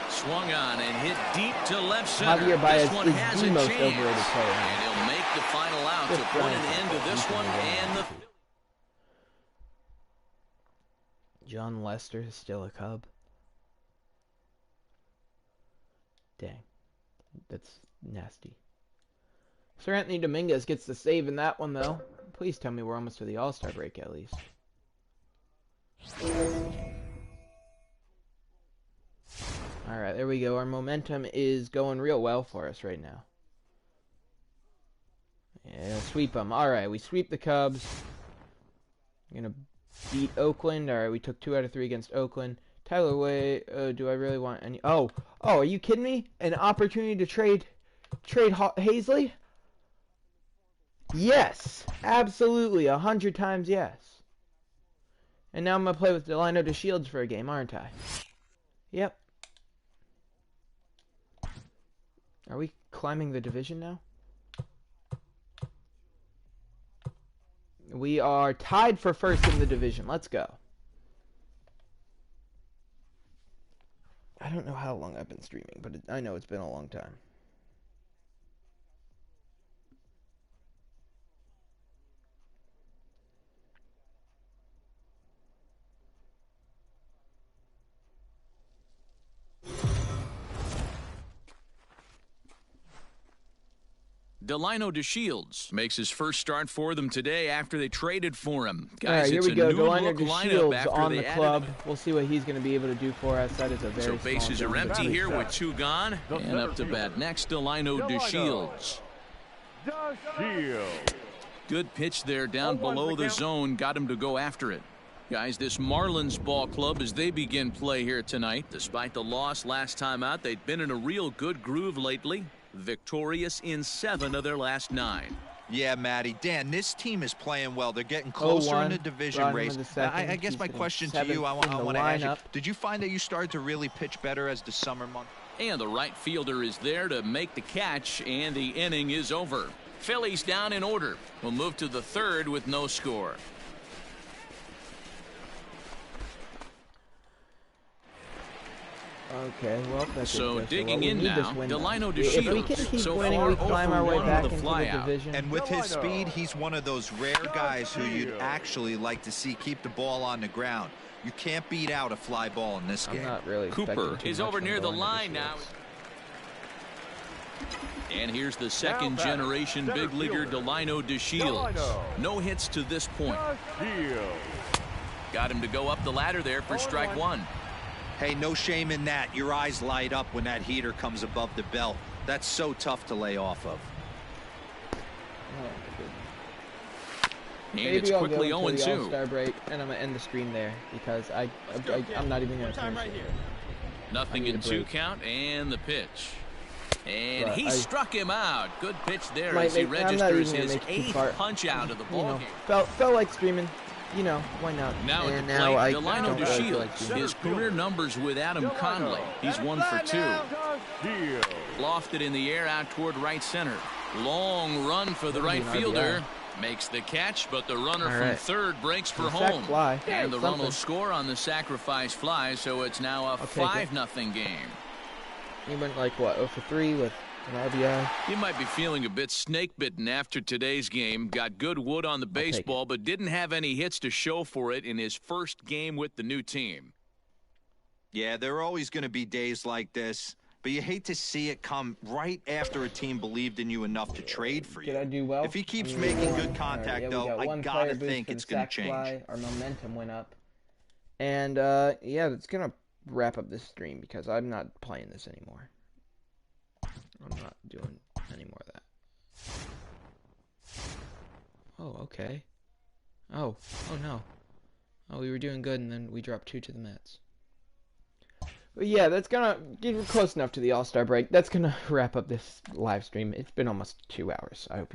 C: Swung on and hit deep to left center.
A: Javier Baez
C: this one
A: is
C: has
A: the
C: a
A: most
C: chance.
A: overrated player.
C: And he'll make the final out to put an end to this one. And the
A: John Lester is still a Cub. Dang. That's nasty. Sir Anthony Dominguez gets the save in that one, though. Please tell me we're almost to the All-Star break, at least. Alright, there we go. Our momentum is going real well for us right now. Yeah, sweep them. Alright, we sweep the Cubs. We're going to beat Oakland. Alright, we took 2 out of 3 against Oakland. Tyler Way, do I really want any... Oh, are you kidding me? An opportunity to trade Hazley? Yes, absolutely, 100 times yes. And now I'm going to play with Delino DeShields for a game, aren't I? Yep. Are we climbing the division now? We are tied for first in the division. Let's go. I don't know how long I've been streaming, but I know it's been a long time.
C: Delino DeShields makes his first start for them today after they traded for him. Guys,
A: all right, here we go. Delino DeShields on the club. We'll see what he's going to be able to do for us. That is a very
C: So bases are empty here with 2 gone. And up to bat next, Delino DeShields. Good pitch there down below the zone. Got him to go after it. Guys, this Marlins ball club, as they begin play here tonight, despite the loss last time out, they've been in a real good groove lately. Victorious in 7 of their last 9.
E: Yeah, Matty. Dan, this team is playing well. They're getting closer in the division race. I guess my question to you, I want to ask you, did you find that you started to really pitch better as the summer month?
C: And the right fielder is there to make the catch, and the inning is over. Phillies down in order. We'll move to the 3rd with no score.
A: Okay, well, that's
C: so digging in now, Delino DeShields.
A: If we can keep winning, we climb our way back into the division.
E: And with his speed, he's one of those rare guys who you'd actually like to see keep the ball on the ground. You can't beat out a fly ball in this game.
A: I'm not really
C: Cooper is over near the line now. And here's the second generation big leaguer Delino DeShields. No hits to this point. Got him to go up the ladder there for strike 1.
E: Hey, no shame in that. Your eyes light up when that heater comes above the belt. That's so tough to lay off of.
C: And it's quickly 0-2.
A: All-Star break, and I'm gonna end the stream there because I'm not even gonna finish it.
C: Nothing in 2 count, and the pitch. And he struck him out. Good pitch there as he registers his 8th punch out of the ball game.
A: Felt like streaming. You know, why not?
C: Now at the plate, Delino DeShields. His career numbers with Adam Conley. He's 1 for 2. Lofted in the air out toward right center. Long run for the right fielder. Makes the catch, but the runner from 3rd breaks for home. And the run will score on the sacrifice fly, so it's now a 5-0 game.
A: He went like, what, 0 for 3 with An RBI.
C: He might be feeling a bit snake-bitten after today's game. Got good wood on the baseball, but didn't have any hits to show for it in his first game with the new team.
E: Yeah, there are always going to be days like this, but you hate to see it come right after a team believed in you enough to trade for you.
A: Did I do well?
E: If he keeps making good contact, though, I gotta think it's going to change.
A: Our momentum went up. And, yeah, that's going to wrap up this stream because I'm not playing this anymore. I'm not doing any more of that. Oh, okay. Oh no. Oh, we were doing good, and then we dropped 2 to the Mets. But yeah, that's gonna get close enough to the All-Star break. That's gonna wrap up this live stream. It's been almost 2 hours. I hope you